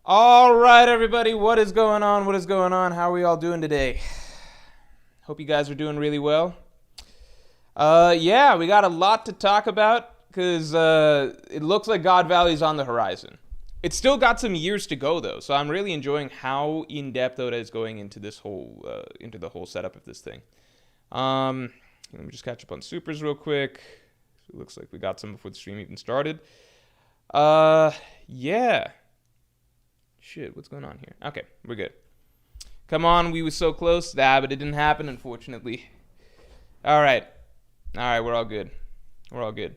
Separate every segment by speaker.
Speaker 1: All right, everybody, what is going on? What is going on? How are we all doing today? Hope you guys are doing really well. Yeah, we got a lot to talk about because it looks like God Valley is on the horizon. It's still got some years to go though, so I'm really enjoying how in depth Oda is going into this whole into the whole setup of this thing. Let me just catch up on supers real quick. It looks like we got some before the stream even started. Yeah. Shit, what's going on here? Okay, we're good. Come on, we were so close. But it didn't happen, unfortunately. Alright. Alright, we're all good. We're all good.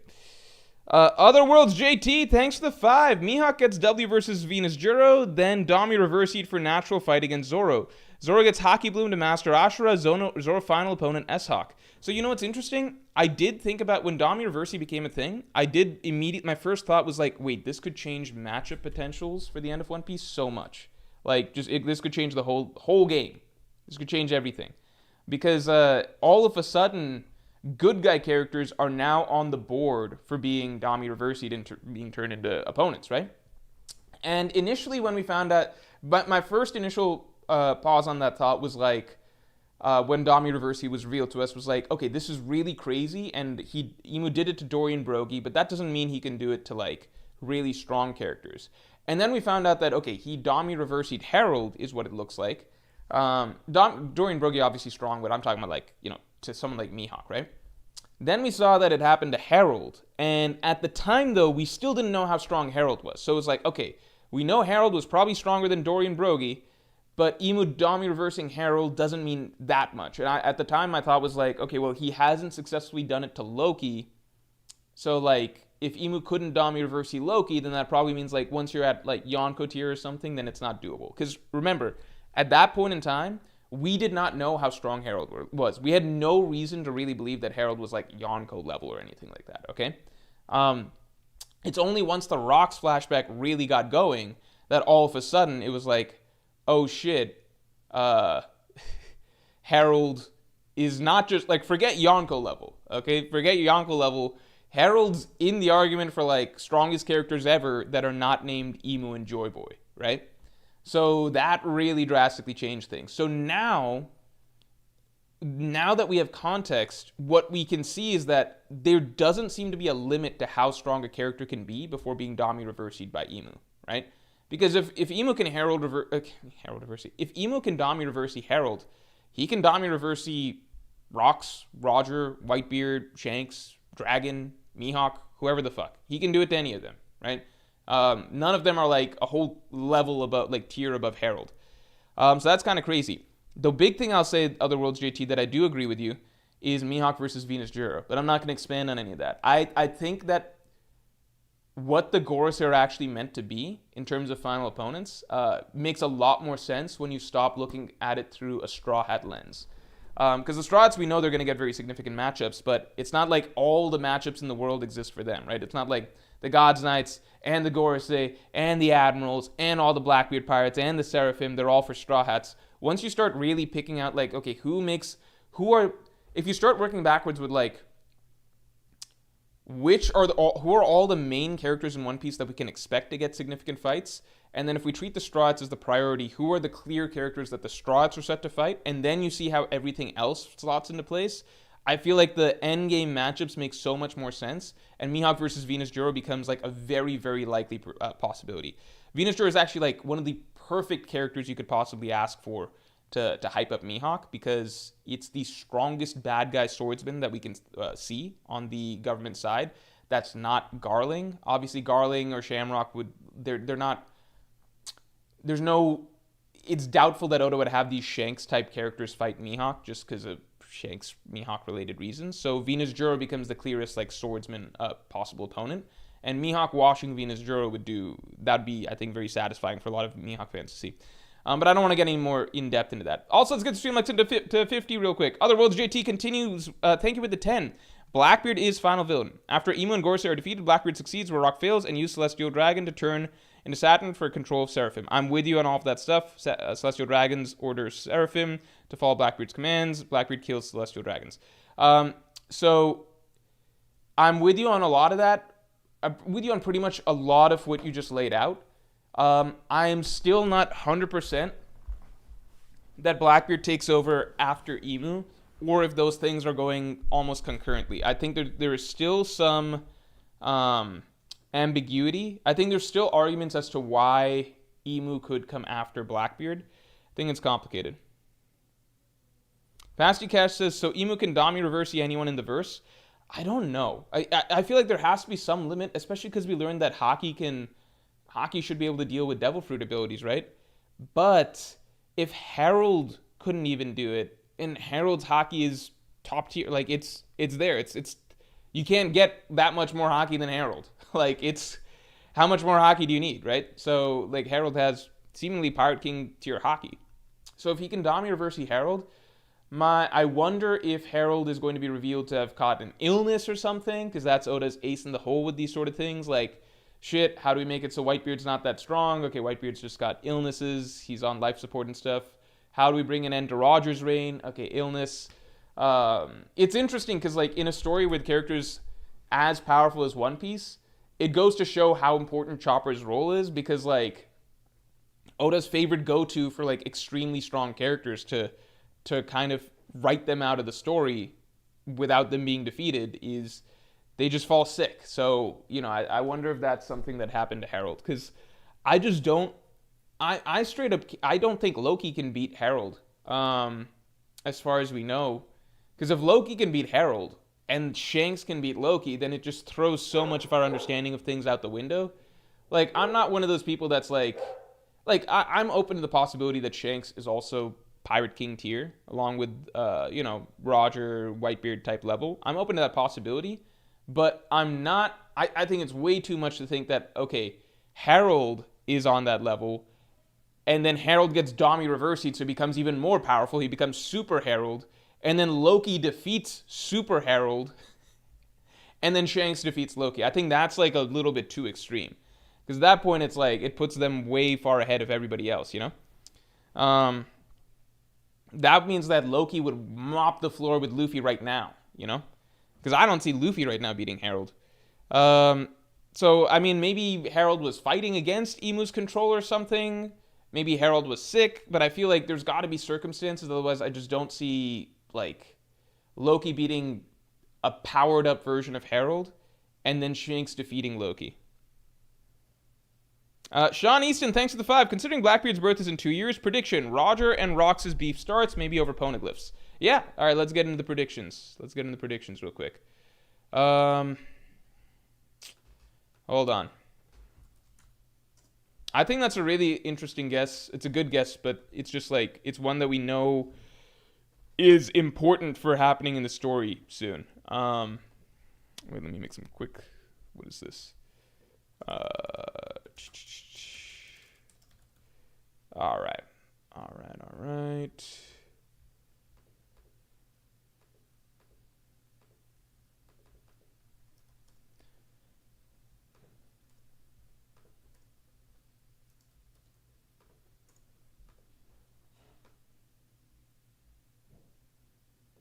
Speaker 1: Otherworlds JT, thanks for the 5. Mihawk gets W versus Venus Juro, then Dami reversied for natural fight against Zoro. Zoro gets Haki Bloom to Master Ashura, Zoro final opponent S-Hawk. So you know what's interesting? I did think about when Dami Reversi became a thing, my first thought was like, wait, this could change matchup potentials for the end of One Piece so much. Like, this could change the whole game. This could change everything. Because all of a sudden, good guy characters are now on the board for being Dami Reversied being turned into opponents, right? And initially when we found out, but my first initial pause on that thought was like, when Dami Reversi was revealed to us, was like, okay, this is really crazy, and Imu did it to Dorian Brogy, but that doesn't mean he can do it to like really strong characters. And then we found out that okay, he Dami Reversied Herald is what it looks like. Dorian Brogy obviously strong, but I'm talking about like to someone like Mihawk, right? Then we saw that it happened to Herald, and at the time though, we still didn't know how strong Herald was. So it was like, okay, we know Herald was probably stronger than Dorian Brogy, but Imu Dami reversing Herald doesn't mean that much. And at the time, my thought was like, okay, well, he hasn't successfully done it to Loki. So, like, if Imu couldn't Dami reverse Loki, then that probably means, like, once you're at, like, Yonko tier or something, then it's not doable. Because, remember, at that point in time, we did not know how strong Herald was. We had no reason to really believe that Herald was, like, Yonko level or anything like that, okay? It's only once the Rocks flashback really got going that all of a sudden it was like, oh shit, Herald is not just, like, forget Yonko level, okay? Forget Yonko level. Herald's in the argument for, like, strongest characters ever that are not named Imu and Joy Boy, right? So that really drastically changed things. So now that we have context, what we can see is that there doesn't seem to be a limit to how strong a character can be before being Dami reversied by Imu, right? Because if Imu can Herald Reversi, if Imu can Dami Reversi Herald, he can Dami Reversi Rocks, Roger, Whitebeard, Shanks, Dragon, Mihawk, whoever the fuck. He can do it to any of them, right? None of them are like a whole level above, like tier above Herald. So that's kind of crazy. The big thing I'll say, Otherworlds JT, that I do agree with you is Mihawk versus Venus Juro, but I'm not going to expand on any of that. I think that what the Gorosei are actually meant to be in terms of final opponents makes a lot more sense when you stop looking at it through a Straw Hat lens. Because the Straw Hats, we know they're going to get very significant matchups, but it's not like all the matchups in the world exist for them, right? It's not like the Gods Knights and the Gorosei and the Admirals and all the Blackbeard Pirates and the Seraphim, they're all for Straw Hats. Once you start really picking out, like, okay, if you start working backwards with, like, who are all the main characters in One Piece that we can expect to get significant fights, and then if we treat the Straw Hats as the priority, who are the clear characters that the Straw Hats are set to fight, and then you see how everything else slots into place, I feel like the endgame matchups make so much more sense, and Mihawk versus Venus Juro becomes like a very, very likely possibility. Venus Juro is actually like one of the perfect characters you could possibly ask for to hype up Mihawk, because it's the strongest bad guy swordsman that we can see on the government side. That's not Garling. Obviously, Garling or Shamrock they're not. There's no. It's doubtful that Oda would have these Shanks type characters fight Mihawk just because of Shanks Mihawk related reasons. So Venus Juro becomes the clearest like swordsman possible opponent, and Mihawk washing Venus Juro that'd be, I think, very satisfying for a lot of Mihawk fans to see. But I don't want to get any more in-depth into that. Also, let's get the stream like to 50 real quick. Otherworlds JT continues. Thank you with the 10. Blackbeard is final villain. After Imu and Gorosei are defeated, Blackbeard succeeds where Rock fails and uses Celestial Dragon to turn into Saturn for control of Seraphim. I'm with you on all of that stuff. Celestial Dragons orders Seraphim to follow Blackbeard's commands. Blackbeard kills Celestial Dragons. So I'm with you on a lot of that. I'm with you on pretty much a lot of what you just laid out. I am still not 100% that Blackbeard takes over after Emu, or if those things are going almost concurrently. I think there is still some ambiguity. I think there's still arguments as to why Emu could come after Blackbeard. I think it's complicated. Pasty Cash says, so Emu can Dami reverse anyone in the verse? I don't know. I feel like there has to be some limit, especially because we learned that Haki should be able to deal with Devil Fruit abilities, right? But if Herald couldn't even do it, and Herald's Haki is top tier, like it's there. It's you can't get that much more Haki than Herald. Like it's how much more Haki do you need, right? So like Herald has seemingly Pirate King tier Haki. So if he can Dami reverse Herald, I wonder if Herald is going to be revealed to have caught an illness or something, because that's Oda's ace in the hole with these sort of things. Like, shit, how do we make it so Whitebeard's not that strong? Okay, Whitebeard's just got illnesses. He's on life support and stuff. How do we bring an end to Roger's reign? Okay, illness. It's interesting because, like, in a story with characters as powerful as One Piece, it goes to show how important Chopper's role is, because, like, Oda's favorite go-to for, like, extremely strong characters to kind of write them out of the story without them being defeated is they just fall sick. So, you know, I wonder if that's something that happened to Herald, because I just don't, I straight up, I don't think Loki can beat Herald, as far as we know. Because if Loki can beat Herald and Shanks can beat Loki, then it just throws so much of our understanding of things out the window. Like, I'm not one of those people that's like I'm open to the possibility that Shanks is also Pirate King tier, along with, you know, Roger, Whitebeard type level. I'm open to that possibility, but I'm not, I think it's way too much to think that, okay, Herald is on that level, and then Herald gets Dami reversied, so he becomes even more powerful. He becomes Super Herald, and then Loki defeats Super Herald, and then Shanks defeats Loki. I think that's like a little bit too extreme, because at that point, it's like, it puts them way far ahead of everybody else, you know? That means that Loki would mop the floor with Luffy right now, you know? Because I don't see Luffy right now beating Herald. So, I mean, maybe Herald was fighting against Emu's control or something. Maybe Herald was sick, but I feel like there's got to be circumstances. Otherwise, I just don't see, like, Loki beating a powered-up version of Herald and then Shanks defeating Loki. Sean Easton, thanks for the 5. Considering Blackbeard's birth is in 2 years, prediction, Roger and Rox's beef starts, maybe over poneglyphs. Yeah, alright, let's get into the predictions. Let's get into the predictions real quick. Hold on. I think that's a really interesting guess. It's a good guess, but it's just like, it's one that we know is important for happening in the story soon. Wait, let me make some quick, what is this? All right.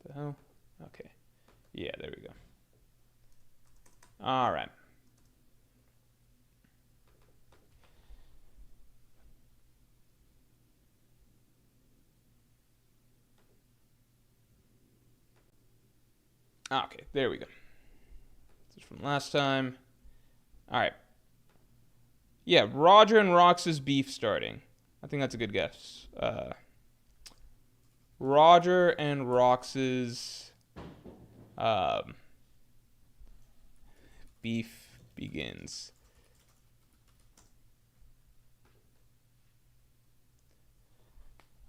Speaker 1: The hell? Okay. Yeah, there we go. All right. Okay, there we go. This is from last time. All right. Yeah, Roger and Rox's beef starting. I think that's a good guess. Roger and Rox's beef begins.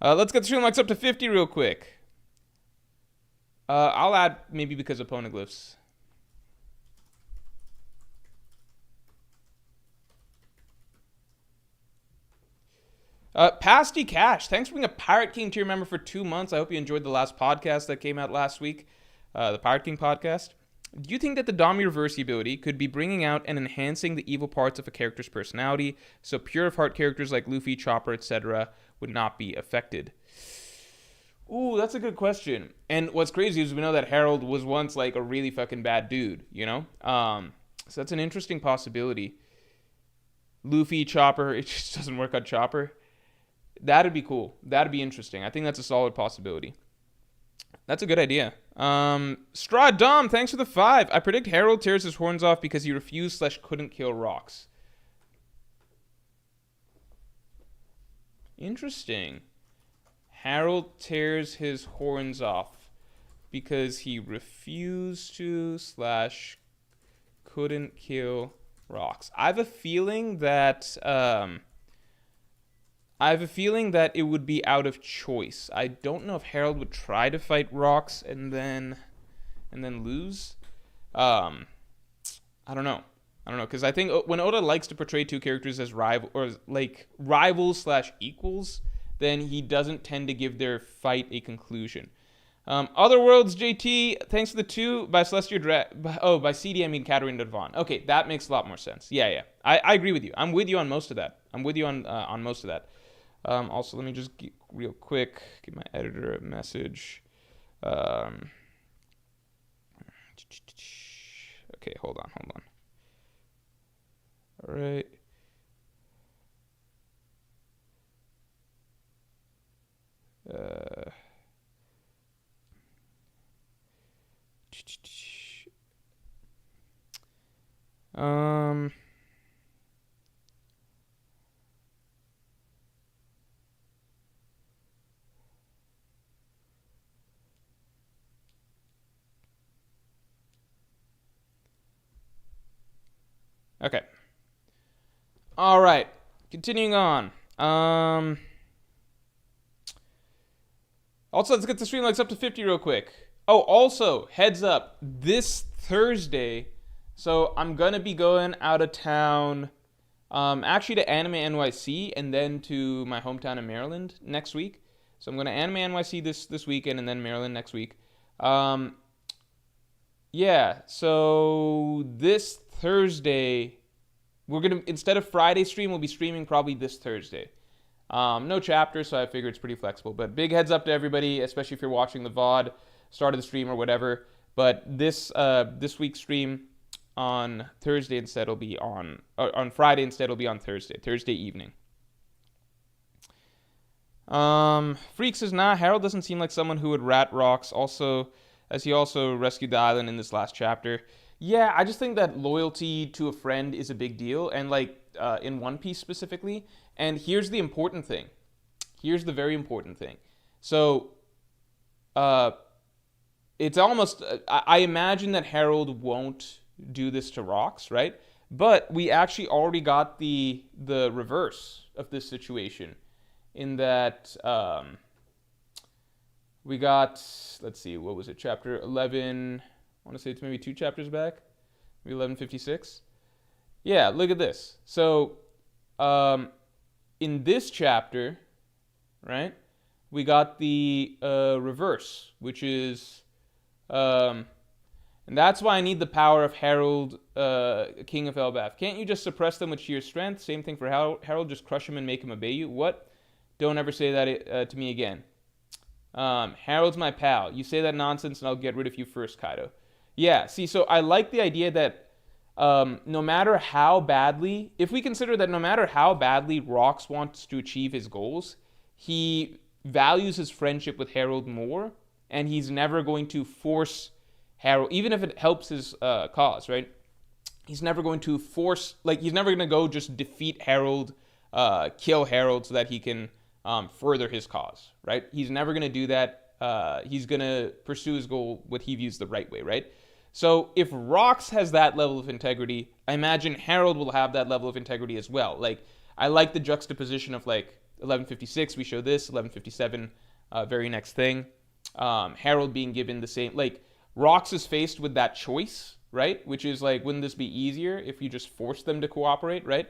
Speaker 1: Let's get the stream likes up to 50 real quick. I'll add maybe because of poneglyphs. Pasty Cash, thanks for being a Pirate King tier member for 2 months. I hope you enjoyed the last podcast that came out last week, the Pirate King podcast. Do you think that the Dami Reverse ability could be bringing out and enhancing the evil parts of a character's personality, so pure of heart characters like Luffy, Chopper, etc. would not be affected? Ooh, that's a good question. And what's crazy is we know that Herald was once like a really fucking bad dude, you know? So that's an interesting possibility. Luffy, Chopper. It just doesn't work on Chopper. That'd be cool. That'd be interesting. I think that's a solid possibility. That's a good idea. Straw Dom, thanks for the 5. I predict Harold tears his horns off because he refused / couldn't kill rocks. Interesting. Harold tears his horns off because he refused to / couldn't kill rocks. I have a feeling that it would be out of choice. I don't know if Harold would try to fight rocks and then lose. I don't know, because I think when Oda likes to portray two characters as rivals / equals, then he doesn't tend to give their fight a conclusion. Other Worlds, JT, thanks for the 2 by Celestial by CD, I mean Katarina Devon. Okay, that makes a lot more sense. Yeah. I agree with you. I'm with you on most of that. Also, let me just real quick give my editor a message. Okay, hold on. All right. Okay. All right. Continuing on. Also, let's get the stream likes up to 50 real quick. Oh, also, heads up, this Thursday, so I'm going to be going out of town, actually to Anime NYC and then to my hometown in Maryland next week. So I'm going to Anime NYC this weekend and then Maryland next week. Yeah, so this Thursday, we're going to, instead of Friday stream, we'll be streaming probably this Thursday. No chapter, so I figure it's pretty flexible. But big heads up to everybody, especially if you're watching the VOD, start of the stream or whatever. But this week's stream on Thursday instead will be on Friday instead will be on Thursday evening. Freak says, nah, Harold doesn't seem like someone who would rat rocks. Also, as he also rescued the island in this last chapter. Yeah, I just think that loyalty to a friend is a big deal, and like in One Piece specifically. And here's the important thing. Here's the very important thing. So, it's almost, I imagine that Harold won't do this to rocks, right? But we actually already got the reverse of this situation, in that we got, let's see, what was it, chapter 11, I want to say it's maybe 2 chapters back, maybe 1156. Yeah, look at this. So, in this chapter, right, we got the reverse, which is, and that's why I need the power of Harold, King of Elbaf. Can't you just suppress them with sheer strength? Same thing for Harold, just crush him and make him obey you. What? Don't ever say that to me again. Harold's my pal. You say that nonsense and I'll get rid of you first, Kaido. Yeah, see, so I like the idea that no matter how badly, if we consider that no matter how badly Rox wants to achieve his goals, he values his friendship with Harold more, and he's never going to force Harold, even if it helps his cause, right? He's never going to force, like, he's never going to go just defeat Harold, kill Harold so that he can further his cause, right? He's never going to do that. He's going to pursue his goal what he views the right way, right? So if Rox has that level of integrity, I imagine Harold will have that level of integrity as well. Like, I like the juxtaposition of, like, 1156, we show this, 1157, very next thing. Harold being given the same, like, Rox is faced with that choice, right? Which is, like, wouldn't this be easier if you just forced them to cooperate, right?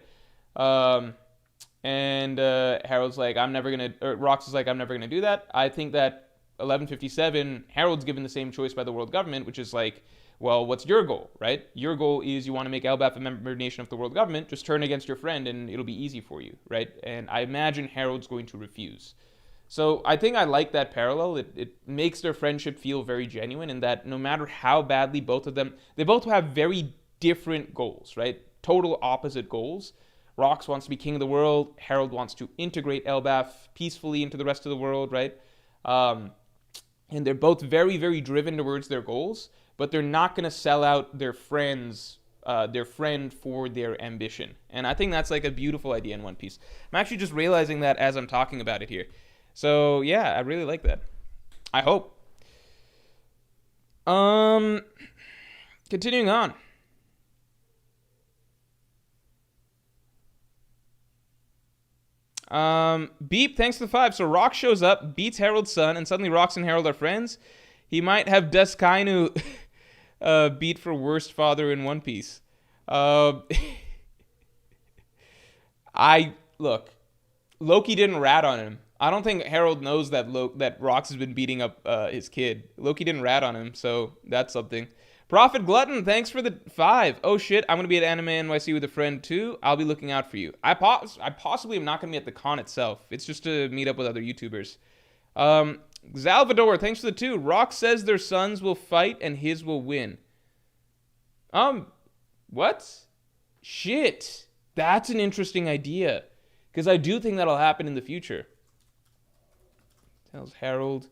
Speaker 1: And Harold's like, Rox is like, I'm never going to do that. I think that 1157, Harold's given the same choice by the world government, which is like, well, what's your goal, right? Your goal is you want to make Elbaf a member nation of the world government, just turn against your friend and it'll be easy for you, right? And I imagine Harold's going to refuse. So I think I like that parallel. It makes their friendship feel very genuine, in that no matter how badly both of them, they both have very different goals, right? Total opposite goals. Rox wants to be king of the world. Harold wants to integrate Elbaf peacefully into the rest of the world, right? And they're both very, very driven towards their goals, but they're not going to sell out their friend for their ambition. And I think that's like a beautiful idea in One Piece. I'm actually just realizing that as I'm talking about it here. So yeah, I really like that. I hope. Continuing on. Beep, thanks for the 5. So Rock shows up, beats Harold's son, and suddenly Rox and Harold are friends. He might have Deskainu beat for worst father in One Piece. Look, Loki didn't rat on him. I don't think Harold knows that that Rox has been beating up his kid. Loki didn't rat on him, so that's something. Prophet Glutton, thanks for the 5. Oh shit, I'm gonna be at Anime NYC with a friend too. I'll be looking out for you. I possibly am not gonna be at the con itself. It's just to meet up with other YouTubers. Salvador, thanks for the 2. Rock says their sons will fight and his will win. What? Shit. That's an interesting idea. Because I do think that'll happen in the future. Tells Harold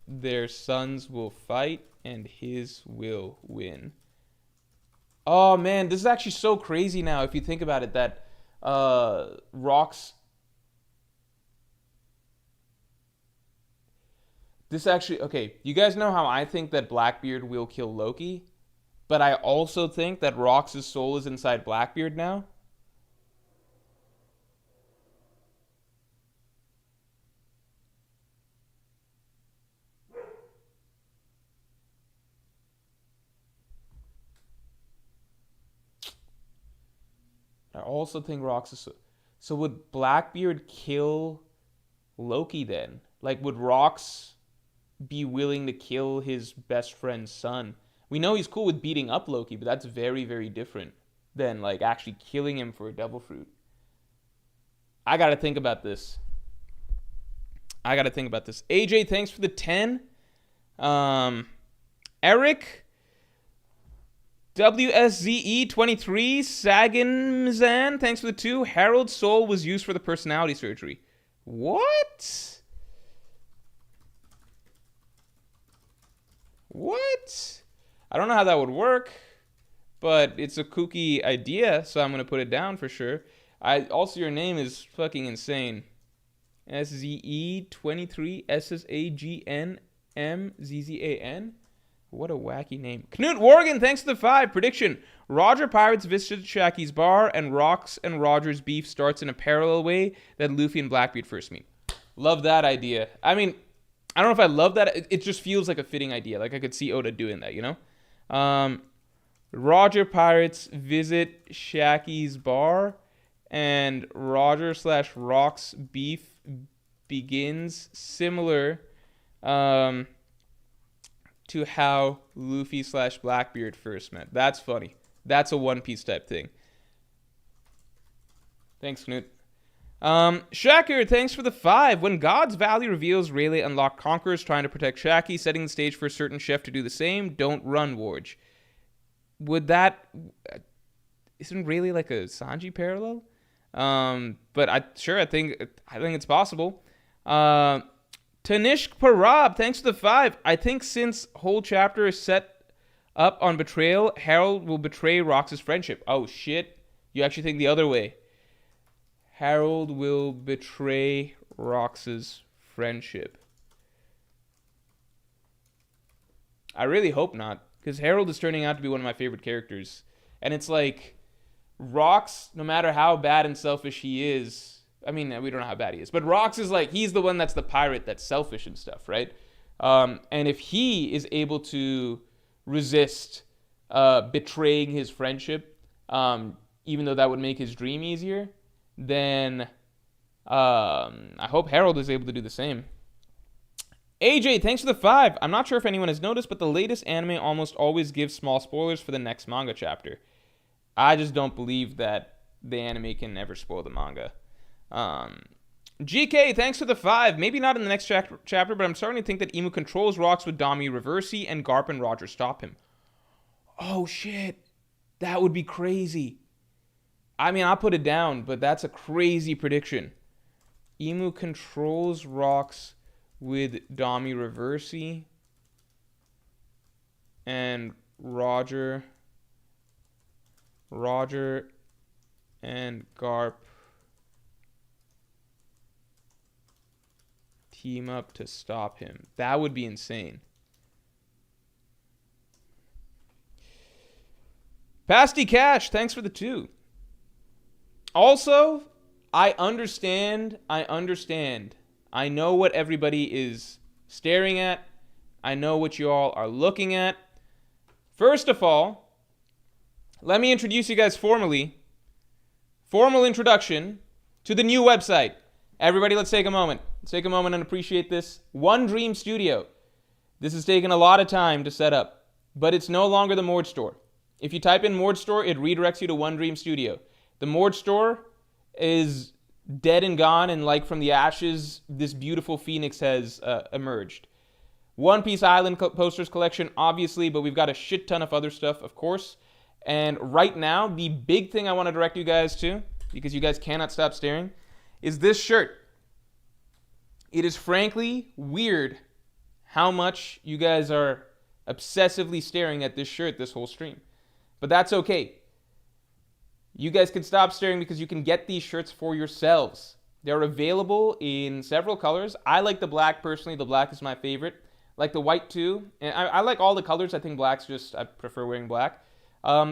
Speaker 1: their sons will fight and his will win. Oh man, this is actually so crazy now if you think about it, that Rock's... This actually... Okay, you guys know how I think that Blackbeard will kill Loki? But I also think that Rox's soul is inside Blackbeard now. I also think Rox is... So would Blackbeard kill Loki then? Like, would Rox be willing to kill his best friend's son? We know he's cool with beating up Loki, but that's very, very different than, like, actually killing him for a devil fruit. I gotta think about this. AJ, thanks for the 10. Eric... WSZE23, Saganmazan, thanks for the 2. Harold's soul was used for the personality surgery. What? I don't know how that would work, but it's a kooky idea, so I'm going to put it down for sure. Also, your name is fucking insane. SZE23, SSAGNMZZAN. What a wacky name. Knut Worgen, thanks to the 5. Prediction. Roger Pirates visit Shaki's bar, and Rox and Roger's beef starts in a parallel way that Luffy and Blackbeard first meet. Love that idea. I mean, I don't know if I love that. It just feels like a fitting idea. Like, I could see Oda doing that, you know? Roger Pirates visit Shaki's bar, and Roger/Rox beef begins similar... to how Luffy/Blackbeard first met. That's funny. That's a One Piece type thing. Thanks, Knut. Shakur, thanks for the 5. When God's Valley reveals Rayleigh unlocked Conquerors trying to protect Shaki, setting the stage for a certain chef to do the same, don't run, Warge. Would that... Isn't Rayleigh like a Sanji parallel? But I think it's possible. Tanishk Parab, thanks for the 5. I think since whole chapter is set up on betrayal, Harold will betray Rox's friendship. Oh, shit. You actually think the other way. Harold will betray Rox's friendship. I really hope not, because Harold is turning out to be one of my favorite characters. And it's like, Rox, no matter how bad and selfish he is... I mean, we don't know how bad he is. But Rox is like, he's the one that's the pirate that's selfish and stuff, right? And if he is able to resist betraying his friendship, even though that would make his dream easier, then I hope Harold is able to do the same. AJ, thanks for the 5. I'm not sure if anyone has noticed, but the latest anime almost always gives small spoilers for the next manga chapter. I just don't believe that the anime can ever spoil the manga. GK, thanks for the 5. Maybe not in the next chapter, but I'm starting to think that Imu controls Rox with Dami Reversi and Garp and Roger stop him. Oh, shit. That would be crazy. I mean, I'll put it down, but that's a crazy prediction. Emu controls rocks with Dami Reversi and Roger and Garp team up to stop him. That would be insane. Pasty Cash, thanks for the 2. Also, I understand. I know what everybody is staring at. I know what you all are looking at. First of all, let me introduce you guys formally. Formal introduction to the new website. Everybody, let's take a moment. Let's take a moment and appreciate this. One Dream Studio. This has taken a lot of time to set up, but it's no longer the Mord Store. If you type in Mord Store, it redirects you to One Dream Studio. The Mord Store is dead and gone, and like from the ashes, this beautiful phoenix has emerged. One Piece Island posters collection, obviously, but we've got a shit ton of other stuff, of course. And right now, the big thing I want to direct you guys to, because you guys cannot stop staring, is this shirt. It is frankly weird how much you guys are obsessively staring at this shirt this whole stream. But that's okay. You guys can stop staring because you can get these shirts for yourselves. They're available in several colors. I like the black personally. The black is my favorite. Like the white too. And I like all the colors. I think black's just, I prefer wearing black.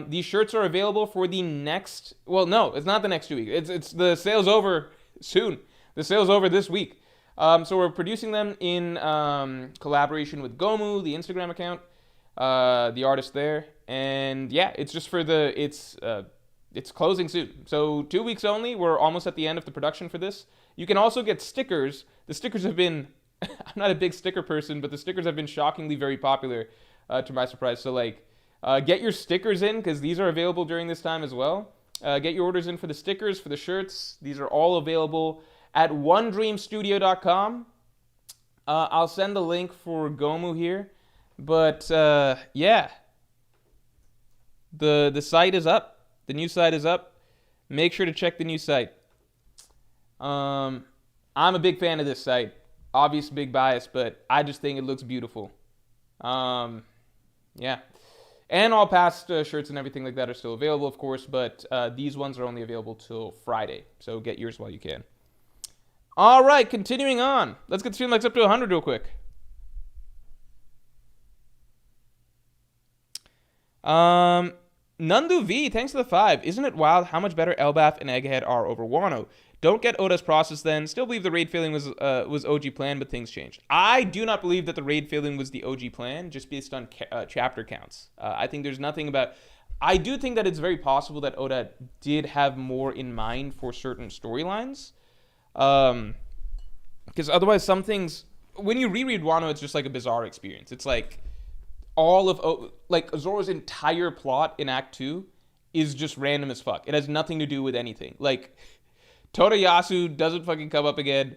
Speaker 1: These shirts are available for the next, well, no, it's not the next 2 weeks. It's the sale's over soon. The sale's over this week. So we're producing them in collaboration with Gomu, the Instagram account, the artist there. And yeah, it's just for the, it's closing soon. So 2 weeks only. We're almost at the end of the production for this. You can also get stickers. The stickers have been, I'm not a big sticker person, but the stickers have been shockingly very popular, to my surprise. So like, get your stickers in because these are available during this time as well. Get your orders in for the stickers, for the shirts. These are all available at onedreamstudio.com. I'll send the link for Gomu here. But yeah, the site is up. The new site is up. Make sure to check the new site. I'm a big fan of this site. Obvious big bias, but I just think it looks beautiful. Yeah. And all past shirts and everything like that are still available, of course, but these ones are only available till Friday. So get yours while you can. All right, continuing on. Let's get stream likes up to 100 real quick. Nundu V, thanks for the 5. Isn't it wild how much better Elbaf and Egghead are over Wano? Don't get Oda's process then. Still believe the raid failing was OG plan, but things changed. I do not believe that the raid failing was the OG plan, just based on chapter counts. I think there's nothing about... I do think that it's very possible that Oda did have more in mind for certain storylines. Because otherwise some things... When you reread Wano, it's just like a bizarre experience. It's like... all of like Zoro's entire plot in Act 2 is just random as fuck. It has nothing to do with anything. Like Torayasu doesn't fucking come up again.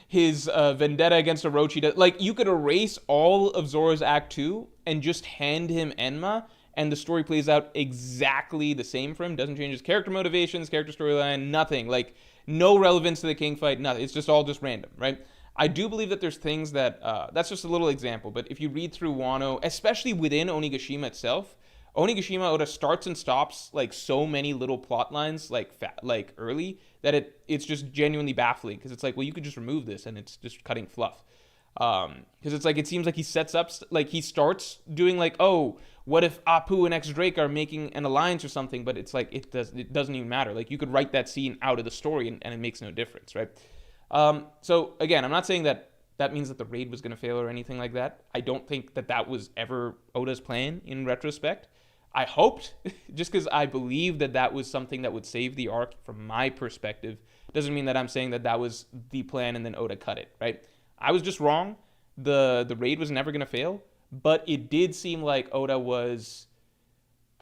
Speaker 1: His vendetta against Orochi, like you could erase all of Zoro's Act 2 and just hand him Enma, and the story plays out exactly the same for him. Doesn't change his character motivations, character storyline, nothing. Like no relevance to the king fight, nothing. It's just all just random, right? I do believe that there's things that, that's just a little example, but if you read through Wano, especially within Onigashima itself, Onigashima Oda starts and stops like so many little plot lines like early that it's just genuinely baffling because it's like, well, you could just remove this and it's just cutting fluff. Because it's like, it seems like he sets up, like he starts doing like, oh, what if Apu and X-Drake are making an alliance or something, but it's like, it doesn't even matter. Like you could write that scene out of the story and it makes no difference, right? So again, I'm not saying that means that the raid was going to fail or anything like that. I don't think that was ever Oda's plan in retrospect. I hoped, just because I believe that was something that would save the arc from my perspective. Doesn't mean that I'm saying that was the plan and then Oda cut it, right? I was just wrong. The raid was never going to fail, but it did seem like Oda was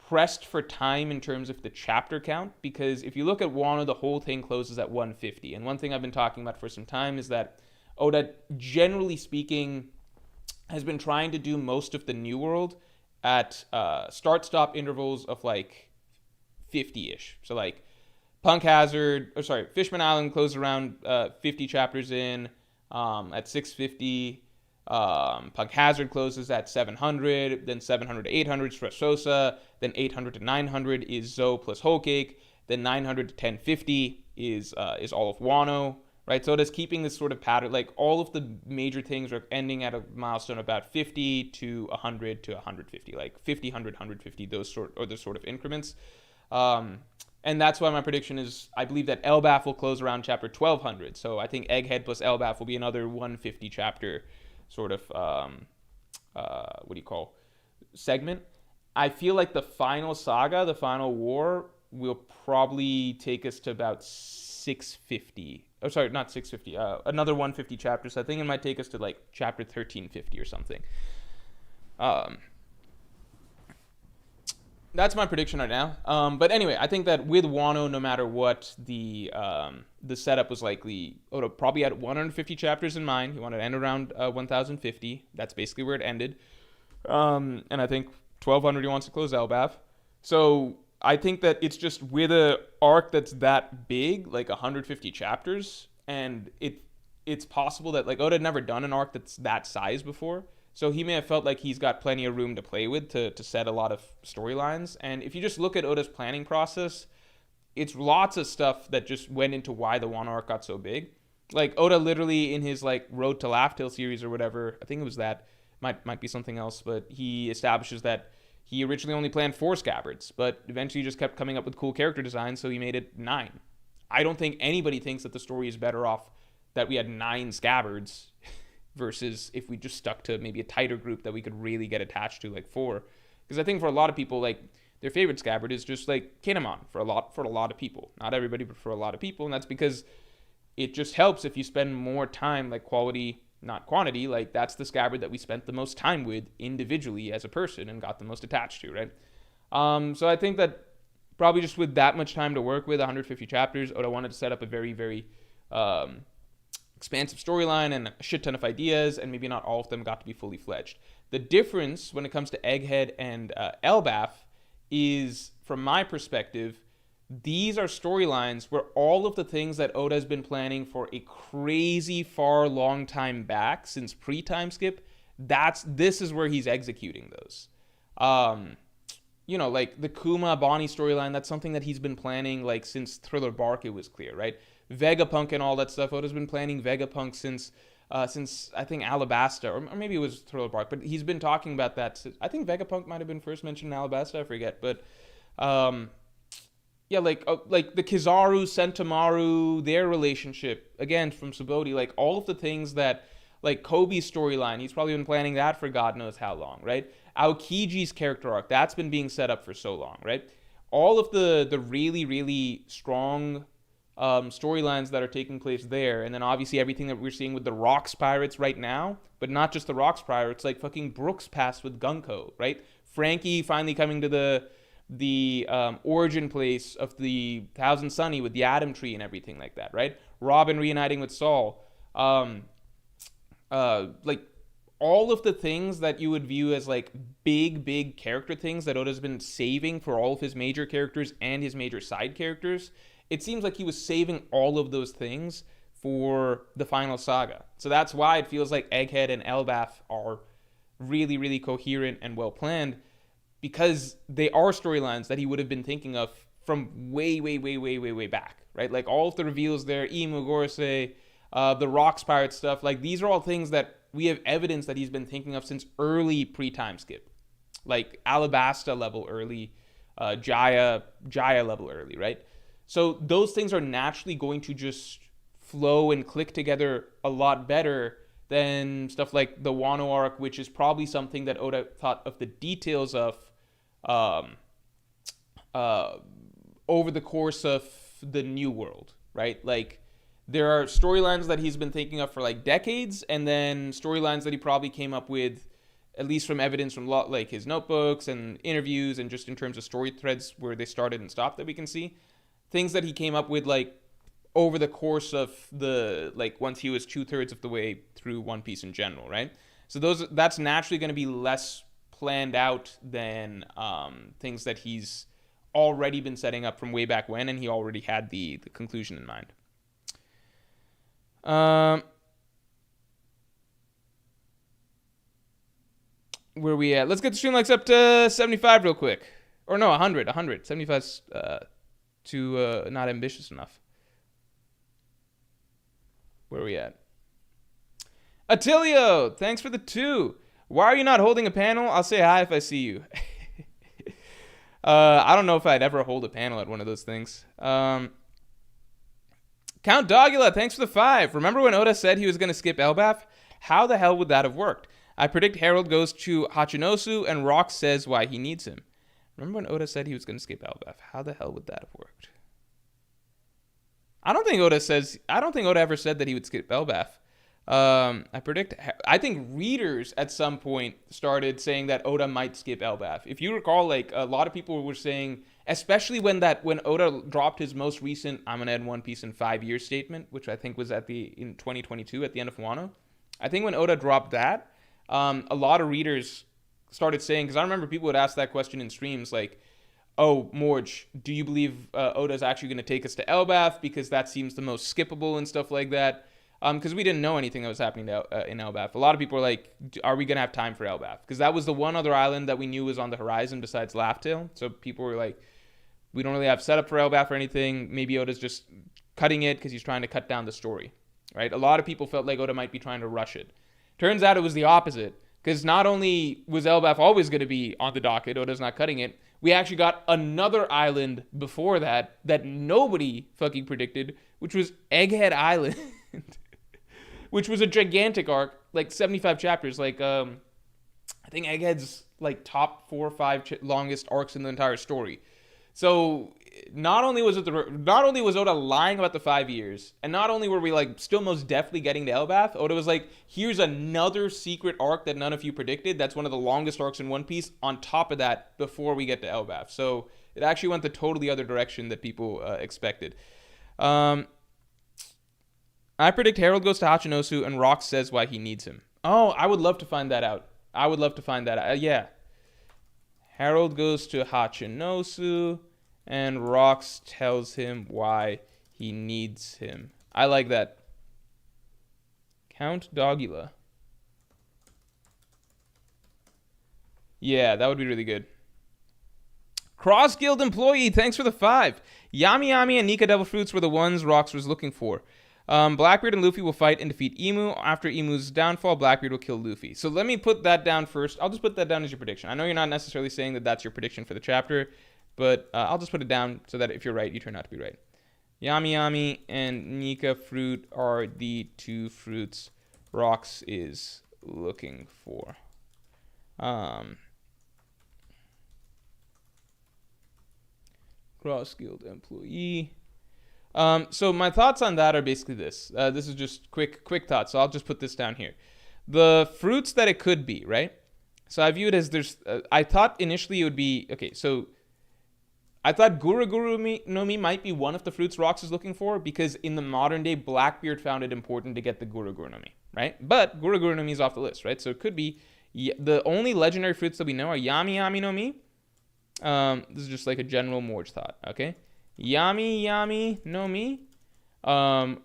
Speaker 1: pressed for time in terms of the chapter count, because if you look at Wano, the whole thing closes at 150. And one thing I've been talking about for some time is that Oda, generally speaking, has been trying to do most of the New World at start-stop intervals of like 50-ish. So like Punk Hazard, Fishman Island closed around 50 chapters in at 650. Punk Hazard closes at 700, then 700 to 800 is Dressrosa, then 800 to 900 is Zoe plus Whole Cake, then 900 to 1050 is all of Wano, right? So it is keeping this sort of pattern, like all of the major things are ending at a milestone about 50 to 100 to 150, like 50, 100, 150, those sort of increments. And that's why my prediction is I believe that Elbaf will close around chapter 1200. So I think Egghead plus Elbaf will be another 150 chapter sort of segment. I feel like the final saga, the final war, will probably take us to about 650. Oh, sorry, not 650. Another 150 chapters. So I think it might take us to like chapter 1350 or something. That's my prediction right now. But anyway, I think that with Wano, no matter what, the setup was likely Oda probably had 150 chapters in mind. He wanted to end around 1050. That's basically where it ended. And I think 1200 he wants to close Elbaf. So I think that it's just with a arc that's that big, like 150 chapters, and it's possible that like Oda had never done an arc that's that size before. So he may have felt like he's got plenty of room to play with to set a lot of storylines. And if you just look at Oda's planning process, it's lots of stuff that just went into why the Wano arc got so big. Like Oda literally in his like Road to Laugh Tale series or whatever, I think it was that, might be something else, but he establishes that he originally only planned 4 scabbards, but eventually just kept coming up with cool character designs, so he made it 9. I don't think anybody thinks that the story is better off that we had 9 scabbards versus if we just stuck to maybe a tighter group that we could really get attached to, like 4. Because I think for a lot of people, like their favorite scabbard is just like Kinemon for a lot of people. Not everybody, but for a lot of people, and that's because it just helps if you spend more time, like quality, not quantity. Like that's the scabbard that we spent the most time with individually as a person and got the most attached to, right? So I think that probably just with that much time to work with, 150 chapters, Oda wanted to set up a very, very expansive storyline and a shit ton of ideas, and maybe not all of them got to be fully fledged. The difference when it comes to Egghead and Elbaf is, from my perspective, these are storylines where all of the things that Oda has been planning for a crazy far long time back, since pre-time skip, this is where he's executing those. Like the Kuma Bonnie storyline, that's something that he's been planning like since Thriller Bark, it was clear, right? Vegapunk and all that stuff. Oda's been planning Vegapunk since I think Alabasta, or maybe it was Thriller Bark, but he's been talking about that. I think Vegapunk might have been first mentioned in Alabasta, I forget, but like the Kizaru, Sentomaru, their relationship, again, from Subodi, like all of the things that, like Kobe's storyline, he's probably been planning that for God knows how long, right? Aokiji's character arc, that's been being set up for so long, right? All of the really, really strong storylines that are taking place there, and then obviously everything that we're seeing with the Rocks Pirates right now, but not just the Rocks Pirates, like fucking Brooks Pass with Gunko, right? Frankie finally coming to the origin place of the Thousand Sunny with the Atom Tree and everything like that, right? Robin reuniting with Saul. Like all of the things that you would view as like big character things that Oda's been saving for all of his major characters and his major side characters, it seems like he was saving all of those things for the final saga. So that's why it feels like Egghead and Elbaf are really, really coherent and well planned, because they are storylines that he would have been thinking of from way back, right? Like all of the reveals there, Imu Gorosei, the Rocks Pirate stuff, like these are all things that we have evidence that he's been thinking of since early pre-time skip, like Alabasta level early, Jaya level early, right? So those things are naturally going to just flow and click together a lot better than stuff like the Wano arc, which is probably something that Oda thought of the details of over the course of the New World, right? Like there are storylines that he's been thinking of for like decades, and then storylines that he probably came up with, at least from evidence from like his notebooks and interviews and just in terms of story threads where they started and stopped that we can see. Things that he came up with like over the course of the, like once he was 2/3 of the way through One Piece in general, right? So that's naturally going to be less planned out than things that he's already been setting up from way back when, and he already had the conclusion in mind. Where we at? Let's get the stream likes up to 75 real quick. Or no, 100. 75's too not ambitious enough. Where are we at? Attilio, thanks for the 2. Why are you not holding a panel? I'll say hi if I see you. I don't know if I'd ever hold a panel at one of those things. Count Dogula, thanks for the 5. Remember when Oda said he was going to skip Elbaf? How the hell would that have worked? I predict Harold goes to Hachinosu and Rock says why he needs him. Remember when Oda said he was going to skip Elbaf? How the hell would that have worked? I don't think Oda ever said that he would skip Elbaf. I think readers at some point started saying that Oda might skip Elbaf. If you recall, like a lot of people were saying, especially when Oda dropped his most recent "I'm gonna end One Piece in 5 years" statement, which I think was in 2022 at the end of Wano. I think when Oda dropped that, a lot of readers started saying, because I remember people would ask that question in streams, like, "Oh, Morge, do you believe Oda's actually going to take us to Elbaf because that seems the most skippable and stuff like that?" Because we didn't know anything that was happening in Elbaf. A lot of people were like, "Are we going to have time for Elbaf?" Because that was the one other island that we knew was on the horizon besides Laugh-Tale. So people were like, "We don't really have setup for Elbaf or anything. Maybe Oda's just cutting it because he's trying to cut down the story." Right? A lot of people felt like Oda might be trying to rush it. Turns out it was the opposite. Because not only was Elbaf always going to be on the docket, Oda's not cutting it, we actually got another island before that nobody fucking predicted, which was Egghead Island. Which was a gigantic arc, like 75 chapters. Like, I think Egghead's like top 4 or 5 longest arcs in the entire story. So not only was Oda lying about the 5 years, and not only were we like still most definitely getting to Elbaf, Oda was like, here's another secret arc that none of you predicted. That's one of the longest arcs in One Piece. On top of that, before we get to Elbaf, so it actually went the totally other direction that people expected. I predict Harold goes to Hachinosu and Rock says why he needs him. Oh, I would love to find that out. Yeah. Harold goes to Hachinosu and Rox tells him why he needs him. I like that. Count Dogula. Yeah, that would be really good. Cross Guild employee, thanks for the 5. Yami Yami and Nika Devil Fruits were the ones Rox was looking for. Blackbeard and Luffy will fight and defeat Emu. After Emu's downfall, Blackbeard will kill Luffy. So let me put that down first. I'll just put that down as your prediction. I know you're not necessarily saying that that's your prediction for the chapter, but I'll just put it down so that if you're right, you turn out to be right. Yami Yami and Nika Fruit are the 2 fruits Rox is looking for. Cross Guild employee. So my thoughts on that are basically this. This is just quick thoughts. So I'll just put this down here. The fruits that it could be, right? So I view it as there's. I thought initially it would be okay. So I thought Guru no Mi might be one of the fruits Rox is looking for because in the modern day, Blackbeard found it important to get the Guru no Mi, right? But Guru no Mi is off the list, right? So it could be the only legendary fruits that we know are Yami Yami no Mi. This is just like a general Morge thought, okay? Yami Yami no Mi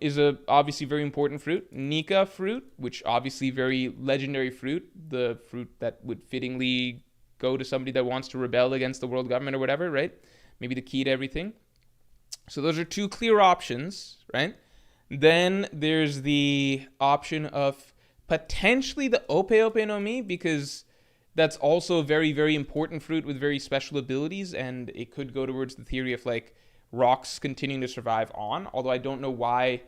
Speaker 1: is a obviously very important fruit. Nika fruit, which obviously very legendary fruit, the fruit that would fittingly go to somebody that wants to rebel against the world government or whatever, right? Maybe the key to everything. So those are 2 clear options, right? Then there's the option of potentially the Ope Ope no Mi, because that's also a very, very important fruit with very special abilities, and it could go towards the theory of like Rox continuing to survive on, although I don't know why.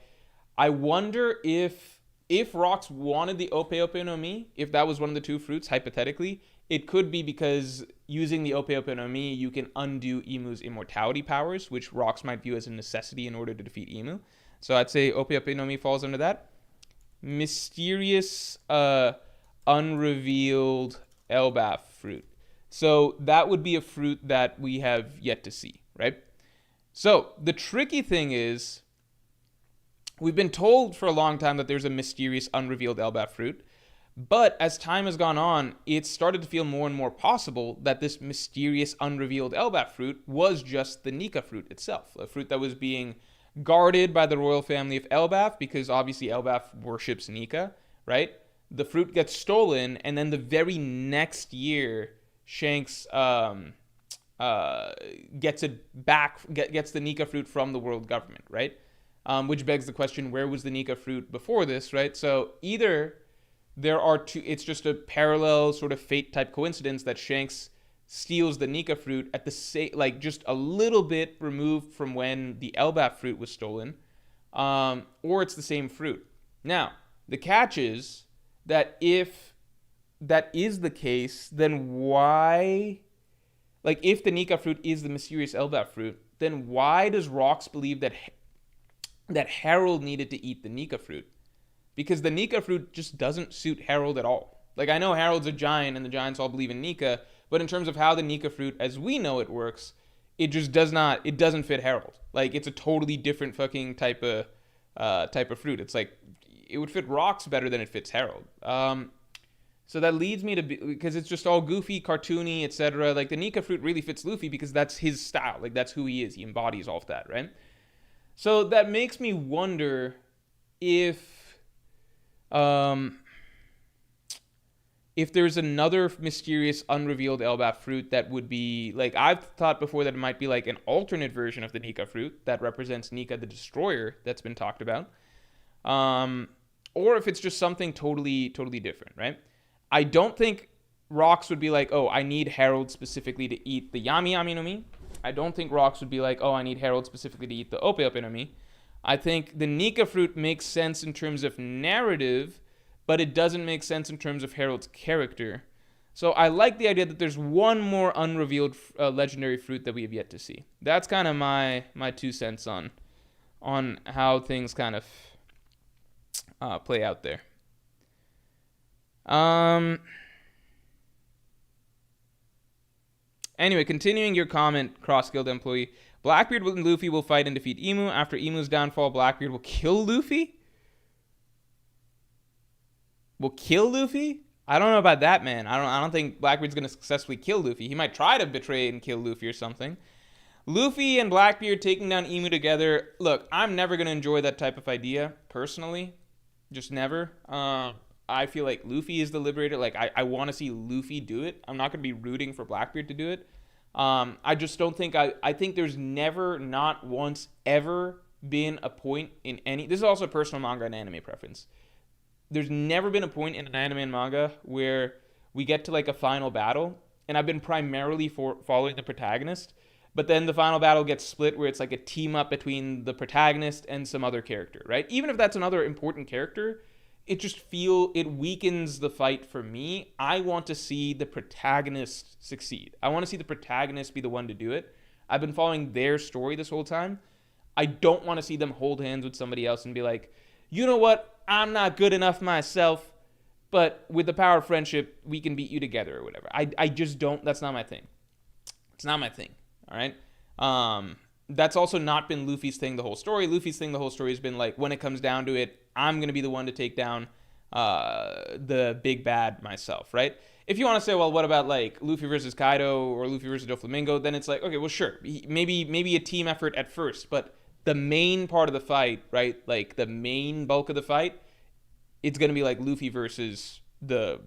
Speaker 1: I wonder if Rox wanted the Ope Ope no Mi, if that was one of the 2 fruits, hypothetically, it could be because using the Ope Ope no Mi, you can undo Emu's immortality powers, which Rox might view as a necessity in order to defeat Emu. So I'd say Ope Ope no Mi falls under that. Mysterious, unrevealed Elbaf fruit. So that would be a fruit that we have yet to see, right? So the tricky thing is, we've been told for a long time that there's a mysterious unrevealed Elbaf fruit, But as time has gone on, it started to feel more and more possible that this mysterious, unrevealed Elbaf fruit was just the Nika fruit itself, a fruit that was being guarded by the royal family of Elbaf, because obviously Elbaf worships Nika, right? The fruit gets stolen, and then the very next year, Shanks gets it back, gets the Nika fruit from the world government, right? Which begs the question, where was the Nika fruit before this, right? So either there are two, it's just a parallel sort of fate type coincidence that Shanks steals the Nika fruit at the same, like just a little bit removed from when the Elbaf fruit was stolen, or it's the same fruit. Now, the catch is that if that is the case, then why, like if the Nika fruit is the mysterious Elbaf fruit, then why does Rox believe that Harold needed to eat the Nika fruit? Because the Nika fruit just doesn't suit Harold at all. Like, I know Harold's a giant and the giants all believe in Nika, but in terms of how the Nika fruit as we know it works, it just doesn't fit Harold. Like, it's a totally different fucking type of fruit. It's like, it would fit Rox better than it fits Harold. So that leads me to, because it's just all goofy, cartoony, etc. Like, the Nika fruit really fits Luffy because that's his style. Like, that's who he is. He embodies all of that, right? So that makes me wonder if there's another mysterious unrevealed Elbaf fruit that would be, like, I've thought before that it might be like an alternate version of the Nika fruit that represents Nika the Destroyer that's been talked about. Or if it's just something totally different, right? I don't think Rox would be like, oh, I need Harold specifically to eat the Yami Yami no Mi. I don't think Rox would be like, oh, I need Harold specifically to eat the Ope Ope no Mi. I think the Nika fruit makes sense in terms of narrative, but it doesn't make sense in terms of Harold's character. So I like the idea that there's one more unrevealed legendary fruit that we have yet to see. That's kind of my 2 cents on how things kind of play out there. Anyway, continuing your comment, Cross Guild employee. Blackbeard and Luffy will fight and defeat Emu. After Emu's downfall, Blackbeard will kill Luffy? Will kill Luffy? I don't know about that, man. I don't think Blackbeard's going to successfully kill Luffy. He might try to betray and kill Luffy or something. Luffy and Blackbeard taking down Emu together. Look, I'm never going to enjoy that type of idea, personally. Just never. I feel like Luffy is the liberator. Like, I want to see Luffy do it. I'm not going to be rooting for Blackbeard to do it. I just don't think, I think there's never, not once, ever been a point in any, this is also a personal manga and anime preference. There's never been a point in an anime and manga where we get to like a final battle, and I've been primarily following the protagonist, but then the final battle gets split where it's like a team up between the protagonist and some other character, right? Even if that's another important character, it weakens the fight for me. I want to see the protagonist succeed. I want to see the protagonist be the one to do it. I've been following their story this whole time. I don't want to see them hold hands with somebody else and be like, you know what? I'm not good enough myself, but with the power of friendship, we can beat you together or whatever. I just don't. That's not my thing. It's not my thing. All right? That's also not been Luffy's thing the whole story. Luffy's thing the whole story has been like, when it comes down to it, I'm going to be the one to take down the big bad myself, right? If you want to say, well, what about like Luffy versus Kaido or Luffy versus Doflamingo, then it's like, okay, well, sure. Maybe a team effort at first, but the main part of the fight, right? Like the main bulk of the fight, it's going to be like Luffy versus the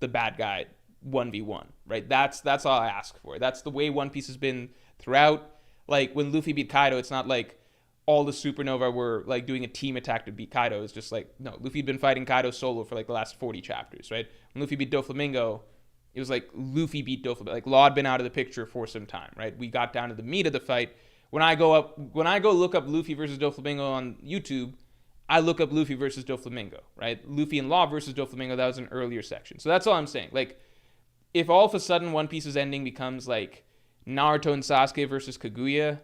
Speaker 1: bad guy 1v1, right? That's all I ask for. That's the way One Piece has been throughout. Like when Luffy beat Kaido, it's not like all the Supernova were like doing a team attack to beat Kaido. It's just like, no, Luffy'd been fighting Kaido solo for like the last 40 chapters, right? When Luffy beat Doflamingo, it was like Luffy beat Doflamingo. Like Law had been out of the picture for some time, right? We got down to the meat of the fight. When I go look up Luffy versus Doflamingo on YouTube, I look up Luffy versus Doflamingo, right? Luffy and Law versus Doflamingo, that was an earlier section. So that's all I'm saying. Like, if all of a sudden One Piece's ending becomes like Naruto and Sasuke versus Kaguya,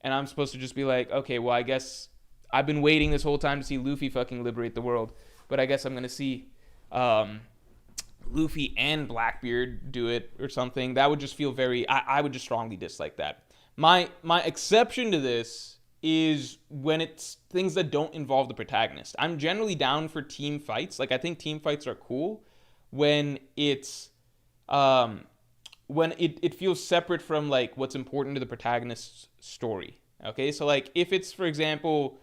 Speaker 1: and I'm supposed to just be like, okay, well, I guess I've been waiting this whole time to see Luffy fucking liberate the world, but I guess I'm going to see Luffy and Blackbeard do it or something. That would just feel very, I would just strongly dislike that. My exception to this is when it's things that don't involve the protagonist. I'm generally down for team fights. Like, I think team fights are cool when it's when it feels separate from like what's important to the protagonist's story. Okay, so like if it's, for example,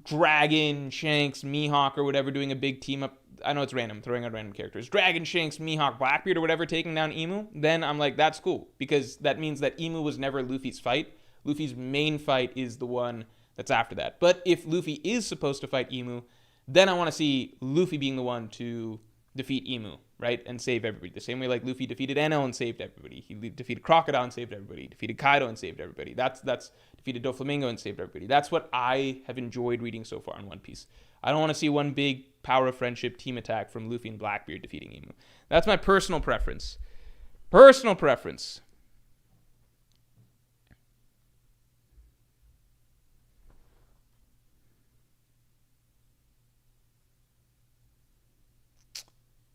Speaker 1: Dragon, Shanks, Mihawk, or whatever doing a big team up. I know it's random, throwing out random characters. Dragon, Shanks, Mihawk, Blackbeard, or whatever taking down Emu. Then I'm like, that's cool, because that means that Emu was never Luffy's fight. Luffy's main fight is the one that's after that. But if Luffy is supposed to fight Emu, then I want to see Luffy being the one to defeat Emu, right? And save everybody. The same way like Luffy defeated Enel and saved everybody. He defeated Crocodile and saved everybody. Defeated Kaido and saved everybody. That's defeated Doflamingo and saved everybody. That's what I have enjoyed reading so far in One Piece. I don't want to see one big power of friendship team attack from Luffy and Blackbeard defeating Emu. That's my personal preference. Personal preference.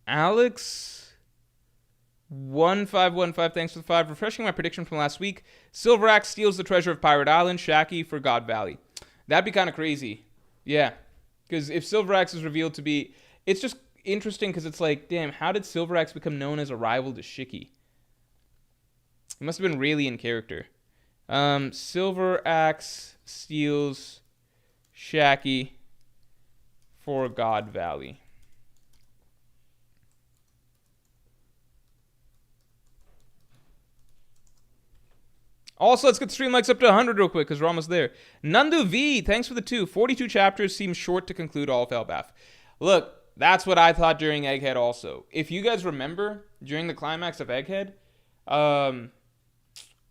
Speaker 1: Alex 1515, thanks for the 5. Refreshing my prediction from last week. Silver Axe steals the treasure of Pirate Island. Haki for God Valley. That'd be kind of crazy. Yeah. Because if Silver Axe is revealed to be... It's just interesting because it's like, damn, how did Silver Axe become known as a rival to Shiki? He must have been really in character. Silver Axe steals Haki for God Valley. Also, let's get the stream likes up to 100 real quick because we're almost there. Nandu V, thanks for the 2. 42 chapters seems short to conclude all of Elbaf. Look, that's what I thought during Egghead also. If you guys remember, during the climax of Egghead, for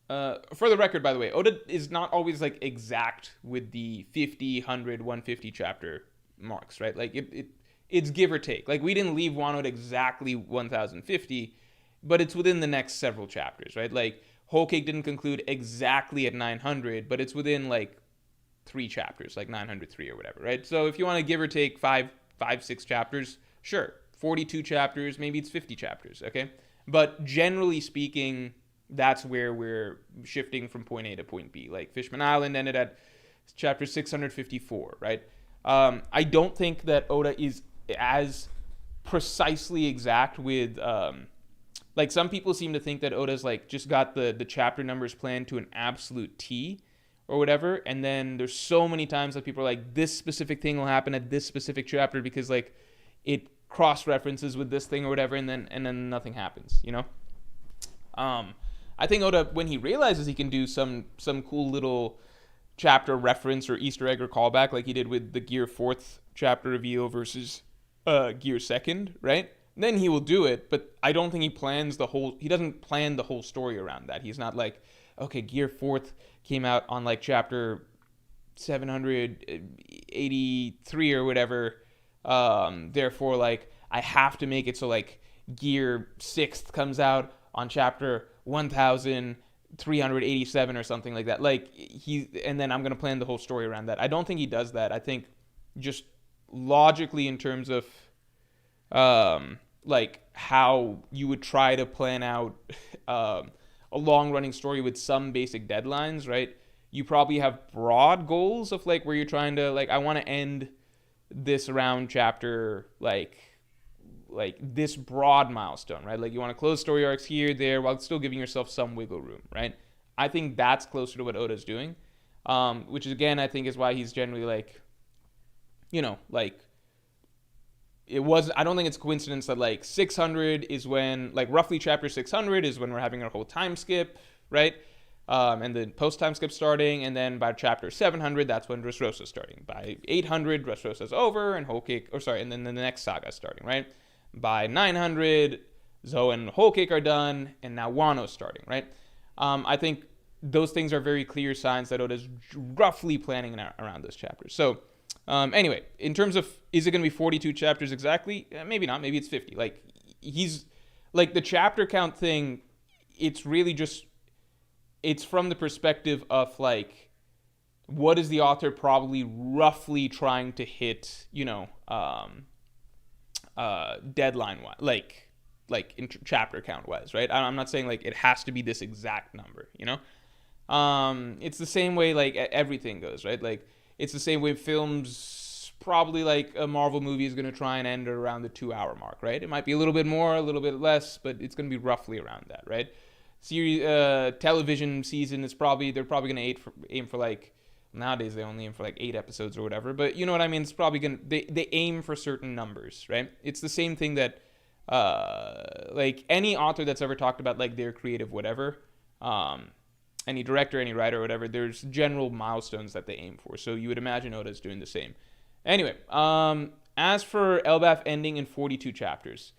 Speaker 1: the record, by the way, Oda is not always like exact with the 50, 100, 150 chapter marks, right? Like it's give or take. Like we didn't leave Wano at exactly 1050, but it's within the next several chapters, right? Like Whole Cake didn't conclude exactly at 900, but it's within like 3 chapters, like 903 or whatever, right? So if you want to give or take 6 chapters, sure. 42 chapters, maybe it's 50 chapters, okay? But generally speaking, that's where we're shifting from point A to point B. Like Fishman Island ended at chapter 654, right? I don't think that Oda is as precisely exact with... like some people seem to think that Oda's like just got the chapter numbers planned to an absolute T or whatever, and then there's so many times that people are like, this specific thing will happen at this specific chapter because like it cross references with this thing or whatever, and then nothing happens, you know. I think Oda, when he realizes he can do some cool little chapter reference or Easter egg or callback, like he did with the Gear 4th chapter reveal versus Gear 2nd, right? Then he will do it, but I don't think he doesn't plan the whole story around that. He's not like, okay, Gear 4th came out on like chapter 783 or whatever, therefore like I have to make it so like Gear 6th comes out on chapter 1387 or something like that. Like and then I'm going to plan the whole story around that. I don't think he does that. I think just logically in terms of like how you would try to plan out a long-running story with some basic deadlines, right? You probably have broad goals of like where you're trying to like, I want to end this around chapter like this broad milestone, right? Like you want to close story arcs here, there, while still giving yourself some wiggle room, right? I think that's closer to what Oda's doing, which is, again, I think is why he's generally like, you know, like I don't think it's coincidence that like 600 is when, like roughly chapter 600 is when we're having our whole time skip, right? And then post time skip starting, and then by chapter 700, that's when Dressrosa's starting. By 800, Dressrosa's over, and Whole Cake, and then the next saga starting, right? By 900, Zoe and Whole Cake are done, and now Wano's starting, right? I think those things are very clear signs that Oda's roughly planning around those chapters. So, anyway, in terms of, is it going to be 42 chapters exactly? Maybe not. Maybe it's 50. Like, he's, like, the chapter count thing, it's really just, it's from the perspective of, like, what is the author probably roughly trying to hit, you know, deadline-wise, like in chapter count-wise, right? I'm not saying, like, it has to be this exact number, you know? It's the same way like everything goes, right? Like it's the same way films, probably like a Marvel movie is going to try and end around the 2 hour mark, right? It might be a little bit more, a little bit less, but it's going to be roughly around that, right? Series, television season is they're probably going to aim for like, nowadays they only aim for like 8 episodes or whatever, but you know what I mean? It's probably going to, they aim for certain numbers, right? It's the same thing that, like any author that's ever talked about like their creative whatever, any director, any writer, or whatever, there's general milestones that they aim for. So you would imagine Oda's doing the same. Anyway, as for Elbaf ending in 42 chapters,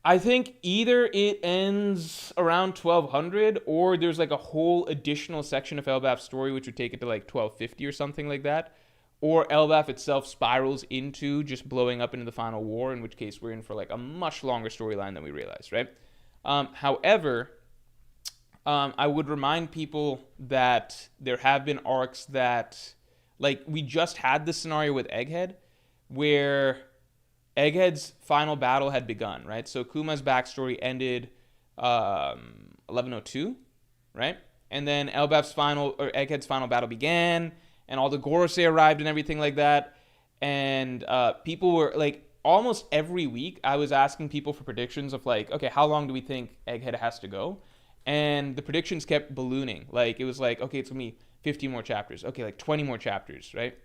Speaker 1: I think either it ends around 1200 or there's like a whole additional section of Elbaf's story which would take it to like 1250 or something like that. Or Elbaf itself spirals into just blowing up into the final war, in which case we're in for like a much longer storyline than we realized, right? However, I would remind people that there have been arcs that, like, we just had this scenario with Egghead, where Egghead's final battle had begun, right? So Kuma's backstory ended 1102, right? And then Egghead's final battle began, and all the Gorosei arrived and everything like that. And people were, like, almost every week, I was asking people for predictions of, like, okay, how long do we think Egghead has to go? And the predictions kept ballooning. Like, it was like, okay, it's going to be 15 more chapters. Okay, like 20 more chapters, right?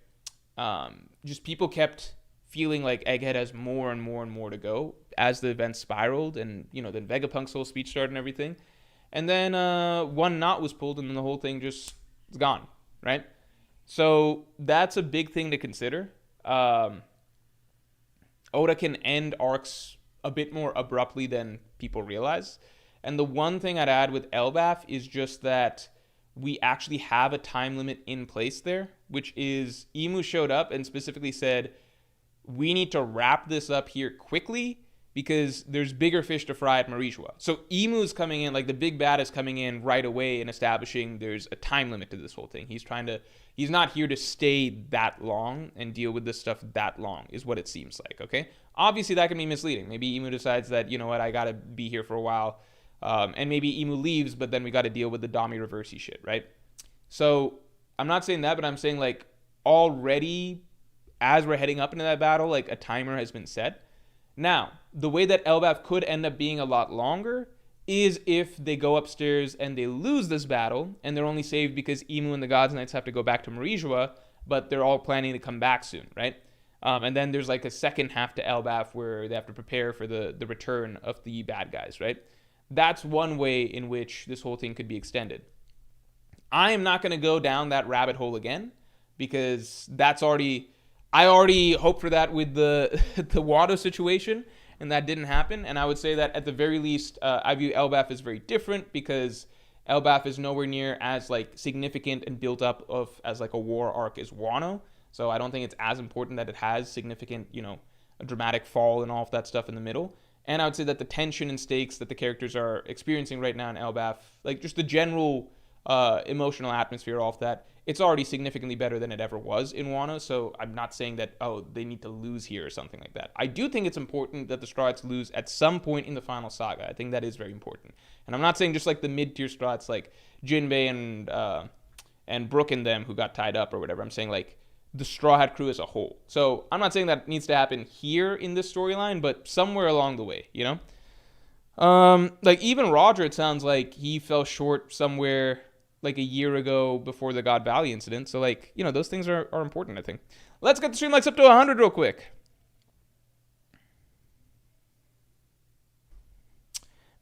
Speaker 1: Just people kept feeling like Egghead has more and more and more to go as the events spiraled. And, you know, then Vegapunk's whole speech started and everything. And then one knot was pulled and then the whole thing just is gone, right? So that's a big thing to consider. Oda can end arcs a bit more abruptly than people realize. And the one thing I'd add with Elbaf is just that we actually have a time limit in place there, which is Imu showed up and specifically said, we need to wrap this up here quickly because there's bigger fish to fry at Marijua. So Imu's coming in, like the big bad is coming in right away and establishing there's a time limit to this whole thing. He's not here to stay that long and deal with this stuff that long is what it seems like, okay? Obviously that can be misleading. Maybe Imu decides that, you know what, I gotta be here for a while. And maybe Imu leaves, but then we got to deal with the Dami Reversi shit, right? So I'm not saying that, but I'm saying like already as we're heading up into that battle, like a timer has been set. Now, the way that Elbaf could end up being a lot longer is if they go upstairs and they lose this battle and they're only saved because Imu and the Gods Knights have to go back to Marijua, but they're all planning to come back soon, right? And then there's like a second half to Elbaf where they have to prepare for the return of the bad guys, right? That's one way in which this whole thing could be extended. I am not going to go down that rabbit hole again because I already hoped for that with the Wado situation, and that didn't happen. And I would say that at the very least, I view Elbaf as very different because Elbaf is nowhere near as like significant and built up as like a war arc as Wano. So I don't think it's as important that it has significant, you know, a dramatic fall and all of that stuff in the middle. And I would say that the tension and stakes that the characters are experiencing right now in Elbaf, like just the general emotional atmosphere, all of that, it's already significantly better than it ever was in Wano. So I'm not saying that, oh, they need to lose here or something like that. I do think it's important that the Straw Hats lose at some point in the final saga. I think that is very important. And I'm not saying just like the mid-tier Straw Hats like Jinbei and Brook and them who got tied up or whatever. I'm saying like the Straw Hat crew as a whole. So I'm not saying that needs to happen here in this storyline, but somewhere along the way, you know? Like even Roger, it sounds like he fell short somewhere like a year ago before the God Valley incident. So like, you know, those things are important, I think. Let's get the stream likes up to 100 real quick.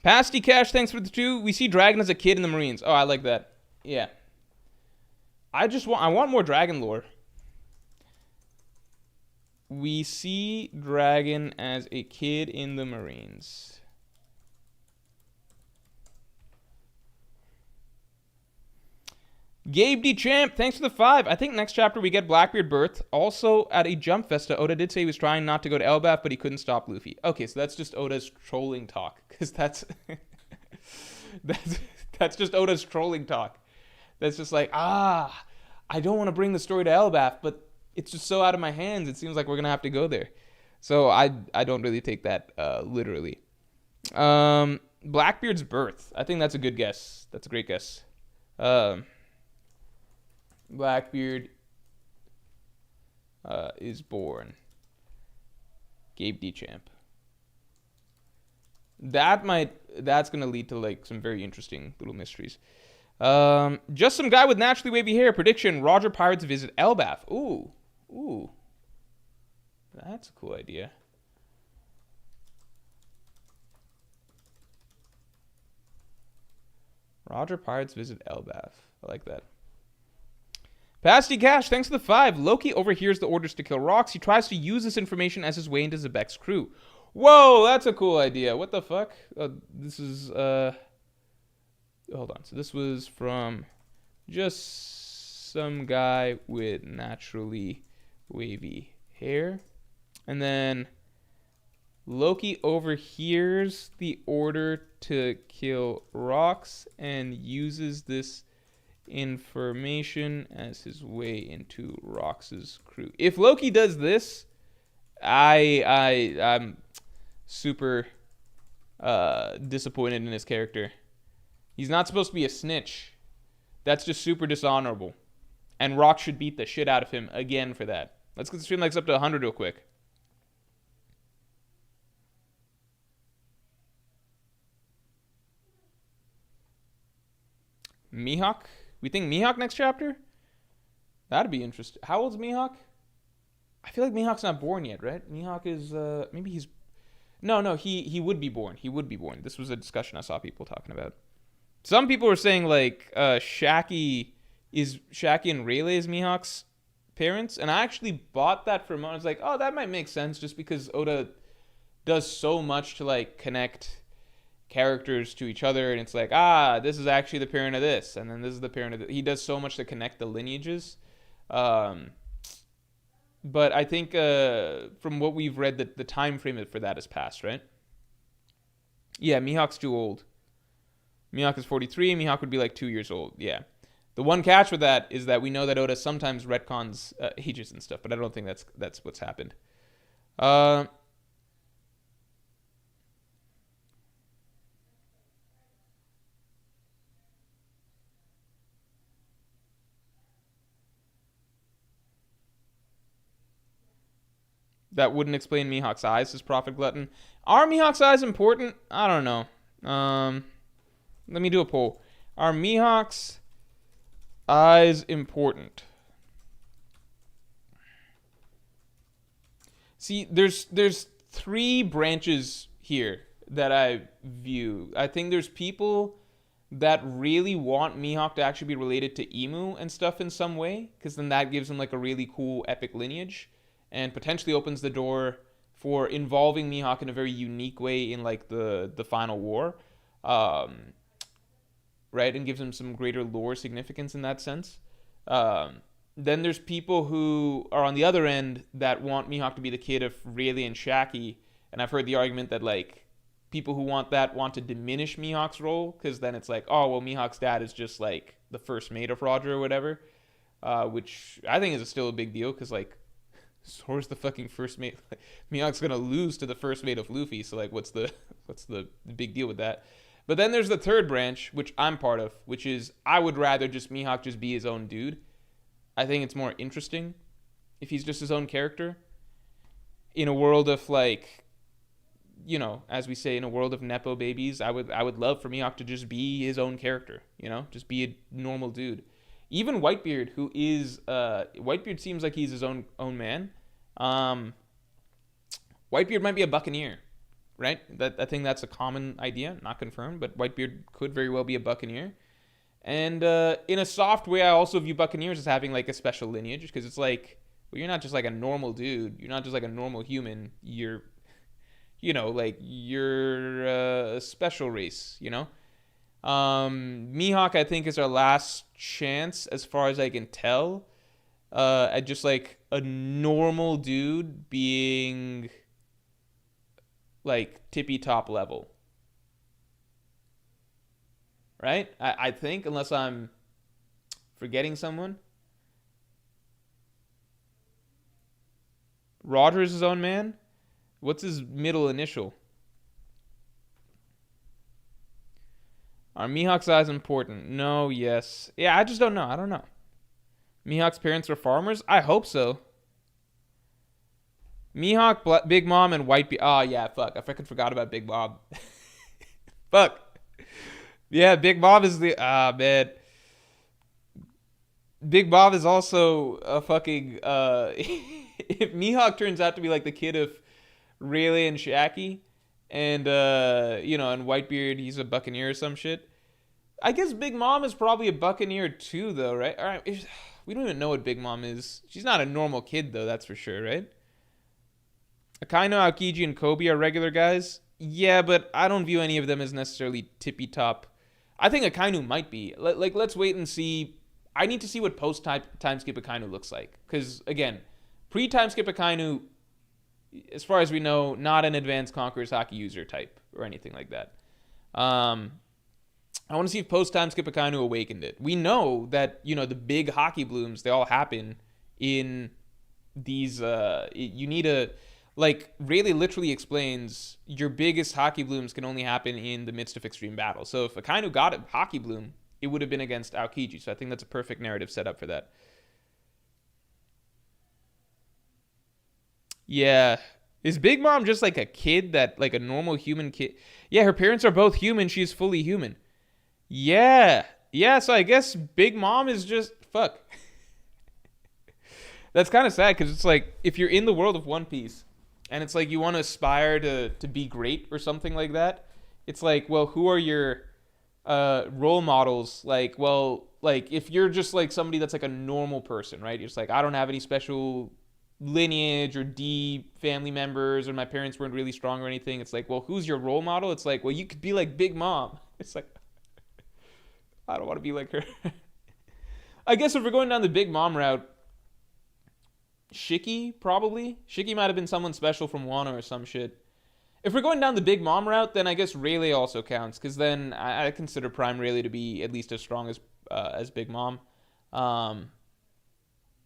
Speaker 1: Pasty Cash, thanks for the 2. We see Dragon as a kid in the Marines. Oh, I like that. Yeah. I want more Dragon lore. We see Dragon as a kid in the Marines. Gabe D. Champ, thanks for the 5. I think next chapter we get Blackbeard birth. Also, at a Jump Festa, Oda did say he was trying not to go to Elbaf, but he couldn't stop Luffy. Okay, so that's just Oda's trolling talk. Because that's just Oda's trolling talk. That's just like, I don't want to bring the story to Elbaf, but it's just so out of my hands. It seems like we're going to have to go there. So I don't really take that literally. Blackbeard's birth. I think that's a good guess. That's a great guess. Um, Blackbeard is born. Gabe Dechamp. That's gonna lead to like some very interesting little mysteries. Just some guy with naturally wavy hair. Prediction: Roger Pirates visit Elbaf. Ooh, that's a cool idea. Roger Pirates visit Elbaf. I like that. Pasty Cash, thanks for the 5. Loki overhears the orders to kill Rocks. He tries to use this information as his way into Zebek's crew. Whoa, that's a cool idea. What the fuck? This is, hold on. So this was from just some guy with naturally wavy hair. And then Loki overhears the order to kill Rocks and uses this information as his way into Rox's crew. If Loki does this, I'm super disappointed in his character. He's not supposed to be a snitch. That's just super dishonorable. And Rock should beat the shit out of him again for that. Let's get the stream likes up to 100 real quick. Mihawk? We think Mihawk next chapter? That'd be interesting. How old's Mihawk? I feel like Mihawk's not born yet, right? Mihawk is, maybe he's... No, he would be born. He would be born. This was a discussion I saw people talking about. Some people were saying, like, Shaki and Rayleigh's Mihawk's parents? And I actually bought that for a moment. I was like, oh, that might make sense just because Oda does so much to, like, connect characters to each other, and it's like, this is actually the parent of this, and then this is the parent of this. He does so much to connect the lineages. But I think from what we've read, the time frame for that has passed, right? Yeah, Mihawk's too old. Mihawk is 43. Mihawk would be like 2 years old. Yeah. The one catch with that is that we know that Oda sometimes retcons ages and stuff, but I don't think that's what's happened. That wouldn't explain Mihawk's eyes as Prophet Glutton. Are Mihawk's eyes important? I don't know. Let me do a poll. Are Mihawk's eyes important? See, there's 3 branches here that I view. I think there's people that really want Mihawk to actually be related to Emu and stuff in some way, because then that gives him like a really cool epic lineage and potentially opens the door for involving Mihawk in a very unique way in like the final war, right? And gives him some greater lore significance in that sense. Then there's people who are on the other end that want Mihawk to be the kid of Rayleigh and Shaki, and I've heard the argument that like people who want that want to diminish Mihawk's role, because then it's like, oh well, Mihawk's dad is just like the first mate of Roger or whatever, which I think is still a big deal, because like Zoro's the fucking first mate. Mihawk's gonna lose to the first mate of Luffy, so like what's the big deal with that? But then there's the third branch, which I'm part of, which is I would rather just Mihawk just be his own dude. I think it's more interesting if he's just his own character in a world of like, you know, as we say, in a world of nepo babies. I would love for Mihawk to just be his own character, you know, just be a normal dude. Even Whitebeard, who is Whitebeard seems like he's his own man. Whitebeard might be a buccaneer, right? I think that's a common idea, not confirmed, but Whitebeard could very well be a buccaneer. And in a soft way, I also view buccaneers as having like a special lineage, because it's like, well, you're not just like a normal dude. You're not just like a normal human. You're, you know, like you're a special race, you know? Mihawk, I think, is our last chance, as far as I can tell, at just like a normal dude being like tippy top level, right? I think, unless I'm forgetting someone. Roger's his own man. What's his middle initial? Are Mihawk's eyes important? No, yes. Yeah, I just don't know. I don't know. Mihawk's parents were farmers? I hope so. Mihawk, Big Mom, and Whitebeard. Oh, yeah, fuck. I fucking forgot about Big Mom. Fuck. Yeah, Big Mom is the... Ah, man. Big Mom is also a fucking... if Mihawk turns out to be like the kid of Rayleigh and Shaki, and, and Whitebeard, he's a buccaneer or some shit. I guess Big Mom is probably a buccaneer too, though, right? All right, we don't even know what Big Mom is. She's not a normal kid, though, that's for sure, right? Akainu, Aokiji, and Kobe are regular guys. Yeah, but I don't view any of them as necessarily tippy top. I think Akainu might be. Let's wait and see. I need to see what post time skip Akainu looks like. Because, again, pre-time skip Akainu, as far as we know, not an advanced Conqueror's Haki user type or anything like that. I want to see if post-time skip Akainu awakened it. We know that, the big Haki blooms, they all happen in these... you need a... Rayleigh literally explains your biggest Haki blooms can only happen in the midst of extreme battle. So if Akainu got a Haki bloom, it would have been against Aokiji. So I think that's a perfect narrative setup for that. Yeah. Is Big Mom just like a kid that, like a normal human kid? Yeah, her parents are both human. She's fully human. Yeah. Yeah, so I guess Big Mom is just... Fuck. That's kind of sad because it's like, if you're in the world of One Piece... And it's like you want to aspire to be great or something like that. It's like, well, who are your role models? If you're just like somebody that's like a normal person, right? You're just like, I don't have any special lineage or D family members, or my parents weren't really strong or anything. It's like, well, who's your role model? It's like, well, you could be like Big Mom. It's like, I don't want to be like her. I guess if we're going down the Big Mom route, Shiki, probably. Shiki might have been someone special from Wano or some shit. If we're going down the Big Mom route, then I guess Rayleigh also counts, because then I consider Prime Rayleigh to be at least as strong as Big Mom.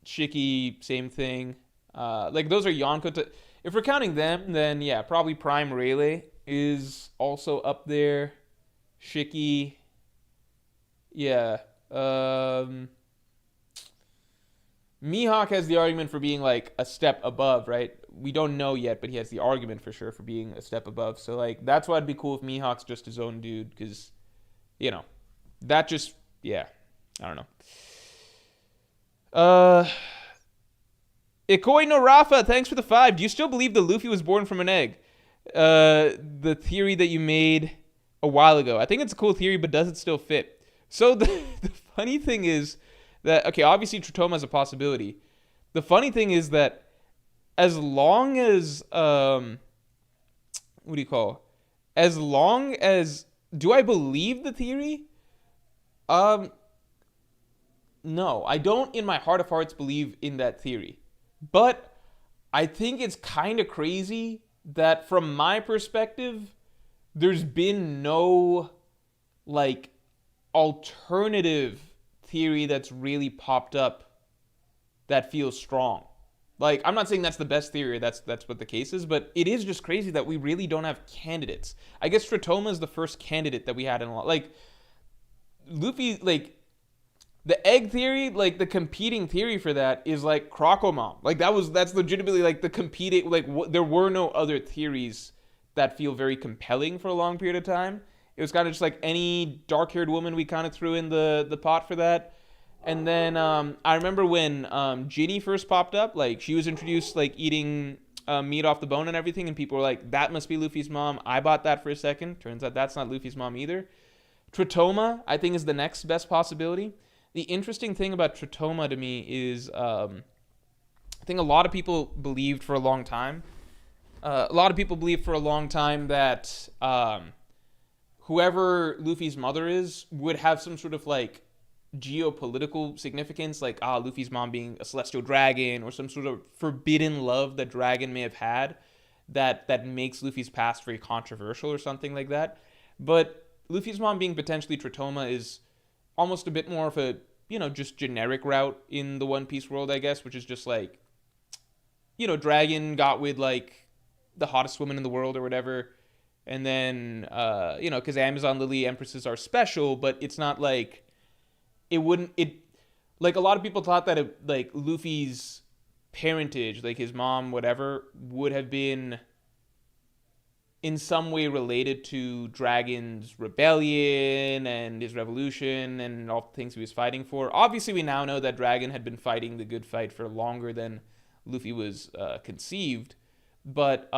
Speaker 1: Shiki, same thing. Those are Yonko. If we're counting them, then yeah, probably Prime Rayleigh is also up there. Shiki, yeah. Mihawk has the argument for being like a step above, right? We don't know yet, but he has the argument for sure for being a step above. So like that's why it'd be cool if Mihawk's just his own dude, because that just I don't know. Ikoi no Rafa, thanks for the 5. Do you still believe that Luffy was born from an egg? The theory that you made a while ago. I think it's a cool theory, but does it still fit? So the funny thing is that, okay, obviously Tritoma is a possibility. The funny thing is that as long as, do I believe the theory? No, I don't in my heart of hearts believe in that theory. But I think it's kind of crazy that from my perspective, there's been no, alternative theory that's really popped up that feels strong. I'm not saying that's the best theory, that's what the case is, but it is just crazy that we really don't have candidates. I guess Tritoma is the first candidate that we had in a lot. Luffy, the egg theory, the competing theory for that is Crocomom. That's legitimately the competing, there were no other theories that feel very compelling for a long period of time. It was kind of just any dark-haired woman we kind of threw in the pot for that. And then I remember when Ginny first popped up, she was introduced eating meat off the bone and everything, and people were like, that must be Luffy's mom. I bought that for a second. Turns out that's not Luffy's mom either. Tritoma, I think, is the next best possibility. The interesting thing about Tritoma to me is I think a lot of people believed for a long time that whoever Luffy's mother is would have some sort of geopolitical significance, Luffy's mom being a celestial dragon or some sort of forbidden love that dragon may have had that makes Luffy's past very controversial or something like that. But Luffy's mom being potentially Tritoma is almost a bit more of a, just generic route in the One Piece world, I guess, which is just dragon got with the hottest woman in the world or whatever, And then, because Amazon Lily Empresses are special, but it's not like like a lot of people thought that like Luffy's parentage, like his mom, whatever, would have been in some way related to Dragon's rebellion and his revolution and all the things he was fighting for. Obviously, we now know that Dragon had been fighting the good fight for longer than Luffy was conceived. But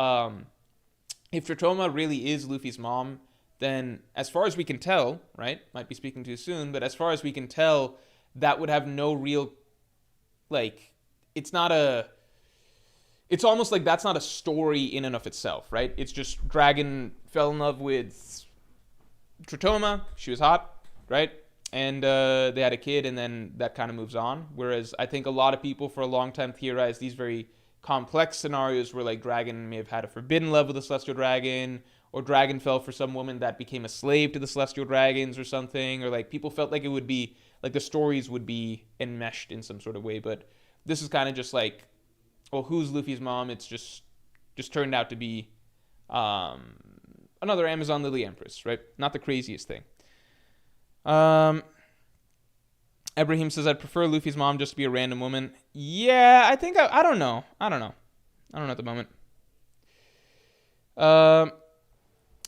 Speaker 1: if Tritoma really is Luffy's mom, then as far as we can tell, right? Might be speaking too soon, but as far as we can tell, that would have no real, like, it's almost like that's not a story in and of itself, right? It's just Dragon fell in love with Tritoma. She was hot, right? And they had a kid, and then that kind of moves on. Whereas I think a lot of people for a long time theorized these very complex scenarios where like Dragon may have had a forbidden love with the Celestial Dragon, or Dragon fell for some woman that became a slave to the Celestial Dragons or something, or like people felt like it would be, like the stories would be enmeshed in some sort of way. But this is kind of just like, well, who's Luffy's mom? It's just turned out to be another Amazon Lily Empress, right? Not the craziest thing. Ibrahim says, I'd prefer Luffy's mom just to be a random woman. Yeah, I think, I don't know. I don't know at the moment.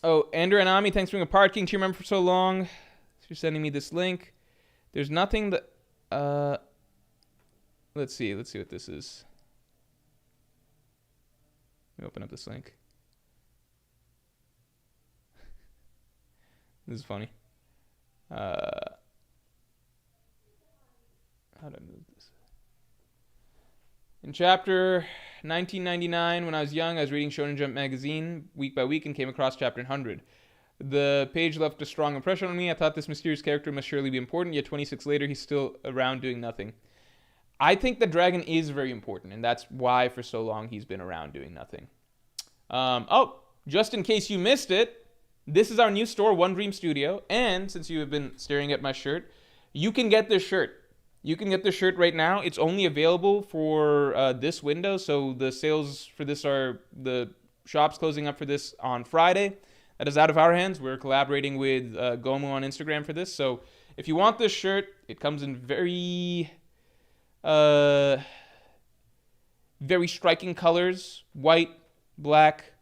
Speaker 1: Andrew and Ami, thanks for being a part. King, to remember for so long. You're sending me this link. There's nothing that, let's see what this is. Let me open up this link. This is funny. How do I move this? In chapter 1999, when I was young, I was reading Shonen Jump magazine week by week and came across chapter 100. The page left a strong impression on me. I thought this mysterious character must surely be important, yet 26 later, he's still around doing nothing. I think the Dragon is very important, and that's why for so long he's been around doing nothing. Just in case you missed it, this is our new store, One Dream Studio, and since you have been staring at my shirt, you can get this shirt. You can get this shirt right now. It's only available for this window, so the sales for this the shop's closing up for this on Friday. That is out of our hands. We're collaborating with Gomu on Instagram for this, so if you want this shirt, it comes in very striking colors: white, black,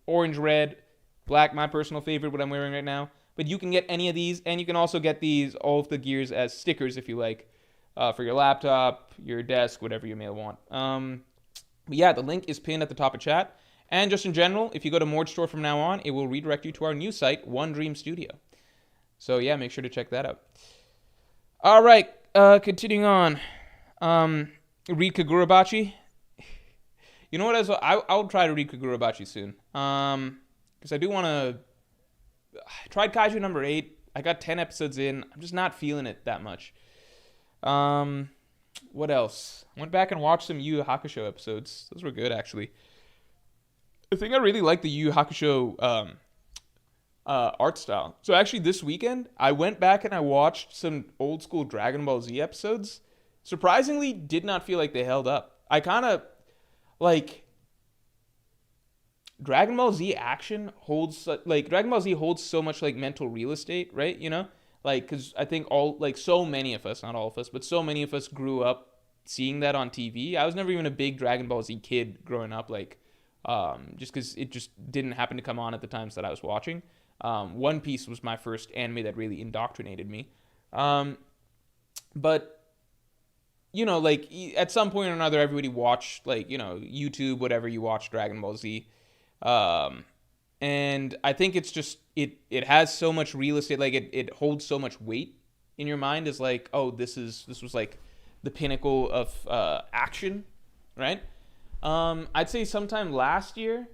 Speaker 1: orange, red, black, my personal favorite, what I'm wearing right now. But you can get any of these, and you can also get all of the gears as stickers if you like, for your laptop, your desk, whatever you may want. But yeah, the link is pinned at the top of chat. And just in general, if you go to Mord Store from now on, it will redirect you to our new site, One Dream Studio. So yeah, make sure to check that out. All right, continuing on. Read Kagurabachi. You know what? I'll try to read Kagurabachi soon. Because I do want to. I tried Kaiju number 8. I got 10 episodes in. I'm just not feeling it that much. What else? Went back and watched some Yu Yu Hakusho episodes. Those were good, actually. I think I really like the Yu Yu Hakusho art style. So actually this weekend, I went back and I watched some old school Dragon Ball Z episodes. Surprisingly, did not feel like they held up. I kind of, like, Dragon Ball Z action holds, like, Dragon Ball Z holds so much, like, mental real estate, right? You know? Like, because I think so many of us, not all of us, but so many of us grew up seeing that on TV. I was never even a big Dragon Ball Z kid growing up, like, just because it just didn't happen to come on at the times that I was watching. One Piece was my first anime that really indoctrinated me. But, you know, like, at some point or another, everybody watched, like, you know, YouTube, whatever, you watch Dragon Ball Z. And I think it's just, it has so much real estate, like, it holds so much weight in your mind as, like, oh, this was, like, the pinnacle of action, right? I'd say sometime last year,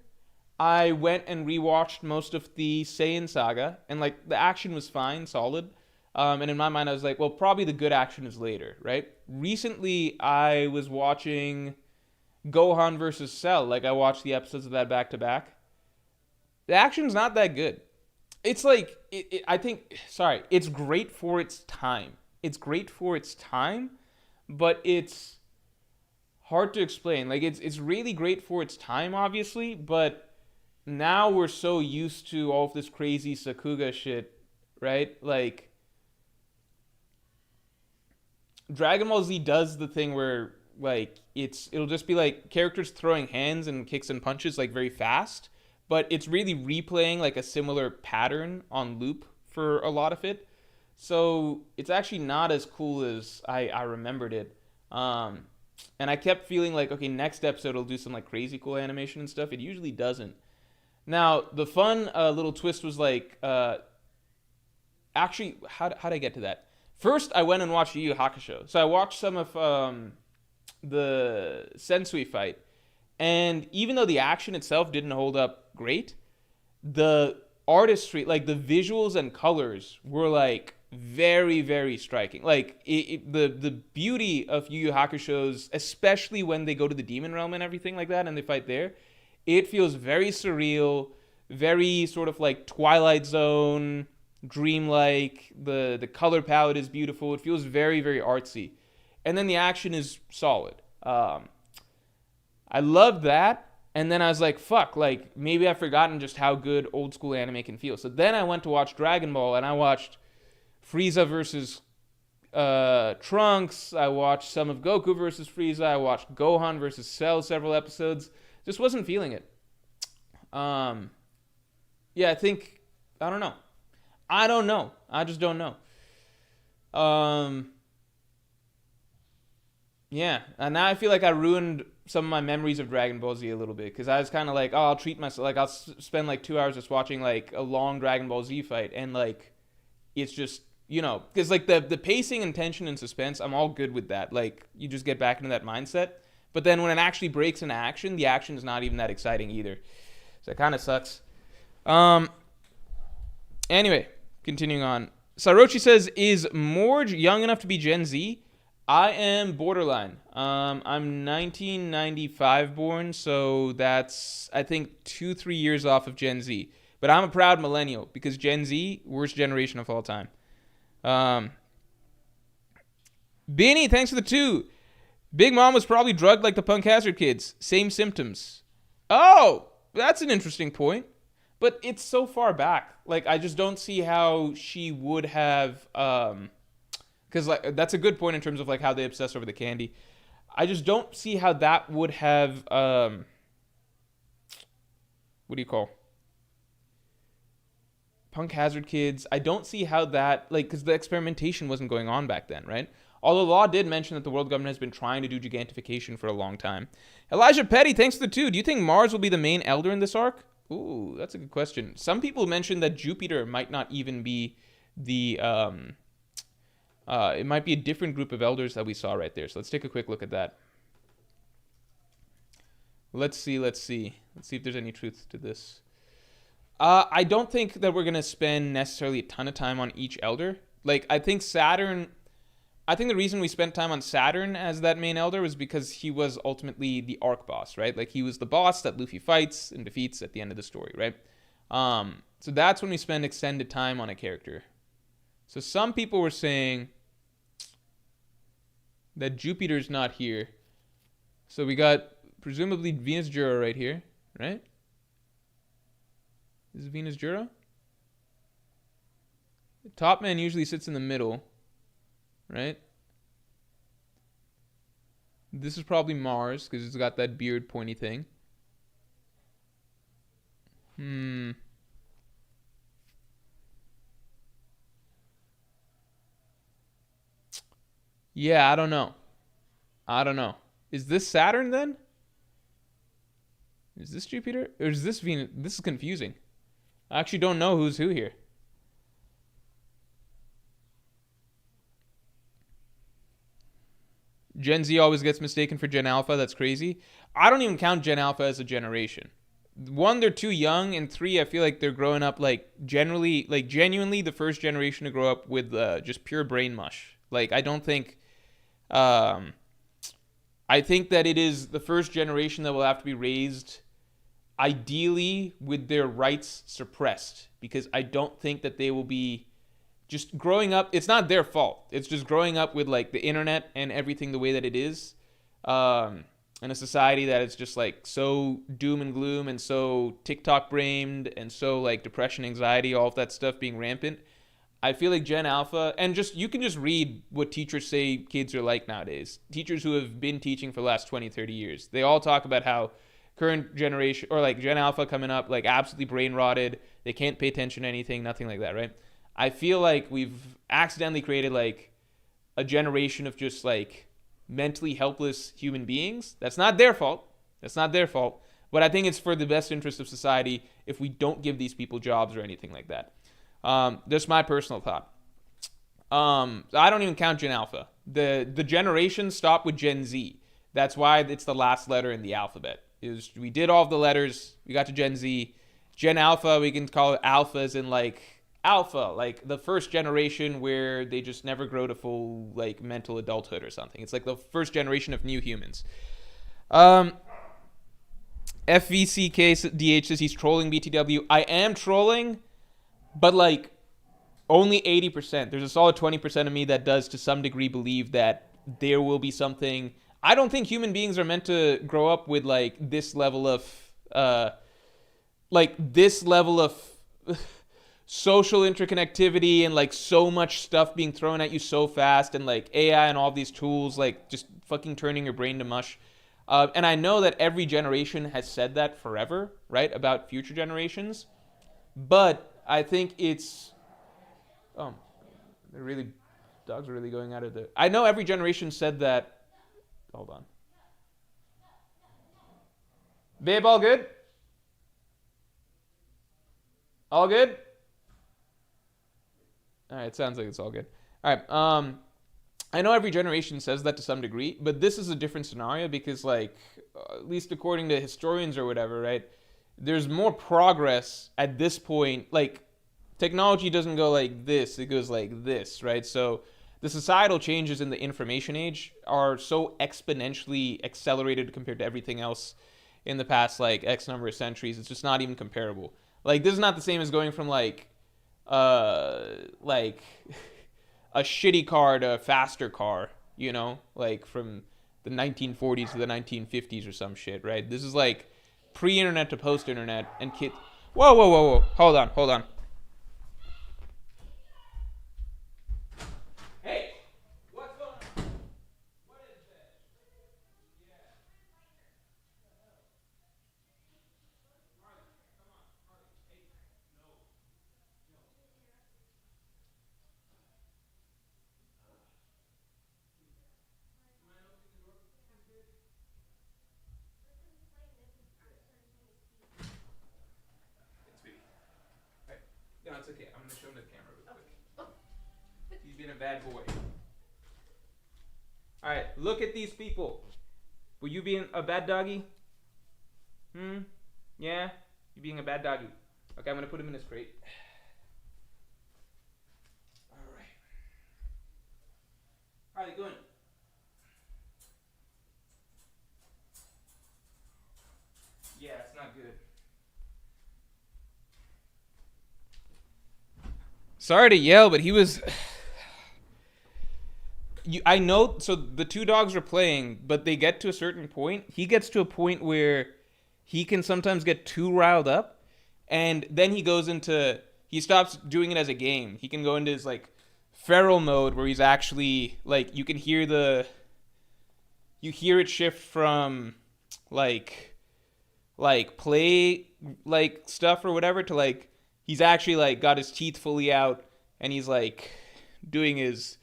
Speaker 1: I went and rewatched most of the Saiyan saga, and, like, the action was fine, solid. And in my mind, I was like, well, probably the good action is later, right? Recently, I was watching Gohan versus Cell. Like, I watched the episodes of that back to back. The action's not that good. It's like, it's great for its time. It's great for its time, but it's hard to explain. Like, it's really great for its time, obviously, but now we're so used to all of this crazy Sakuga shit, right? Like Dragon Ball Z does the thing where like it'll just be like characters throwing hands and kicks and punches like very fast, but it's really replaying like a similar pattern on loop for a lot of it. So it's actually not as cool as I remembered it. And I kept feeling like, okay, next episode it'll do some like crazy cool animation and stuff. It usually doesn't. Now the fun little twist was like, actually, how did I get to that? First, I went and watched Yu Yu Hakusho. So I watched some of the Sensui fight, and even though the action itself didn't hold up great, the artistry, like the visuals and colors, were like very, very striking. Like the beauty of Yu Yu Hakusho's, especially when they go to the demon realm and everything like that, and they fight there, it feels very surreal, very sort of like Twilight Zone, dreamlike. The color palette is beautiful. It feels very, very artsy, and then the action is solid. I loved that. And then I was like, fuck, like, maybe I've forgotten just how good old school anime can feel. So then I went to watch Dragon Ball, and I watched Frieza versus Trunks. I watched some of Goku versus Frieza. I watched Gohan versus Cell several episodes. Just wasn't feeling it. Yeah, I think, I don't know. I just don't know. Yeah, and now I feel like I ruined some of my memories of Dragon Ball Z a little bit, because I was kind of like, oh, I'll treat myself, like I'll spend like 2 hours just watching like a long Dragon Ball Z fight, and like it's just, because like the pacing and tension and suspense, I'm all good with that. Like you just get back into that mindset. But then when it actually breaks into action, the action is not even that exciting either. So it kind of sucks. Anyway, continuing on. Sarochi says, is Morge young enough to be Gen Z? I am borderline. I'm 1995 born, so that's, I think, 2-3 years off of Gen Z. But I'm a proud millennial, because Gen Z, worst generation of all time. Beanie, thanks for the 2. Big Mom was probably drugged like the Punk Hazard kids. Same symptoms. Oh, that's an interesting point. But it's so far back. Like, I just don't see how she would have... because like that's a good point in terms of like how they obsess over the candy. I just don't see how that would have what do you call Punk Hazard kids. I don't see how that, like, because the experimentation wasn't going on back then, right? Although Law did mention that the world government has been trying to do gigantification for a long time. Elijah Petty, thanks for the 2. Do you think Mars will be the main elder in this arc? Ooh, that's a good question. Some people mentioned that Jupiter might not even be the it might be a different group of elders that we saw right there. So let's take a quick look at that. Let's see if there's any truth to this. I don't think that we're going to spend necessarily a ton of time on each elder. Like, I think the reason we spent time on Saturn as that main elder was because he was ultimately the arc boss, right? Like, he was the boss that Luffy fights and defeats at the end of the story, right? So that's when we spend extended time on a character. So some people were saying that Jupiter's not here. So we got presumably Venus Juro right here, right? Is it Venus Juro? The top man usually sits in the middle, right? This is probably Mars, because it's got that beard pointy thing. Yeah, I don't know. Is this Saturn then? Is this Jupiter? Or is this Venus? This is confusing. I actually don't know who's who here. Gen Z always gets mistaken for Gen Alpha. That's crazy. I don't even count Gen Alpha as a generation. 1, they're too young, and 3, I feel like they're growing up like generally, like genuinely the first generation to grow up with just pure brain mush. Like, I don't think... I think that it is the first generation that will have to be raised ideally with their rights suppressed, because I don't think that they will be just growing up. It's not their fault. It's just growing up with like the internet and everything the way that it is. in a society that is just like so doom and gloom and so TikTok brained and so like depression, anxiety, all of that stuff being rampant, I feel like Gen Alpha, and just you can just read what teachers say kids are like nowadays. Teachers who have been teaching for the last 20, 30 years. They all talk about how current generation, or like Gen Alpha coming up, like absolutely brain rotted. They can't pay attention to anything, nothing like that, right? I feel like we've accidentally created like a generation of just like mentally helpless human beings. That's not their fault. That's not their fault. But I think it's for the best interest of society if we don't give these people jobs or anything like that. That's my personal thought. I don't even count Gen Alpha. The generation stopped with Gen Z. That's why it's the last letter in the alphabet. We did all of the letters. We got to Gen Z. Gen Alpha, we can call it alphas in like alpha, like the first generation where they just never grow to full like mental adulthood or something. It's like the first generation of new humans. FVCKDH says he's trolling BTW. I am trolling, but like only 80%. There's a solid 20% of me that does to some degree believe that there will be something. I don't think human beings are meant to grow up with like this level of social interconnectivity and like so much stuff being thrown at you so fast, and like AI and all these tools like just fucking turning your brain to mush. And I know that every generation has said that forever, right, about future generations. But I think it's dogs are really going out of the. I know every generation said that. Hold on, babe. All good? All good? All right, it sounds like it's all good. All right, I know every generation says that to some degree, but this is a different scenario because, like, at least according to historians or whatever, right, there's more progress at this point. Like, technology doesn't go like this, it goes like this, right? So the societal changes in the information age are so exponentially accelerated compared to everything else in the past, like, X number of centuries. It's just not even comparable. Like, this is not the same as going from, like a shitty car to a faster car, you know, like from the 1940s to the 1950s or some shit, right? This is like pre-internet to post-internet, and kids. Whoa! Hold on. Hey, what's going on? What is that? Yeah. Marley, come on, Marley. Hey, no. No, it's okay. I'm gonna show him the camera real quick. He's being a bad boy. All right, look at these people. Were you being a bad doggy? Yeah, you being a bad doggy. Okay, I'm gonna put him in his crate. All right. How are you doing? Yeah, it's not good. Sorry to yell, but he was. I know. So the two dogs are playing, but they get to a certain point. He gets to a point where he can sometimes get too riled up, and then he goes into. He stops doing it as a game. He can go into his like feral mode where he's actually like you can hear the. You hear it shift from like play like stuff or whatever to like he's actually like got his teeth fully out and he's like doing his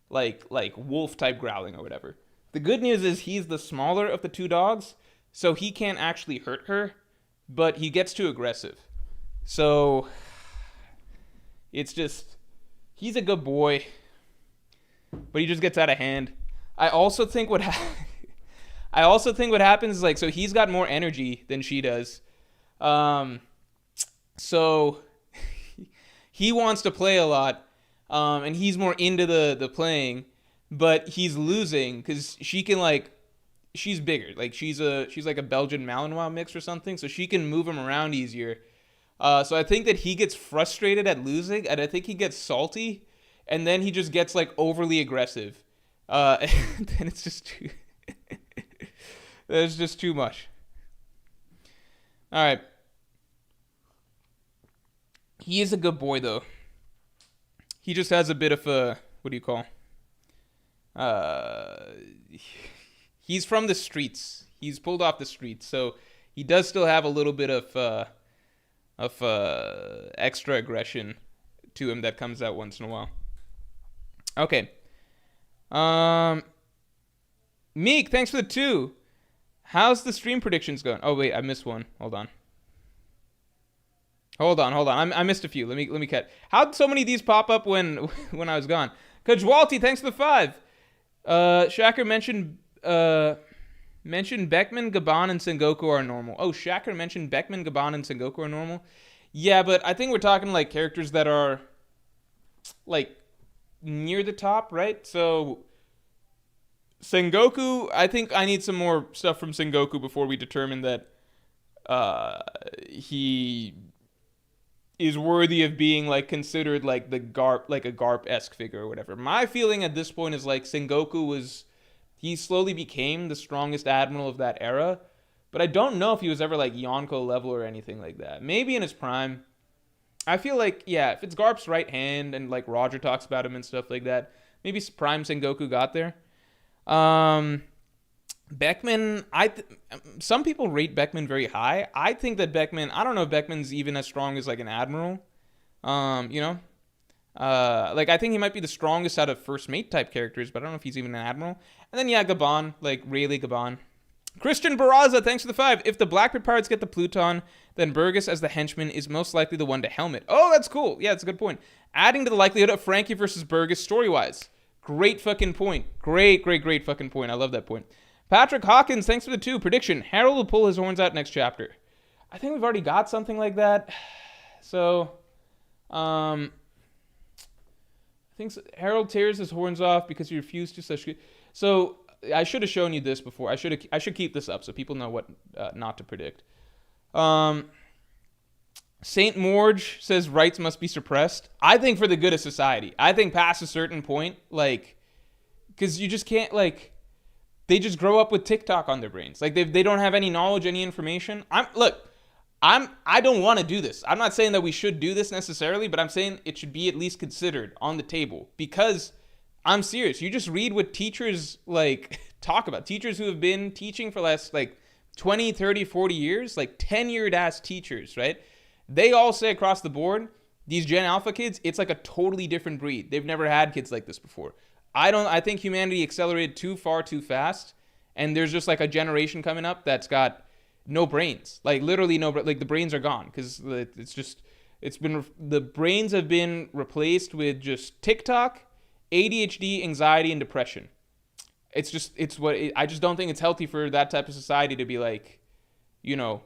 Speaker 1: like wolf type growling or whatever. The good news is he's the smaller of the two dogs, so he can't actually hurt her, but he gets too aggressive. So it's just he's a good boy, but he just gets out of hand. I also think what happens is like so he's got more energy than she does. So he wants to play a lot, and he's more into the playing, but he's losing because she can like she's bigger, like she's like a Belgian Malinois mix or something, so she can move him around easier. So I think that he gets frustrated at losing, and I think he gets salty, and then he just gets like overly aggressive, and then it's just too. That's just too much. All right. He is a good boy, though. He just has a bit of a, what do you call? He's from the streets. He's pulled off the streets, so he does still have a little bit of extra aggression to him that comes out once in a while. Okay. Meek, thanks for the 2. How's the stream predictions going? Oh wait, I missed one. Hold on. I missed a few. Let me cut. How'd so many of these pop up when I was gone? Kajwalti, thanks for the 5. Shaker mentioned Beckman, Gaban, and Sengoku are normal. Oh, Shaker mentioned Beckman, Gaban, and Sengoku are normal. Yeah, but I think we're talking like characters that are like near the top, right? So Sengoku, I think I need some more stuff from Sengoku before we determine that he is worthy of being like considered like the Garp, like a Garp-esque figure or whatever. My feeling at this point is like Sengoku he slowly became the strongest admiral of that era, but I don't know if he was ever like Yonko level or anything like that. Maybe in his prime. I feel like, yeah, if it's Garp's right hand and like Roger talks about him and stuff like that, maybe prime Sengoku got there. Beckman, some people rate Beckman very high. I think that Beckman, I don't know if Beckman's even as strong as like an admiral. Like I think he might be the strongest out of first mate type characters, but I don't know if he's even an admiral. And then yeah, Gaban, like Rayleigh Gaban. Christian Barraza, thanks for the 5. If the Blackbeard pirates get the Pluton, then Burgess as the henchman is most likely the one to helm it. Oh, that's cool. Yeah, that's a good point. Adding to the likelihood of Frankie versus Burgess story-wise. Great fucking point. Great fucking point. I love that point. Patrick Hawkins, thanks for the 2. Prediction, Harold will pull his horns out next chapter. I think we've already got something like that. So, I think Harold tears his horns off because he refused to such. So, I should have shown you this before. I should keep this up so people know what not to predict. Saint Morge says rights must be suppressed. I think for the good of society. I think past a certain point, like, because you just can't, like, they just grow up with TikTok on their brains. Like, they don't have any knowledge, any information. I don't want to do this. I'm not saying that we should do this necessarily, but I'm saying it should be at least considered on the table. Because I'm serious. You just read what teachers, like, talk about. Teachers who have been teaching for the last, like, 20, 30, 40 years. Like, tenured-ass teachers, right? They all say across the board, these Gen Alpha kids, it's like a totally different breed. They've never had kids like this before. I think humanity accelerated too far too fast, and there's just like a generation coming up that's got no brains. Like literally no, like the brains are gone because the brains have been replaced with just TikTok, ADHD, anxiety, and depression. I just don't think it's healthy for that type of society to be like, you know,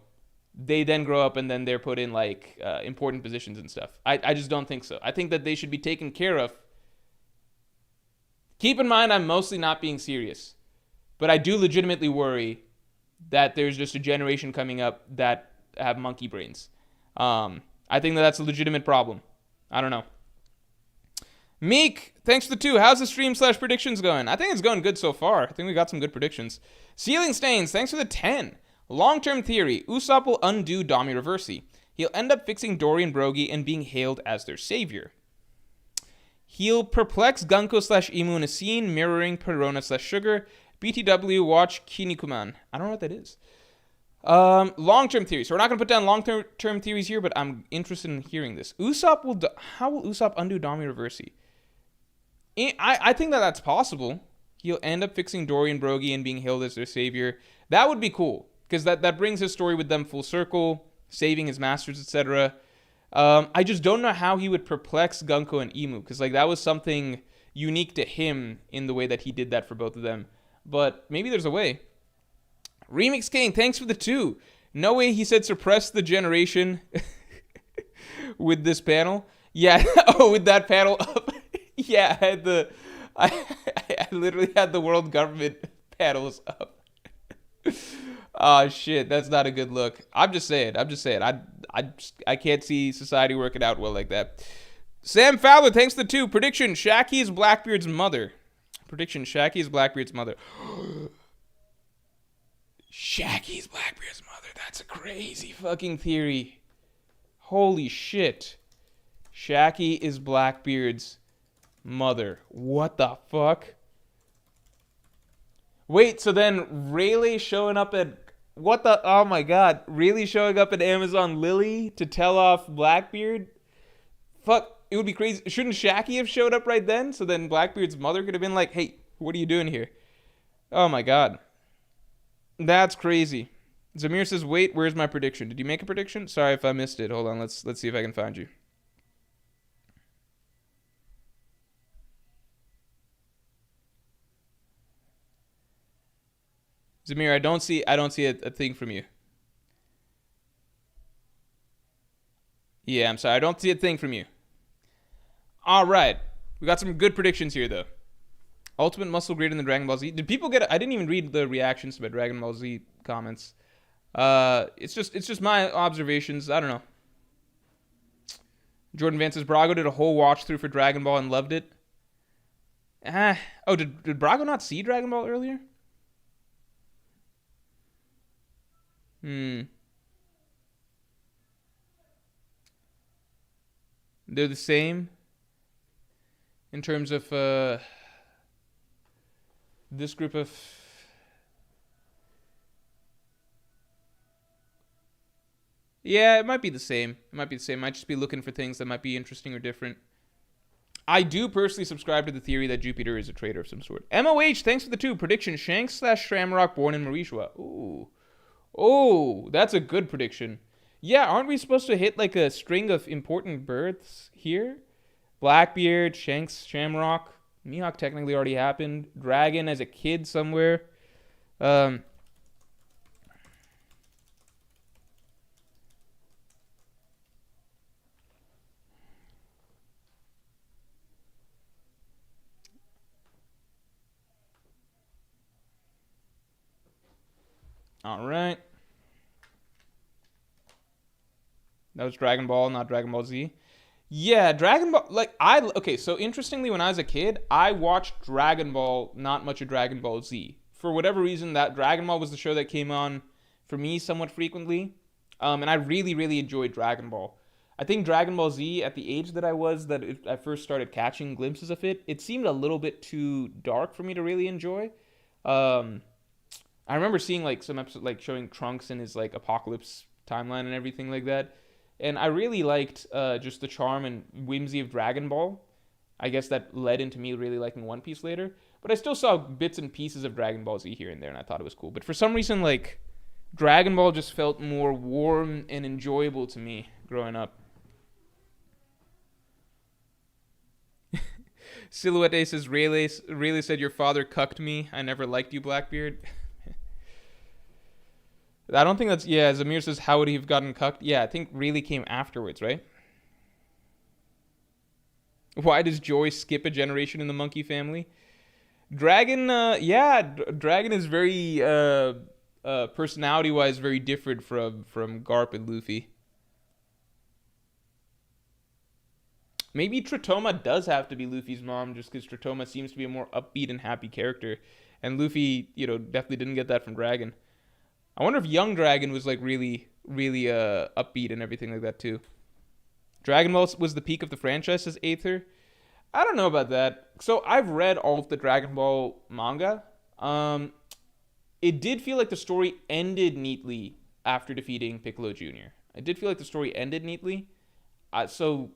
Speaker 1: they then grow up and then they're put in like important positions and stuff. I just don't think so. I think that they should be taken care of. Keep in mind, I'm mostly not being serious, but I do legitimately worry that there's just a generation coming up that have monkey brains. I think that's a legitimate problem. I don't know. Meek, thanks for the 2. How's the stream/predictions going? I think it's going good so far. I think we got some good predictions. Ceiling Stains, thanks for the 10. Long-term theory, Usopp will undo Dami Reversi. He'll end up fixing Dory and Brogy and being hailed as their savior. He'll perplex Gunko/Imu in a scene mirroring Perona/Sugar. BTW, watch Kinnikuman. I don't know what that is. Long-term theories. So we're not going to put down long-term theories here, but I'm interested in hearing this. How will Usopp undo Dami Reversi? I think that's possible. He'll end up fixing Dory and Brogy and being hailed as their savior. That would be cool, because that brings his story with them full circle, saving his masters, etc. I just don't know how he would perplex Gunko and Imu, because like that was something unique to him in the way that he did that for both of them. But maybe there's a way. Remix King, thanks for the 2. No way he said suppress the generation with this panel. Yeah, with that panel up. Yeah, I literally had the world government panels up. Oh shit, that's not a good look. I'm just saying. I can't see society working out well like that. Sam Fowler, thanks for the 2. Prediction, Shaki is Blackbeard's mother. Shaggy's Blackbeard's mother. That's a crazy fucking theory. Holy shit. Shaggy is Blackbeard's mother. What the fuck? Wait, so then Rayleigh showing up at... What the... Oh my god. Rayleigh showing up at Amazon Lily to tell off Blackbeard? Fuck. It would be crazy. Shouldn't Shaggy have showed up right then? So then Blackbeard's mother could have been like, hey, what are you doing here? Oh my god. That's crazy. Zamir says, wait, where's my prediction? Did you make a prediction? Sorry if I missed it. Hold on, let's see if I can find you. Zamir, I don't see a thing from you. Yeah, I'm sorry. I don't see a thing from you. All right. We got some good predictions here, though. Ultimate muscle greater than Dragon Ball Z. Did people get it? I didn't even read the reactions to my Dragon Ball Z comments. It's just my observations. I don't know. Jordan Vance says Brago did a whole watch through for Dragon Ball and loved it. Oh, did Brago not see Dragon Ball earlier? They're the same in terms of this group of... Yeah, it might be the same. It might be the same. Might just be looking for things that might be interesting or different. I do personally subscribe to the theory that Jupiter is a traitor of some sort. MOH, thanks for the 2. Prediction, Shanks/Shamrock born in Marishwa. Ooh. Oh, that's a good prediction. Yeah, aren't we supposed to hit like a string of important births here? Blackbeard, Shanks, Shamrock. Mihawk technically already happened. Dragon as a kid somewhere. All right. That was Dragon Ball, not Dragon Ball Z. Yeah, Dragon Ball, okay, so interestingly, when I was a kid, I watched Dragon Ball, not much of Dragon Ball Z. For whatever reason, that Dragon Ball was the show that came on for me somewhat frequently, and I really, really enjoyed Dragon Ball. I think Dragon Ball Z, at the age that I was, I first started catching glimpses of it, it seemed a little bit too dark for me to really enjoy. I remember seeing, like, some episode, like, showing Trunks in his, like, apocalypse timeline and everything like that. And I really liked just the charm and whimsy of Dragon Ball. I guess that led into me really liking One Piece later. But I still saw bits and pieces of Dragon Ball Z here and there, and I thought it was cool. But for some reason, like, Dragon Ball just felt more warm and enjoyable to me growing up. Silhouette says, Rayleigh said, your father cucked me. I never liked you, Blackbeard. I don't think that's... Yeah, Zamir says, how would he have gotten cucked? Yeah, I think really came afterwards, right? Why does Joy skip a generation in the monkey family? Dragon, Dragon is very, personality-wise, very different from Garp and Luffy. Maybe Tritoma does have to be Luffy's mom, just because Tritoma seems to be a more upbeat and happy character. And Luffy, definitely didn't get that from Dragon. I wonder if Young Dragon was like really, really upbeat and everything like that too. Dragon Ball was the peak of the franchise, says Aether. I don't know about that. So I've read all of the Dragon Ball manga. It did feel like the story ended neatly after defeating Piccolo Jr. I did feel like the story ended neatly. So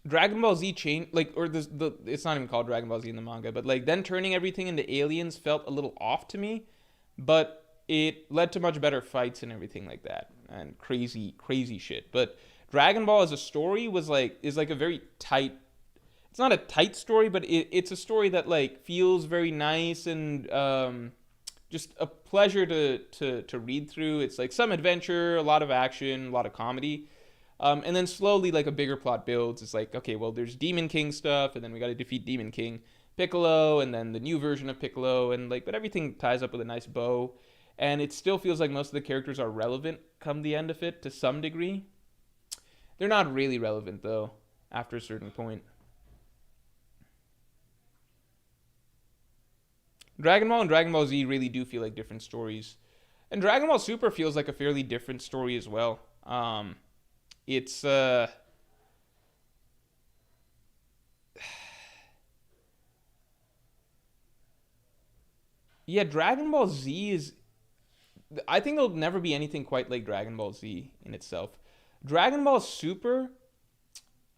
Speaker 1: Dragon Ball Z changed, like, or it's not even called Dragon Ball Z in the manga, but like then turning everything into aliens felt a little off to me, but it led to much better fights and everything like that, and crazy shit. But Dragon Ball as a story is like a very tight. It's not a tight story, but it's a story that like feels very nice and just a pleasure to read through. It's like some adventure, a lot of action, a lot of comedy. And then slowly, like, a bigger plot builds. It's like, okay, well, there's Demon King stuff, and then we got to defeat Demon King Piccolo, and then the new version of Piccolo, and, like, but everything ties up with a nice bow. And it still feels like most of the characters are relevant come the end of it to some degree. They're not really relevant, though, after a certain point. Dragon Ball and Dragon Ball Z really do feel like different stories. And Dragon Ball Super feels like a fairly different story as well. It's yeah, Dragon Ball Z is, I think there'll never be anything quite like Dragon Ball Z in itself. Dragon Ball Super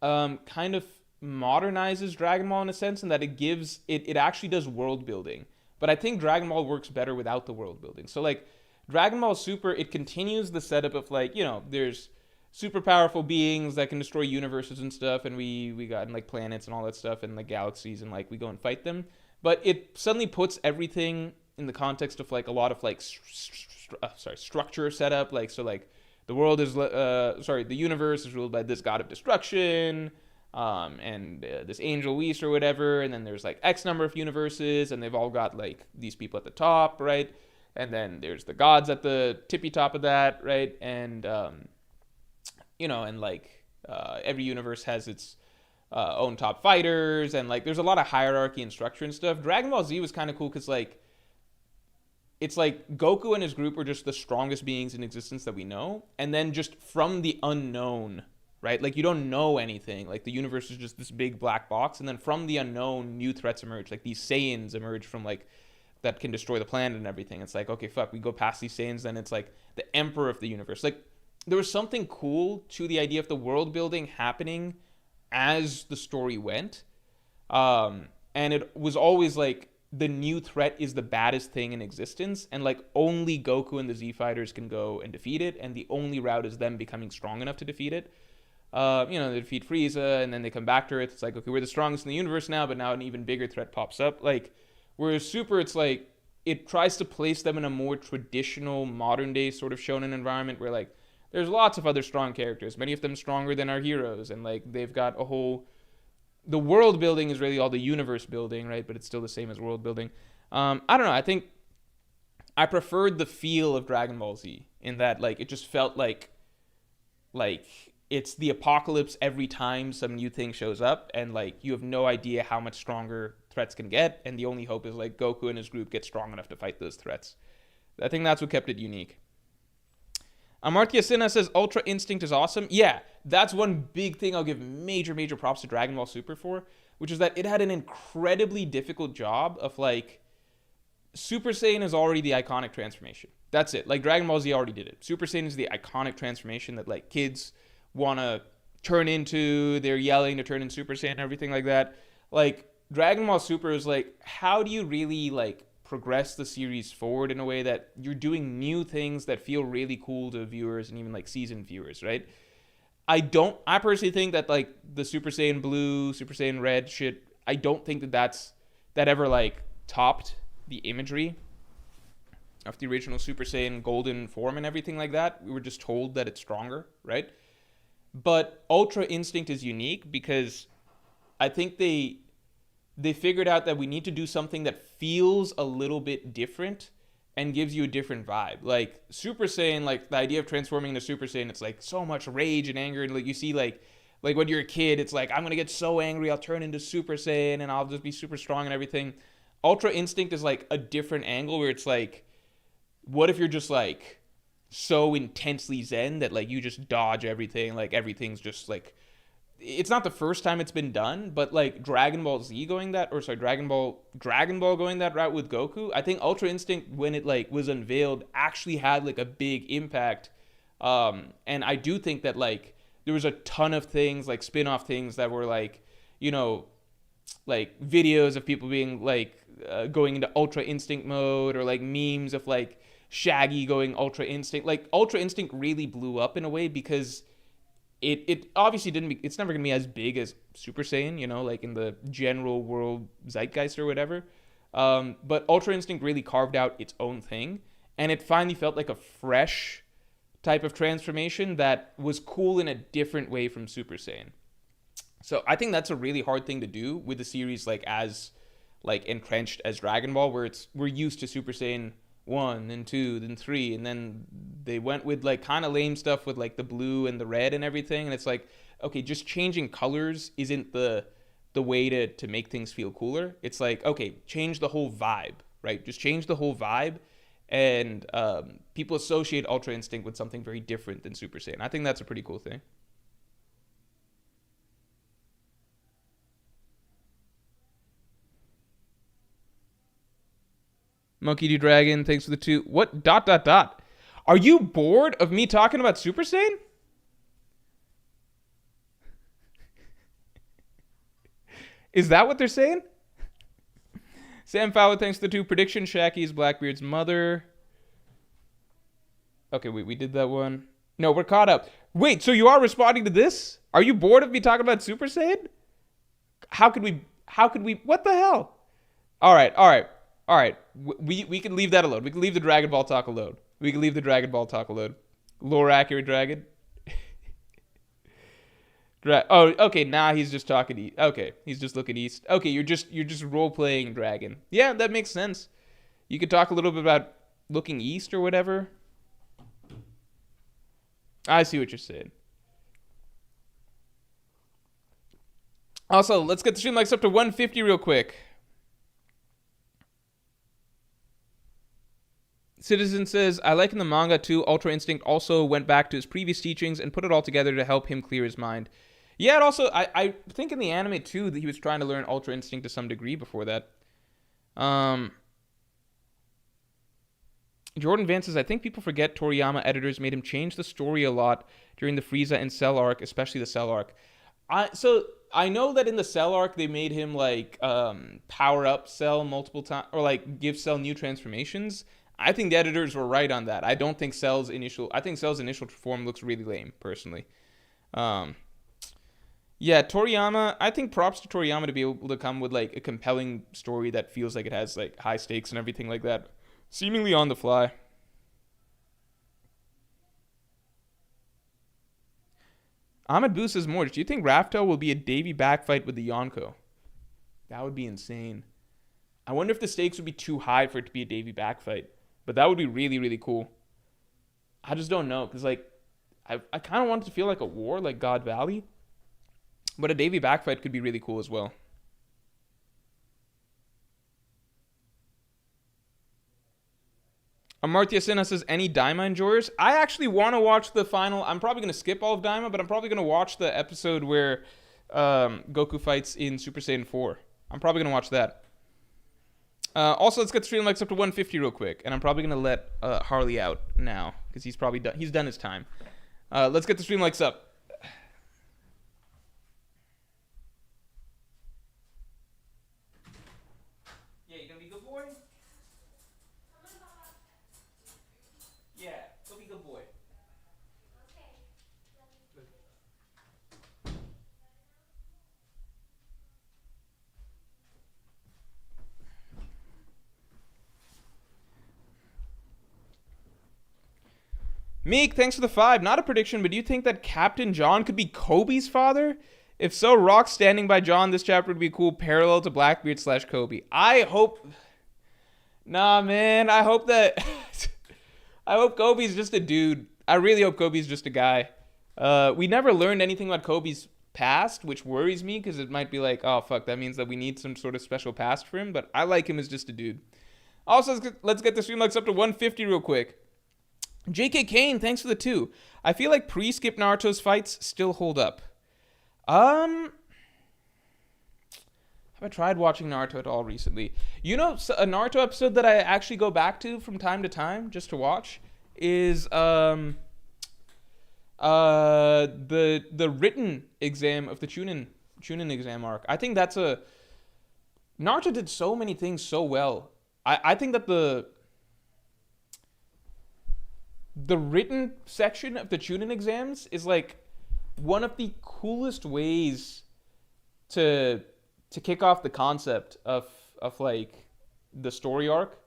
Speaker 1: kind of modernizes Dragon Ball in a sense, in that it actually does world building. But I think Dragon Ball works better without the world building. So like Dragon Ball Super, it continues the setup of like, there's super powerful beings that can destroy universes and stuff, and we got like planets and all that stuff and like galaxies, and like we go and fight them. But it suddenly puts everything in the context of like a lot of like structure setup. Like, so like the world is the universe is ruled by this god of destruction, and this angel Whis or whatever, and then there's like X number of universes, and they've all got like these people at the top, right? And then there's the gods at the tippy top of that, right? And and like every universe has its own top fighters, and like there's a lot of hierarchy and structure and stuff. Dragon Ball Z was kind of cool because like it's like Goku and his group are just the strongest beings in existence that we know, and then just from the unknown, right? Like you don't know anything. Like the universe is just this big black box, and then from the unknown, new threats emerge. Like these Saiyans emerge from like that can destroy the planet and everything. It's like, okay, fuck, we go past these Saiyans, then it's like the emperor of the universe. Like there was something cool to the idea of the world building happening as the story went, and it was always like the new threat is the baddest thing in existence, and like only Goku and the Z fighters can go and defeat it, and the only route is them becoming strong enough to defeat it. They defeat Frieza, and then they come back to Earth. It's like, okay, we're the strongest in the universe now, but now an even bigger threat pops up. Like, whereas Super, it's like it tries to place them in a more traditional modern day sort of shonen environment where like there's lots of other strong characters, many of them stronger than our heroes, and like they've got a whole, the world building is really all the universe building, right? But it's still the same as world building. I don't know. I think I preferred the feel of Dragon Ball Z in that like it just felt like it's the apocalypse every time some new thing shows up, and like you have no idea how much stronger threats can get, and the only hope is like Goku and his group get strong enough to fight those threats. I think that's what kept it unique. Amartya Sinha says Ultra Instinct is awesome. Yeah, that's one big thing I'll give major props to Dragon Ball Super for, which is that it had an incredibly difficult job of like, Super Saiyan is already the iconic transformation. That's it. Like Dragon Ball Z already did it. Super Saiyan is the iconic transformation that like kids want to turn into. They're yelling to turn in Super Saiyan and everything like that. Like Dragon Ball Super is like, how do you really like progress the series forward in a way that you're doing new things that feel really cool to viewers and even like seasoned viewers, right? I personally think that like the Super Saiyan Blue, Super Saiyan Red shit, I don't think that ever like topped the imagery of the original Super Saiyan Golden form and everything like that. We were just told that it's stronger, right? But Ultra Instinct is unique because I think they figured out that we need to do something that feels a little bit different and gives you a different vibe. Like Super Saiyan, like the idea of transforming into Super Saiyan, it's like so much rage and anger, and like you see like when you're a kid, it's like, I'm gonna get so angry, I'll turn into Super Saiyan and I'll just be super strong and everything. Ultra Instinct is like a different angle where it's like, what if you're just like so intensely zen that like you just dodge everything, like everything's just like, it's not the first time it's been done, but like Dragon Ball going that route with Goku, I think Ultra Instinct, when it like was unveiled, actually had like a big impact. And I do think that like there was a ton of things, like spin-off things that were like, like videos of people being like going into Ultra Instinct mode, or like memes of like Shaggy going Ultra Instinct. Like Ultra Instinct really blew up in a way because it obviously it's never going to be as big as Super Saiyan, like in the general world zeitgeist or whatever. But Ultra Instinct really carved out its own thing, and it finally felt like a fresh type of transformation that was cool in a different way from Super Saiyan. So I think that's a really hard thing to do with the series like as like entrenched as Dragon Ball, where we're used to Super Saiyan 1, then 2, then 3, and then they went with like kind of lame stuff with like the blue and the red and everything, and it's like, okay, just changing colors isn't the way to make things feel cooler. It's like, okay, change the whole vibe, right? Just change the whole vibe, and people associate Ultra Instinct with something very different than Super Saiyan. I think that's a pretty cool thing. Monkey D. Dragon, thanks for the 2. What? ... Are you bored of me talking about Super Saiyan? Is that what they're saying? Sam Fowler, thanks for the 2. Prediction, Shaggy is Blackbeard's mother. Okay, wait, we did that one. No, we're caught up. Wait, so you are responding to this? Are you bored of me talking about Super Saiyan? How could we, what the hell? All right. We can leave that alone. We can leave the Dragon Ball talk alone. Lore accurate dragon. Oh, okay. Now he's just talking. Okay, he's just looking east. Okay, you're just role playing dragon. Yeah, that makes sense. You could talk a little bit about looking east or whatever. I see what you're saying. Also, let's get the stream likes up to 150 real quick. Citizen says, I like in the manga too, Ultra Instinct also went back to his previous teachings and put it all together to help him clear his mind. Yeah, and also, I think in the anime too that he was trying to learn Ultra Instinct to some degree before that. Jordan Vance says, I think people forget Toriyama editors made him change the story a lot during the Frieza and Cell arc, especially the Cell arc. So I know that in the Cell arc they made him like power up Cell multiple times, or like give Cell new transformations. I think the editors were right on that. I think Cell's initial form looks really lame, personally. Yeah, Toriyama, I think props to Toriyama to be able to come with like a compelling story that feels like it has like high stakes and everything like that. Seemingly on the fly. Ahmed Boo says, Morge, do you think Rafto will be a Davy backfight with the Yonko? That would be insane. I wonder if the stakes would be too high for it to be a Davy backfight. But that would be really, really cool. I just don't know. Because, like, I kind of want it to feel like a war, like God Valley. But a Davy backfight could be really cool as well. Amartya Sinha says, any Daima enjoyers? I actually want to watch the final. I'm probably going to skip all of Daima, but I'm probably going to watch the episode where Goku fights in Super Saiyan 4. I'm probably going to watch that. Also, let's get the stream likes up to 150 real quick. And I'm probably going to let Harley out now because he's probably done. He's done his time. Let's get the stream likes up. Yeah, you going to be a good boy? Yeah, go be a good boy. Meek, thanks for the 5. Not a prediction, but do you think that Captain John could be Kobe's father? If so, Rock standing by John this chapter would be a cool parallel to Blackbeard / Kobe. I hope... Nah, man. I hope that... I hope Kobe's just a dude. I really hope Kobe's just a guy. We never learned anything about Kobe's past, which worries me, because it might be like, oh, fuck, that means that we need some sort of special past for him, but I like him as just a dude. Also, let's get the stream likes up to 150 real quick. JK Kane, thanks for the 2. I feel like pre-skip Naruto's fights still hold up. Have I tried watching Naruto at all recently? You know, a Naruto episode that I actually go back to from time to time just to watch is the written exam of the Chunin exam arc. I think that's Naruto did so many things so well. I think that the written section of the Chunin exams is like one of the coolest ways to kick off the concept of like the story arc.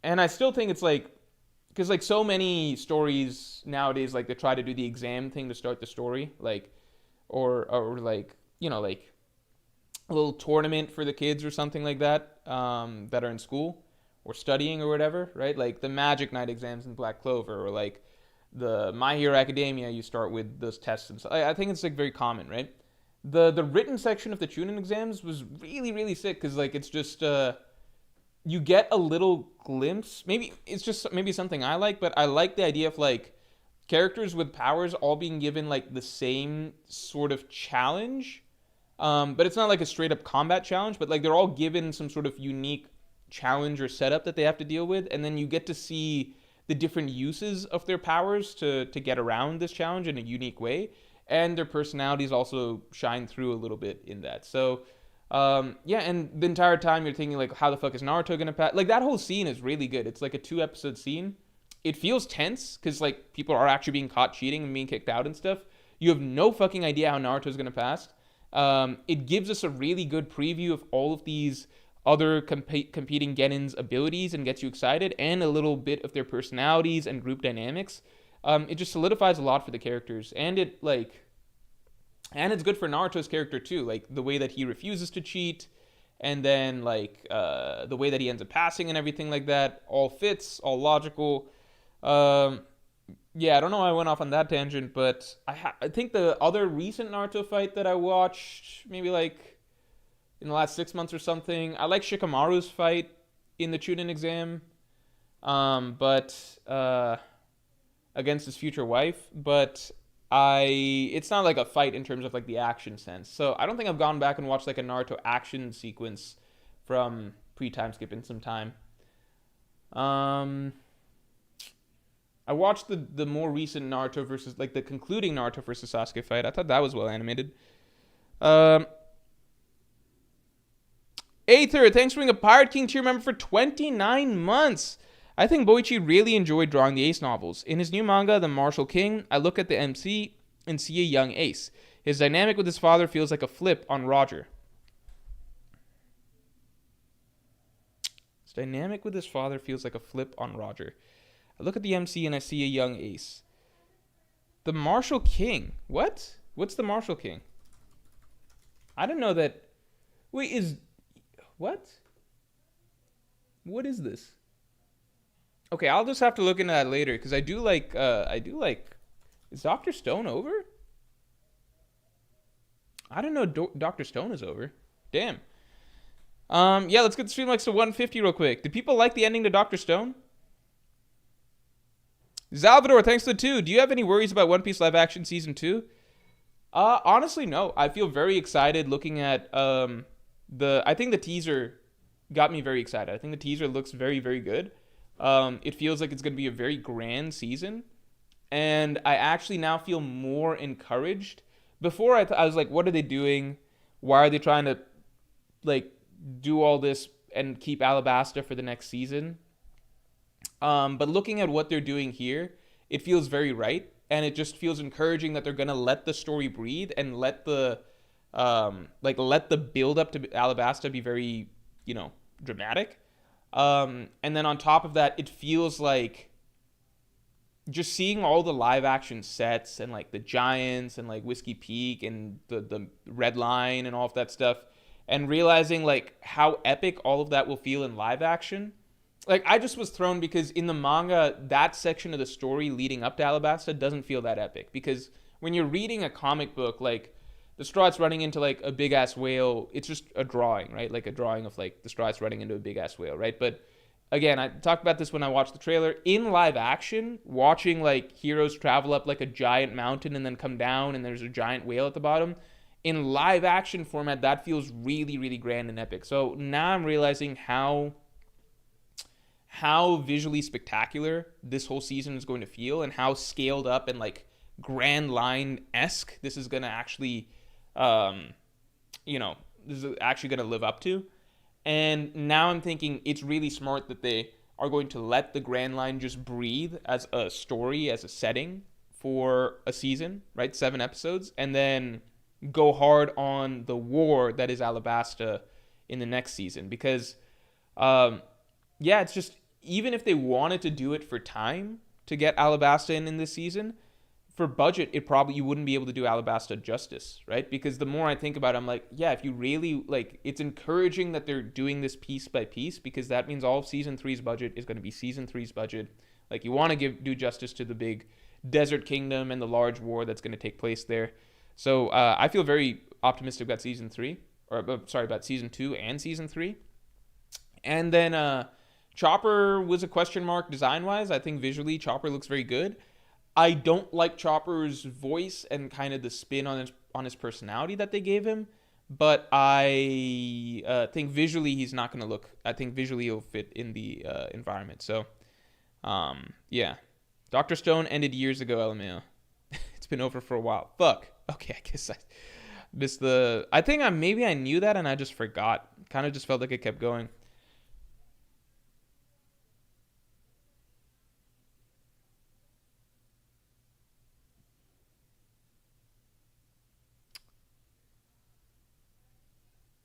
Speaker 1: And I still think it's like, because like so many stories nowadays, like they try to do the exam thing to start the story, like or like, you know, like a little tournament for the kids or something like that that are in school or studying or whatever, right? Like the Magic Knight exams in Black Clover, or like the My Hero Academia, you start with those tests and stuff. I think it's like very common, right? The written section of the Chunin exams was really, really sick, because like it's just you get a little glimpse. Maybe it's just maybe something I like, but I like the idea of like characters with powers all being given like the same sort of challenge. But it's not like a straight up combat challenge, but like they're all given some sort of unique challenge or setup that they have to deal with, and then you get to see the different uses of their powers to get around this challenge in a unique way, and their personalities also shine through a little bit in that. So yeah, and the entire time you're thinking like, how the fuck is Naruto gonna pass? Like that whole scene is really good. It's like a 2 episode scene. It feels tense because like people are actually being caught cheating and being kicked out and stuff. You have no fucking idea how Naruto's gonna pass. It gives us a really good preview of all of these other competing Genin's abilities and gets you excited, and a little bit of their personalities and group dynamics. It just solidifies a lot for the characters, and it's good for Naruto's character too, like the way that he refuses to cheat, and then like the way that he ends up passing and everything like that. All fits, all logical. Yeah, I don't know why I went off on that tangent, but I think the other recent Naruto fight that I watched, maybe like in the last 6 months or something, I like Shikamaru's fight in the Chunin exam, but against his future wife. But it's not like a fight in terms of like the action sense. So I don't think I've gone back and watched like a Naruto action sequence from pre-time skip in some time. I watched the more recent Naruto versus, like the concluding Naruto versus Sasuke fight. I thought that was well animated. Aether, thanks for being a Pirate King tier member for 29 months. I think Boichi really enjoyed drawing the Ace novels. In his new manga, The Martial King, I look at the MC and see a young Ace. His dynamic with his father feels like a flip on Roger. I look at the MC and I see a young Ace. The Martial King. What? What's the Martial King? I didn't know that. Wait, what? What is this? Okay, I'll just have to look into that later, because I do like, is Dr. Stone over? I didn't know Dr. Stone is over. Damn. Yeah, let's get the stream likes to 150 real quick. Did people like the ending to Dr. Stone? Salvador, thanks to the 2. Do you have any worries about One Piece live action season 2? Honestly, no. I feel very excited looking at I think the teaser got me very excited. I think the teaser looks very, very good. It feels like it's going to be a very grand season, and I actually now feel more encouraged. Before I was like, what are they doing? Why are they trying to like do all this and keep Alabasta for the next season? But looking at what they're doing here, it feels very right, and it just feels encouraging that they're gonna let the story breathe and let the build up to Alabasta be very, dramatic. And then on top of that, it feels like just seeing all the live action sets and like the Giants and like Whiskey Peak and the Red Line and all of that stuff, and realizing like how epic all of that will feel in live action. Like, I just was thrown because in the manga, that section of the story leading up to Alabasta doesn't feel that epic. Because when you're reading a comic book, like, the Straw's running into, like, a big-ass whale, it's just a drawing, right? Like, a drawing of, like, the Straw's running into a big-ass whale, right? But, again, I talked about this when I watched the trailer. In live action, watching, like, heroes travel up, like, a giant mountain and then come down and there's a giant whale at the bottom, in live action format, that feels really, really grand and epic. So now I'm realizing how visually spectacular this whole season is going to feel, and how scaled up and like Grand Line-esque this is going to actually, this is actually going to live up to. And now I'm thinking it's really smart that they are going to let the Grand Line just breathe as a story, as a setting for a season, right? 7 episodes, and then go hard on the war that is Alabasta in the next season. Because, it's just, even if they wanted to do it for time to get Alabasta in this season, for budget, you wouldn't be able to do Alabasta justice, right? Because the more I think about it, I'm like, yeah, if you really, like, it's encouraging that they're doing this piece by piece, because that means all of Season 3's budget is going to be Season 3's budget. Like, you want to do justice to the big desert kingdom and the large war that's going to take place there. So I feel very optimistic about Season 2 and Season 3. And then Chopper was a question mark design-wise. I think visually Chopper looks very good. I don't like Chopper's voice and kind of the spin on his personality that they gave him. But I think visually he's not going to look. I think visually he'll fit in the environment. So, yeah. Dr. Stone ended years ago, LMAO. It's been over for a while. Fuck. Okay, I guess I missed the... I think maybe I knew that and I just forgot. Kind of just felt like it kept going.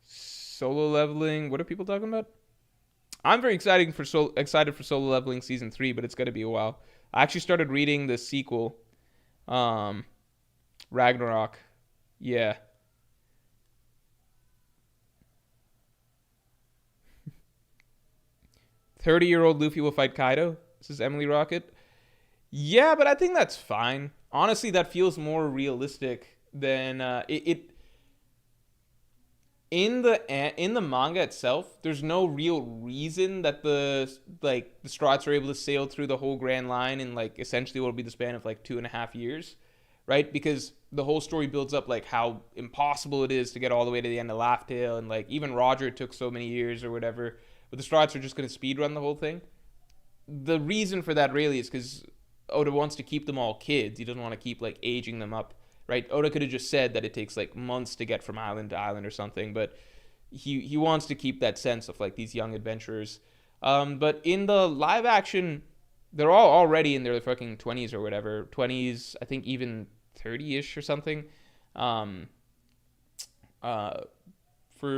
Speaker 1: Solo leveling. What are people talking about? I'm very excited for Solo Leveling season 3, but it's gonna be a while. I actually started reading the sequel, Ragnarok. Yeah. "30-year-old Luffy will fight Kaido." This is Emily Rocket. Yeah, but I think that's fine. Honestly, that feels more realistic than it in the manga itself. There's no real reason that the Strats are able to sail through the whole Grand Line in like essentially what will be the span of like 2.5 years, right? Because the whole story builds up like how impossible it is to get all the way to the end of Laugh Tale, and like even Roger took so many years or whatever. But the Strats are just going to speed run the whole thing. The reason for that really is because Oda wants to keep them all kids. He doesn't want to keep like aging them up, right? Oda could have just said that it takes like months to get from island to island or something, but he wants to keep that sense of like these young adventurers. But in the live action, they're all already in their fucking 20s or whatever. 20s, I think even 30-ish or something. For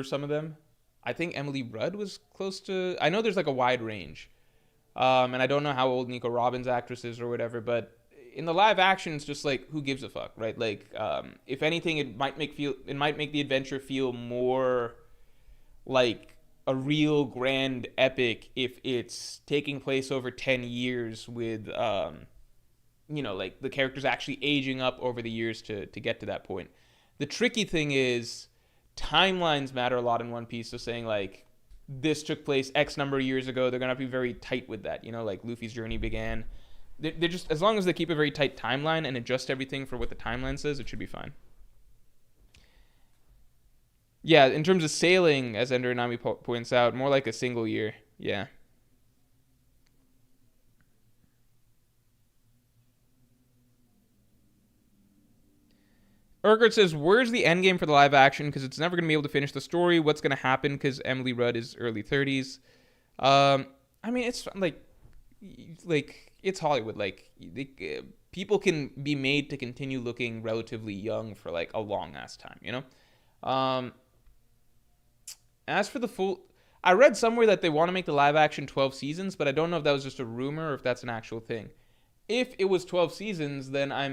Speaker 1: some of them. I think Emily Rudd was close to... I know there's like a wide range. And I don't know how old Nico Robbins' actress is or whatever, but in the live action, it's just like, who gives a fuck, right? Like, if anything, it might make the adventure feel more like a real grand epic if it's taking place over 10 years with, like the characters actually aging up over the years to get to that point. The tricky thing is timelines matter a lot in One Piece. So saying like, this took place X number of years ago, they're going to be very tight with that. Like Luffy's journey began. They're just, as long as they keep a very tight timeline and adjust everything for what the timeline says, it should be fine. Yeah, in terms of sailing, as Ender Nami points out, more like a single year. Yeah. Urquhart says, "Where's the endgame for the live action? Because it's never going to be able to finish the story. What's going to happen? Because Emily Rudd is early 30s. I mean, it's like it's Hollywood. Like people can be made to continue looking relatively young for like a long ass time. As for the full, I read somewhere that they want to make the live action 12 seasons, but I don't know if that was just a rumor or if that's an actual thing. If it was 12 seasons, then I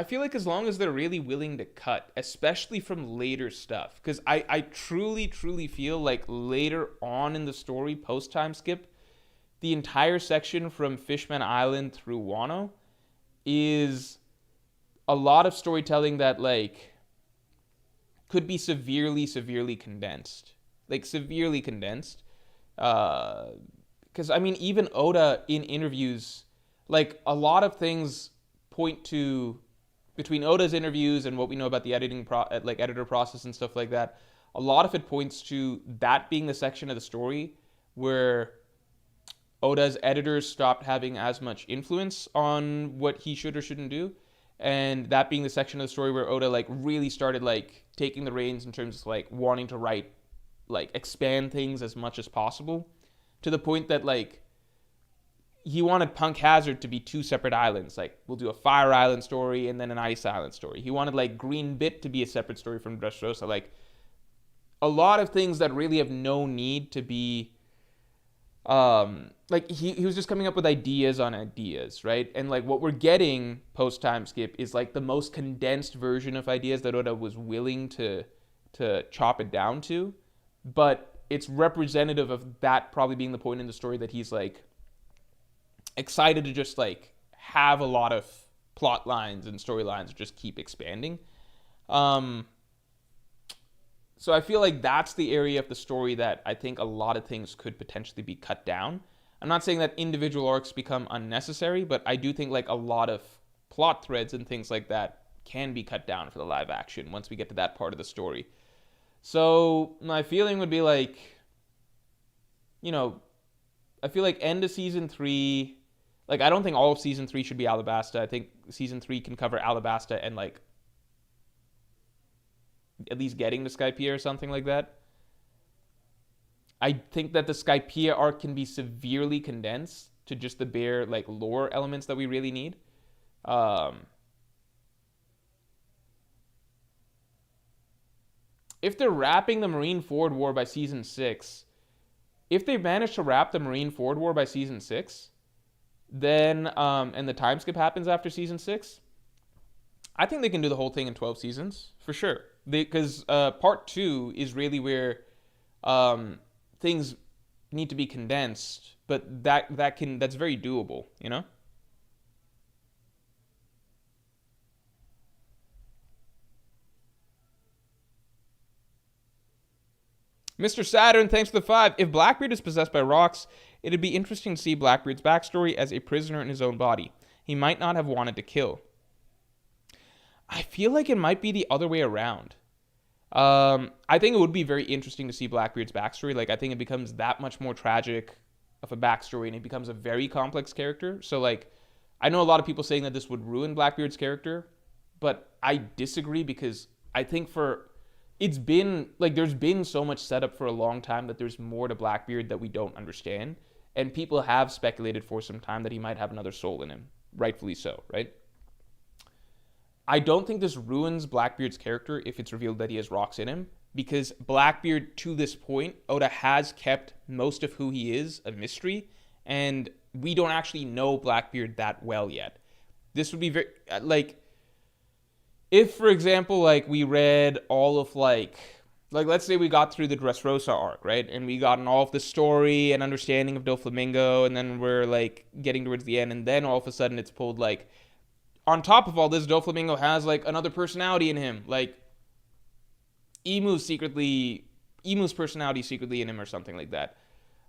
Speaker 1: feel like as long as they're really willing to cut, especially from later stuff, because I truly, truly feel like later on in the story, post-time skip, the entire section from Fishman Island through Wano is a lot of storytelling that, like, could be severely, severely condensed. Like, severely condensed. Because, I mean, even Oda in interviews, like, a lot of things point to... Between Oda's interviews and what we know about the editor process and stuff like that, a lot of it points to that being the section of the story where Oda's editors stopped having as much influence on what he should or shouldn't do, and that being the section of the story where Oda like really started like taking the reins in terms of like wanting to write, like expand things as much as possible, to the point that like he wanted Punk Hazard to be two separate islands. Like, we'll do a Fire Island story and then an Ice Island story. He wanted, like, Green Bit to be a separate story from Dressrosa. Like, a lot of things that really have no need to be... like, he was just coming up with ideas on ideas, right? And, like, what we're getting post-time skip is, like, the most condensed version of ideas that Oda was willing to chop it down to. But it's representative of that probably being the point in the story that he's, like... excited to just like have a lot of plot lines and storylines just keep expanding. So I feel like that's the area of the story that I think a lot of things could potentially be cut down. I'm not saying that individual arcs become unnecessary, but I do think like a lot of plot threads and things like that can be cut down for the live action once we get to that part of the story. So my feeling would be like, you know, I feel like end of season 3, like I don't think all of season 3 should be Alabasta. I think season 3 can cover Alabasta and like at least getting to Skypiea or something like that. I think that the Skypiea arc can be severely condensed to just the bare like lore elements that we really need. If they're wrapping the Marineford War by season 6, if they manage to wrap the Marineford War by season 6, then and the time skip happens after season 6, I think they can do the whole thing in 12 seasons for sure. Because part 2 is really where things need to be condensed, but that's very doable, you know? Mr. Saturn, thanks for the 5. If Blackbeard is possessed by rocks, it'd be interesting to see Blackbeard's backstory as a prisoner in his own body. He might not have wanted to kill. I feel like it might be the other way around. I think it would be very interesting to see Blackbeard's backstory. Like, I think it becomes that much more tragic of a backstory, and it becomes a very complex character. So, like, I know a lot of people saying that this would ruin Blackbeard's character, but I disagree because I think it's been, like, there's been so much setup for a long time that there's more to Blackbeard that we don't understand. And people have speculated for some time that he might have another soul in him. Rightfully so, right? I don't think this ruins Blackbeard's character if it's revealed that he has rocks in him, because Blackbeard, to this point, Oda has kept most of who he is a mystery, and we don't actually know Blackbeard that well yet. This would be very, like, if, for example, like, we read all of, like, let's say we got through the Dressrosa arc, right? And we gotten all of the story and understanding of Doflamingo, and then we're, like, getting towards the end, and then all of a sudden it's pulled, like, on top of all this, Doflamingo has, like, another personality in him. Like, Emu's personality secretly in him or something like that.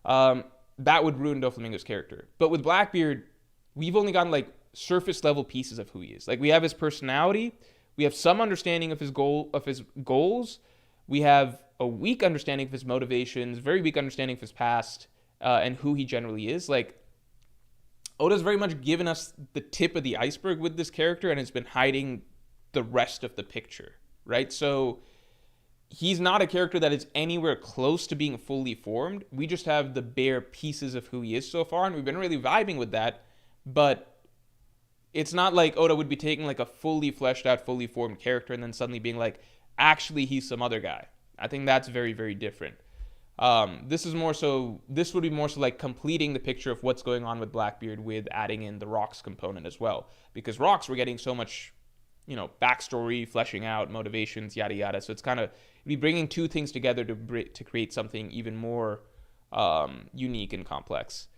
Speaker 1: That would ruin Doflamingo's character. But with Blackbeard, we've only gotten, like, surface-level pieces of who he is. Like, we have his personality. We have some understanding of his goals. We have a weak understanding of his motivations, very weak understanding of his past, and who he generally is. Like, Oda's very much given us the tip of the iceberg with this character and has been hiding the rest of the picture, right? So he's not a character that is anywhere close to being fully formed. We just have the bare pieces of who he is so far, and we've been really vibing with that. But it's not like Oda would be taking like a fully fleshed out, fully formed character and then suddenly being like, actually, he's some other guy. I think that's very, very different. This would be more so like completing the picture of what's going on with Blackbeard with adding in the rocks component as well. Because rocks, we're getting so much, backstory, fleshing out, motivations, yada yada. So it's kind of be bringing two things together to create something even more unique and complex.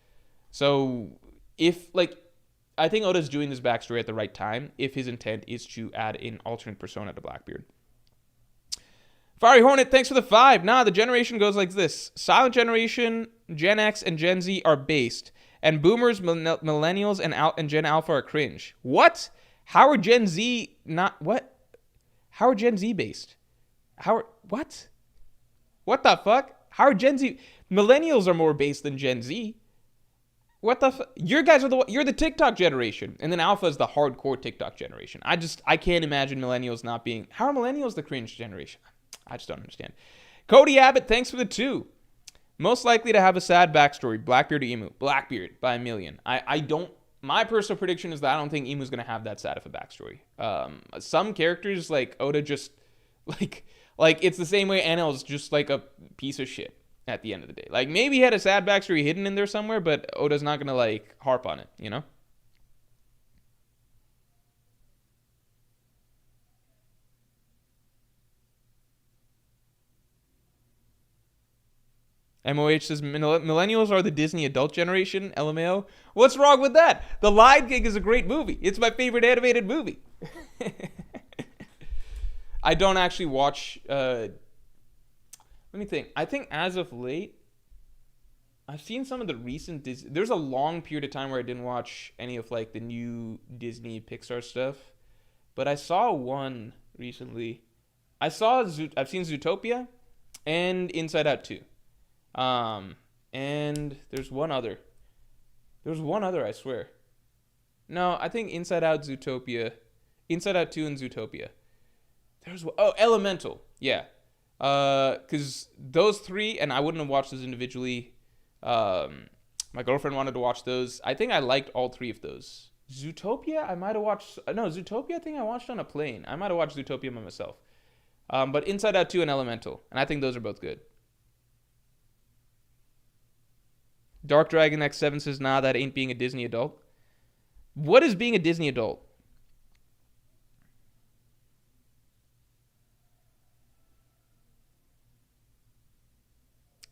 Speaker 1: So I think Oda's doing this backstory at the right time if his intent is to add an alternate persona to Blackbeard. Fiery Hornet, thanks for the 5. Nah, the generation goes like this. Silent Generation, Gen X, and Gen Z are based. And Boomers, Millennials, and Gen Alpha are cringe. What? How are Gen Z not... What? How are Gen Z based? What? What the fuck? How are Gen Z... Millennials are more based than Gen Z. What the fuck? You're the TikTok generation. And then Alpha is the hardcore TikTok generation. I can't imagine Millennials not being... How are Millennials the cringe generation? I just don't understand. Cody Abbott, thanks for the 2. Most likely to have a sad backstory, Blackbeard or Emu? Blackbeard by a million. My personal prediction is that I don't think Emu's going to have that sad of a backstory. Some characters, like Oda, just, like it's the same way Enel's just like a piece of shit at the end of the day. Like, maybe he had a sad backstory hidden in there somewhere, but Oda's not going to, like, harp on it, you know? MOH says, millennials are the Disney adult generation, LMAO. What's wrong with that? The Lion King is a great movie. It's my favorite animated movie. I don't actually watch Let me think. I think as of late, I've seen some of the recent Disney. There's a long period of time where I didn't watch any of like the new Disney Pixar stuff, but I saw one recently. I've seen Zootopia and Inside Out 2. And there's one other. There's one other, I swear. No, I think Inside Out, Zootopia, Inside Out 2 and Zootopia. Elemental. Yeah. Cuz those three, and I wouldn't have watched those individually. My girlfriend wanted to watch those. I think I liked all three of those. Zootopia, I might have watched. No, Zootopia, I think I watched on a plane. I might have watched Zootopia by myself. But Inside Out 2 and Elemental. And I think those are both good. Dark Dragon X7 says, nah, that ain't being a Disney adult. What is being a Disney adult?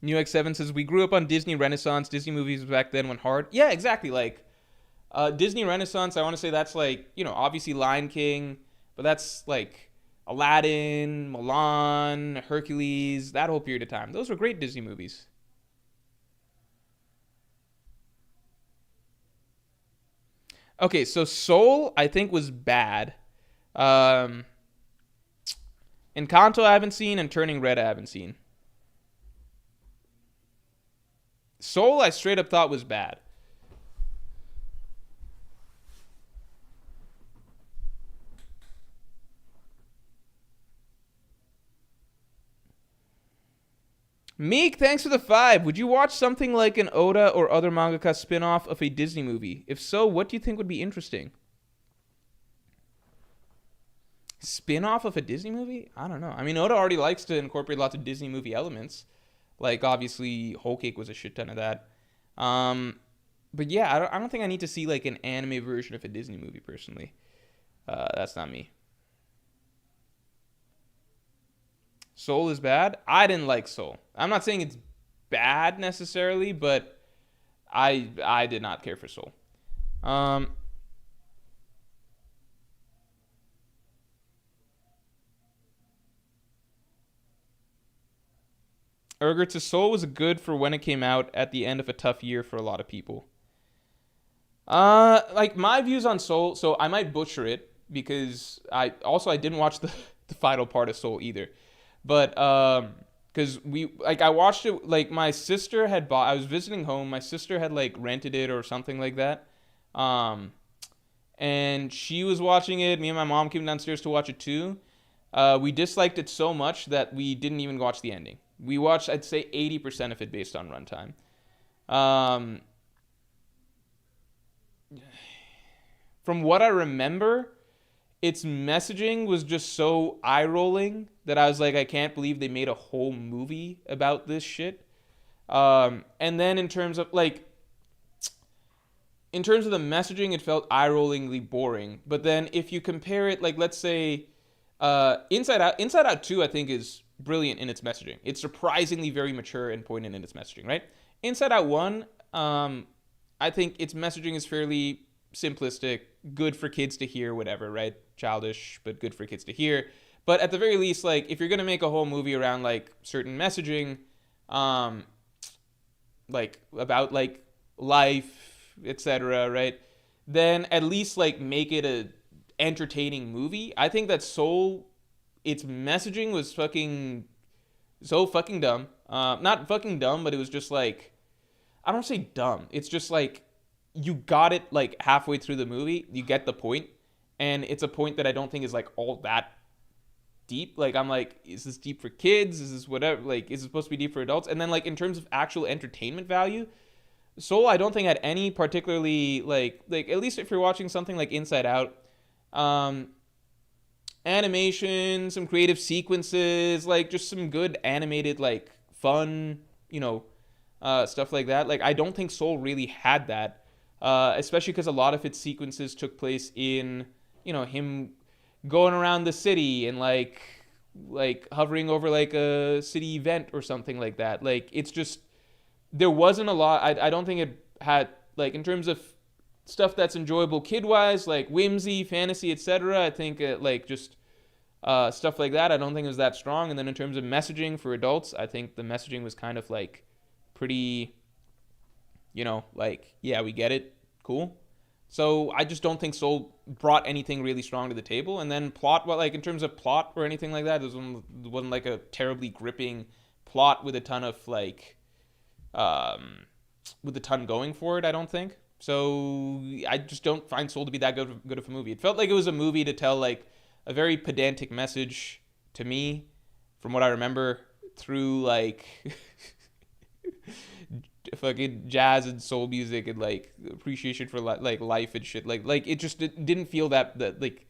Speaker 1: New X7 says, we grew up on Disney Renaissance. Disney movies back then went hard. Yeah, exactly. Like, Disney Renaissance, I want to say that's like, obviously Lion King, but that's like Aladdin, Mulan, Hercules, that whole period of time. Those were great Disney movies. Okay, so Soul, I think, was bad. Um, Encanto, I haven't seen, and Turning Red, I haven't seen. Soul, I straight up thought was bad. Meek, thanks for the 5. Would you watch something like an Oda or other mangaka spin-off of a Disney movie? If so, what do you think would be interesting? Spin-off of a Disney movie? I don't know. I mean, Oda already likes to incorporate lots of Disney movie elements. Like, obviously, Whole Cake was a shit ton of that. But yeah, I don't think I need to see, like, an anime version of a Disney movie, personally. That's not me. Soul is bad? I didn't like Soul. I'm not saying it's bad, necessarily, but I did not care for Soul. Urgert's Soul was good for when it came out at the end of a tough year for a lot of people. Like my views on Soul, so I might butcher it because I didn't watch the final part of Soul either, but because I watched it, like my sister had bought. I was visiting home. My sister had like rented it or something like that, and she was watching it. Me and my mom came downstairs to watch it too. We disliked it so much that we didn't even watch the ending. We watched, I'd say, 80% of it based on runtime. From what I remember, its messaging was just so eye-rolling that I was like, I can't believe they made a whole movie about this shit. And then in terms of the messaging, it felt eye-rollingly boring. But then if you compare it, like let's say Inside Out 2, I think is brilliant in its messaging. It's surprisingly very mature and poignant in its messaging, right? Inside Out 1, I think its messaging is fairly simplistic, good for kids to hear, whatever, right? Childish, but good for kids to hear. But at the very least, like, if you're going to make a whole movie around, like, certain messaging, like, about, like, life, etc., right? Then at least, like, make it a entertaining movie. I think that Soul, its messaging was so fucking dumb. Not fucking dumb, but it was just like, I don't say dumb. It's just like, you got it like halfway through the movie. You get the point. And it's a point that I don't think is like all that deep. Like, I'm like, is this deep for kids? Is this whatever? Like, is it supposed to be deep for adults? And then like in terms of actual entertainment value, Soul I don't think had any particularly like at least if you're watching something like Inside Out, animation, some creative sequences, like just some good animated like fun, stuff like that. Like I don't think Soul really had that, especially because a lot of its sequences took place in him going around the city and like hovering over like a city event or something like that. Like it's just there wasn't a lot. I don't think it had like in terms of stuff that's enjoyable kid wise, like whimsy, fantasy, etc. I think like just Stuff like that, I don't think it was that strong. And then in terms of messaging for adults, I think the messaging was kind of like pretty, like, yeah, we get it, cool. So I just don't think Soul brought anything really strong to the table. And then plot, well, like in terms of plot or anything like that, it wasn't like a terribly gripping plot with a ton of like, with a ton going for it, I don't think. So I just don't find Soul to be that good of a movie. It felt like it was a movie to tell like a very pedantic message to me, from what I remember, through like fucking jazz and soul music and like appreciation for like life and shit. Like it just didn't feel that like,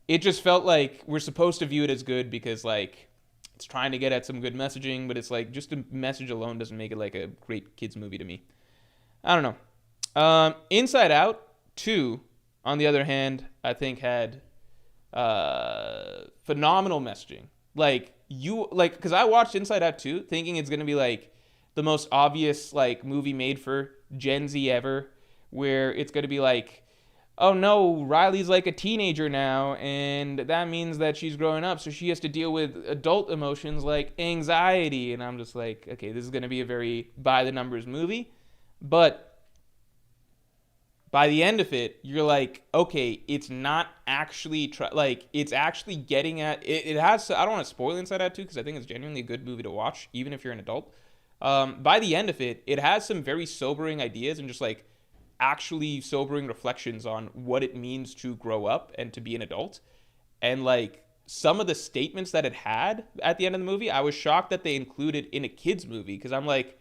Speaker 1: it just felt like we're supposed to view it as good because like it's trying to get at some good messaging, but it's like just a message alone doesn't make it like a great kids movie to me. I don't know. Inside Out 2, on the other hand, I think had phenomenal messaging. Because I watched Inside Out 2 thinking it's gonna be like the most obvious like movie made for Gen Z ever, where it's gonna be like, oh no, Riley's like a teenager now, and that means that she's growing up, so she has to deal with adult emotions like anxiety. And I'm just like, okay, this is gonna be a very by the numbers movie. But by the end of it, you're like, okay, it's not actually it's actually getting at it. It has. I don't want to spoil Inside Out 2 because I think it's genuinely a good movie to watch, even if you're an adult. By the end of it, it has some very sobering ideas and just like actually sobering reflections on what it means to grow up and to be an adult. And like some of the statements that it had at the end of the movie, I was shocked that they included in a kids movie, because I'm like,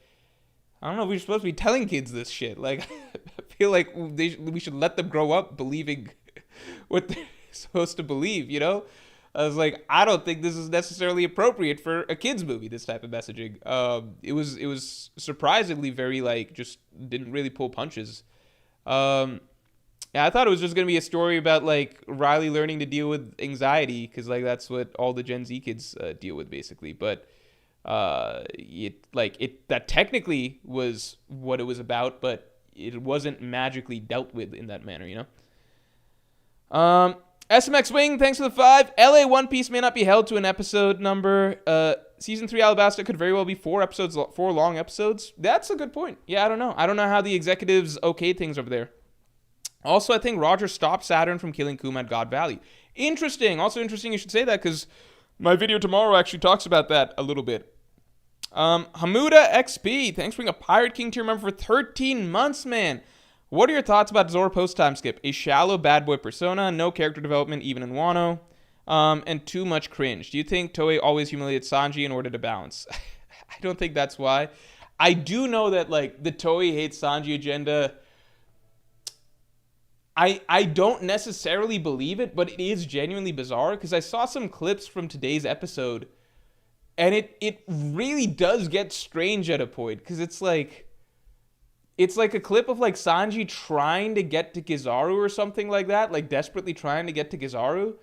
Speaker 1: I don't know if we're supposed to be telling kids this shit. Like, I feel like we should let them grow up believing what they're supposed to believe, I was like, I don't think this is necessarily appropriate for a kids movie, this type of messaging. It was surprisingly very, like, just didn't really pull punches. Yeah, I thought it was just going to be a story about, like, Riley learning to deal with anxiety, because, like, that's what all the Gen Z kids deal with, basically. But that technically was what it was about, but it wasn't magically dealt with in that manner, SMX Wing, thanks for the 5. LA One Piece may not be held to an episode number. Season 3 Alabasta could very well be 4 long episodes. That's a good point. Yeah, I don't know. I don't know how the executives okayed things over there. Also, I think Roger stopped Saturn from killing Kuma at God Valley. Interesting. Also interesting you should say that, because my video tomorrow actually talks about that a little bit. Hamuda XP, thanks for being a Pirate King tier member for 13 months, man. What are your thoughts about Zoro post-time skip? A shallow bad boy persona, no character development even in Wano, and too much cringe. Do you think Toei always humiliates Sanji in order to balance? I don't think that's why. I do know that, like, the Toei hates Sanji agenda, I don't necessarily believe it, but it is genuinely bizarre, because I saw some clips from today's episode, and it really does get strange at a point, because it's like a clip of like Sanji trying to get to Kizaru or something like that, like desperately trying to get to Kizaru,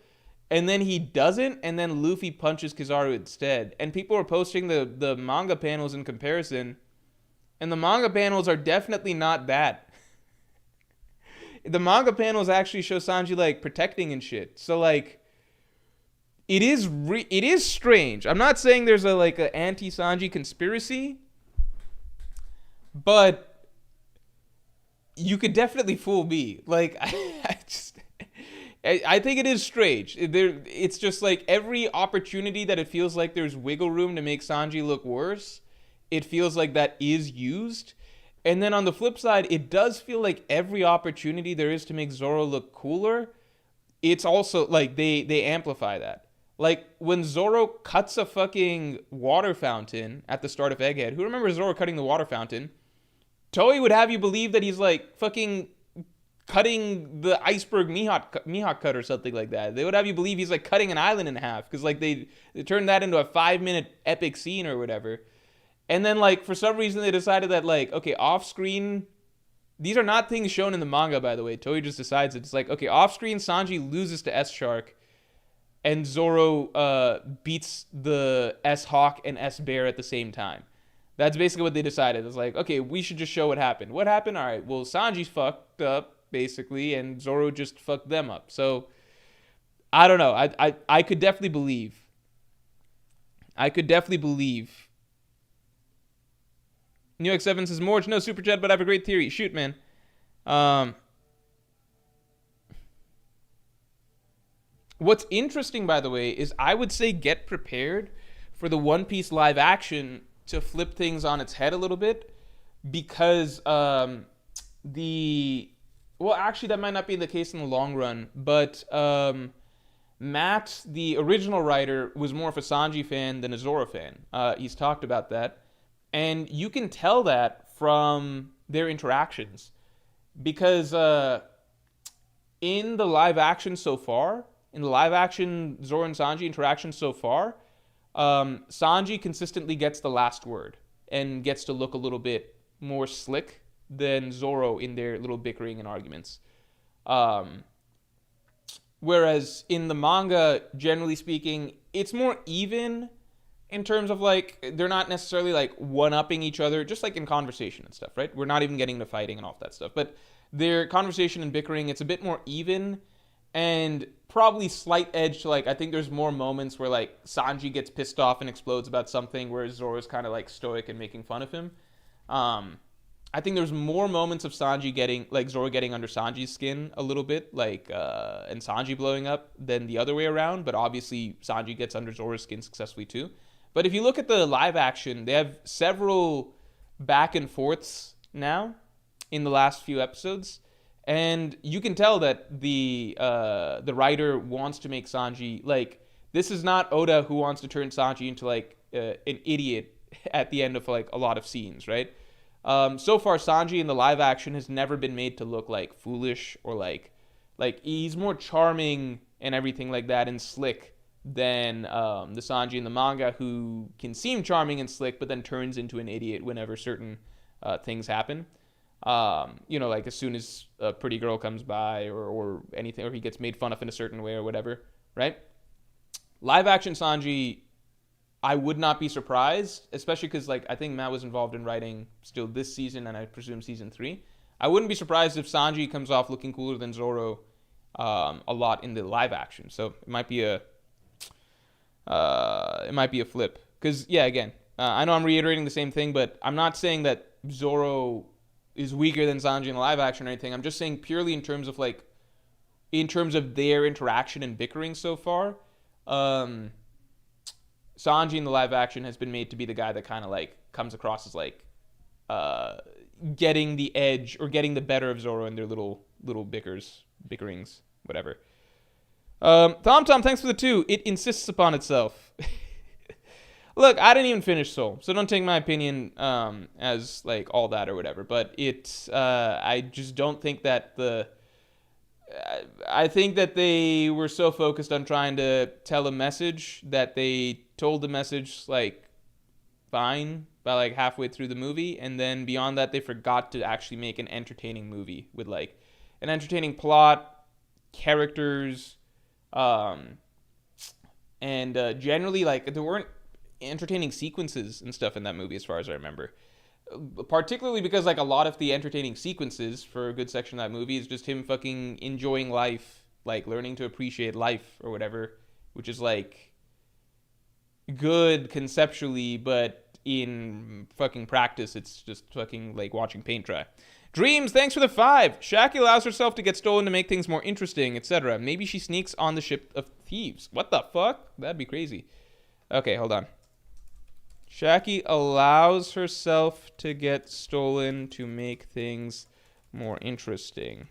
Speaker 1: and then he doesn't, and then Luffy punches Kizaru instead. And people are posting the manga panels in comparison, and the manga panels are definitely not that. The manga panels actually show Sanji like protecting and shit. So like, it is strange. I'm not saying there's a anti-Sanji conspiracy, but you could definitely fool me. Like, I think it is strange. It's just like every opportunity that it feels like there's wiggle room to make Sanji look worse, it feels like that is used. And then on the flip side, it does feel like every opportunity there is to make Zoro look cooler, it's also like they amplify that. Like when Zoro cuts a fucking water fountain at the start of Egghead. Who remembers Zoro cutting the water fountain? Toei would have you believe that he's like fucking cutting the iceberg Mihawk cut or something like that. They would have you believe he's like cutting an island in half, because like they turned that into a 5-minute epic scene or whatever. And then like for some reason they decided that like, okay, off screen, these are not things shown in the manga, by the way. Toei just decides it's like, okay, off screen Sanji loses to S Shark, and Zoro beats the S Hawk and S Bear at the same time. That's basically what they decided. It's like, okay, we should just show what happened. What happened? All right, well, Sanji's fucked up, basically, and Zoro just fucked them up. So I don't know. I could definitely believe. New X7 says, Morge, no super chat, but I have a great theory. Shoot, man. What's interesting, by the way, is I would say get prepared for the One Piece live action to flip things on its head a little bit, because actually that might not be the case in the long run, but Matt, the original writer, was more of a Sanji fan than a Zoro fan. He's talked about that, and you can tell that from their interactions, because in the live action so far, in the live action Zoro and Sanji interaction so far, Sanji consistently gets the last word and gets to look a little bit more slick than Zoro in their little bickering and arguments. Whereas in the manga, generally speaking, it's more even in terms of like, they're not necessarily like one-upping each other, just like in conversation and stuff, right? We're not even getting to fighting and all that stuff. But their conversation and bickering, it's a bit more even, and probably slight edge to like, I think there's more moments where like Sanji gets pissed off and explodes about something, whereas Zoro's kind of like stoic and making fun of him. I think there's more moments of Zoro getting under Sanji's skin a little bit, like, and Sanji blowing up than the other way around, but obviously Sanji gets under Zoro's skin successfully too. But if you look at the live action, they have several back and forths now in the last few episodes, and you can tell that the writer wants to make Sanji, like, this is not Oda who wants to turn Sanji into like an idiot at the end of like a lot of scenes, right? So far, Sanji in the live action has never been made to look like foolish or like he's more charming and everything like that and slick than the Sanji in the manga, who can seem charming and slick but then turns into an idiot whenever certain things happen. Like as soon as a pretty girl comes by or anything, or he gets made fun of in a certain way or whatever, right? Live action Sanji, I would not be surprised, especially because like I think Matt was involved in writing still this season, and I presume season 3. I wouldn't be surprised if Sanji comes off looking cooler than Zoro a lot in the live action. So it might be a flip. Because yeah, again, I know I'm reiterating the same thing, but I'm not saying that Zoro is weaker than Sanji in the live action or anything. I'm just saying purely in terms of their interaction and bickering so far. Sanji in the live action has been made to be the guy that kind of like comes across as like getting the edge or getting the better of Zoro in their little bickerings, whatever. Tom, thanks for the 2. It insists upon itself. Look, I didn't even finish Soul, so don't take my opinion as like all that or whatever. But I just don't think that I think that they were so focused on trying to tell a message that they told the message like fine by like halfway through the movie, and then beyond that they forgot to actually make an entertaining movie with like an entertaining plot, characters, and generally like there weren't entertaining sequences and stuff in that movie as far as I remember. Particularly because like a lot of the entertaining sequences for a good section of that movie is just him fucking enjoying life, like learning to appreciate life or whatever, which is like good conceptually, but in fucking practice it's just fucking like watching paint dry. Dreams, thanks for the 5. Shaki allows herself to get stolen to make things more interesting, etc. Maybe she sneaks on the ship of thieves. What the fuck? That'd be crazy. Okay, hold on. Shaki allows herself to get stolen to make things more interesting.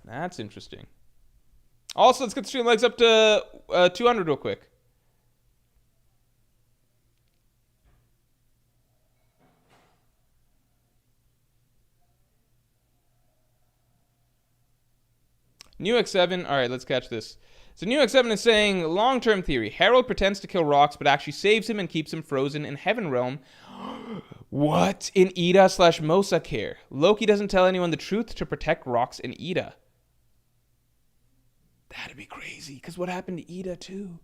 Speaker 1: That's interesting. Also, let's get the stream legs up to 200 real quick. New X7. All right, let's catch this. So New X7 is saying, long-term theory. Harold pretends to kill Rocks, but actually saves him and keeps him frozen in Heaven Realm. What? In Ida/Mosa care. Loki doesn't tell anyone the truth to protect Rocks and Ida. That'd be crazy, because what happened to Ida, too?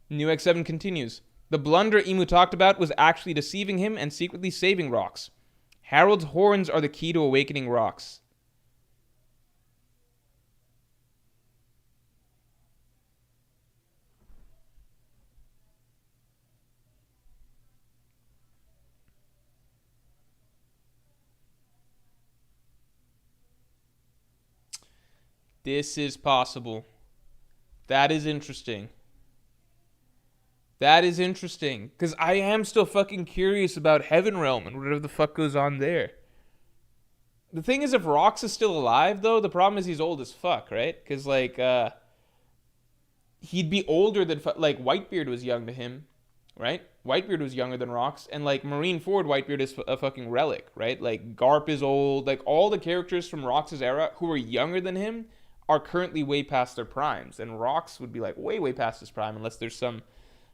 Speaker 1: New X7 continues. The blunder Imu talked about was actually deceiving him and secretly saving Rocks. Harold's horns are the key to awakening Rocks. This is possible. That is interesting. That is interesting. Because I am still fucking curious about Heaven Realm and whatever the fuck goes on there. The thing is, if Rox is still alive, though, the problem is he's old as fuck, right? Because, like, he'd be older than, like, Whitebeard was young to him, right? Whitebeard was younger than Rox. And, like, Marineford Whitebeard is a fucking relic, right? Like, Garp is old. Like, all the characters from Rox's era who are younger than him are currently way past their primes. And Rox would be, like, way, way past his prime unless there's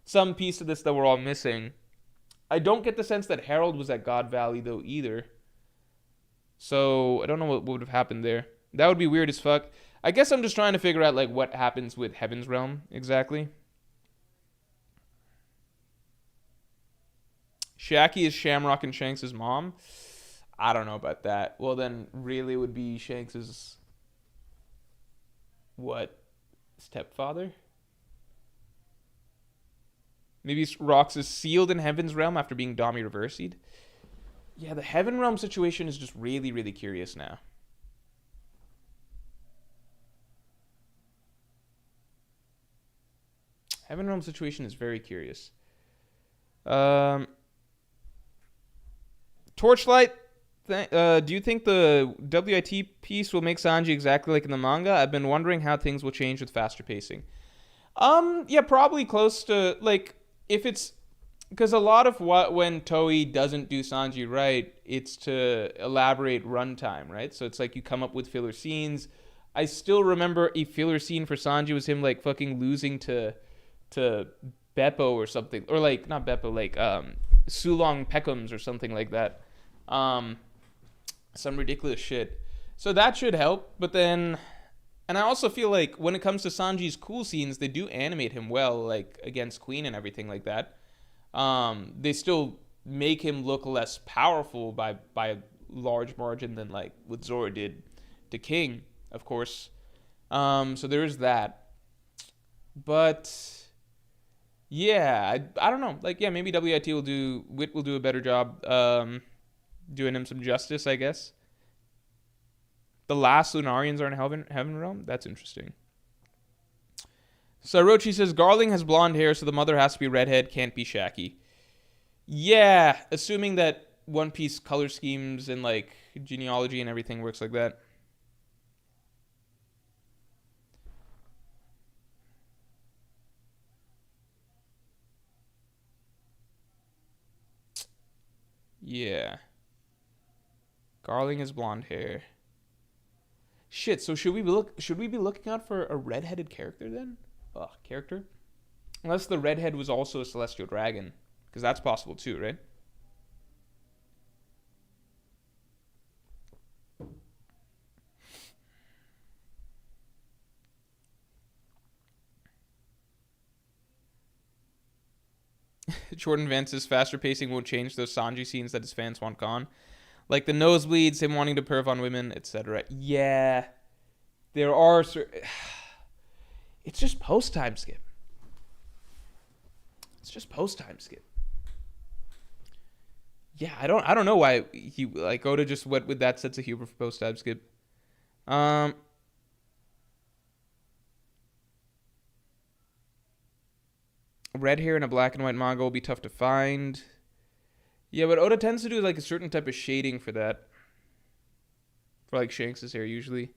Speaker 1: some piece of this that we're all missing. I don't get the sense that Harold was at God Valley, though, either. So, I don't know what would have happened there. That would be weird as fuck. I guess I'm just trying to figure out, like, what happens with Heaven's Realm, exactly. Shaki is Shamrock and Shanks' mom? I don't know about that. Well, then, really would be Shanks' what? Stepfather? Maybe Rox is sealed in Heaven's Realm after being Dami reversied. Yeah, the Heaven Realm situation is just really, really curious now. Heaven Realm situation is very curious. Torchlight, do you think the WIT piece will make Sanji exactly like in the manga? I've been wondering how things will change with faster pacing. Yeah, probably close to, like, if it's, because a lot of when Toei doesn't do Sanji right, it's to elaborate runtime, right? So it's like you come up with filler scenes. I still remember a filler scene for Sanji was him, like, fucking losing to Beppo or something, or, like, not Beppo, like Sulong Peckums or something like that. Some ridiculous shit. So that should help, but then, and I also feel like when it comes to Sanji's cool scenes, they do animate him well, like against Queen and everything like that. They still make him look less powerful by a large margin than, like, what Zoro did to King, of course. So there is that. But yeah, I don't know. Like, yeah, maybe WIT will do a better job doing him some justice, I guess. The last Lunarians are in Heaven Realm? That's interesting. So Orochi says, Garling has blonde hair, so the mother has to be redhead, can't be Shaki. Yeah, assuming that One Piece color schemes and, like, genealogy and everything works like that. Yeah. Garling has blonde hair. Shit, so should we be looking out for a redheaded character then? Character? Unless the redhead was also a celestial dragon, because that's possible too, right? Jordan Vance's faster pacing won't change those Sanji scenes that his fans want gone. Like the nosebleeds, him wanting to perv on women, etc. Yeah. There are... It's just post-time skip. It's just post-time skip. Yeah, I don't know why he, like, Oda just went with that sense of humor for post-time skip. Red hair in a black and white manga will be tough to find. Yeah, but Oda tends to do, like, a certain type of shading for that. For, like, Shanks' hair, usually.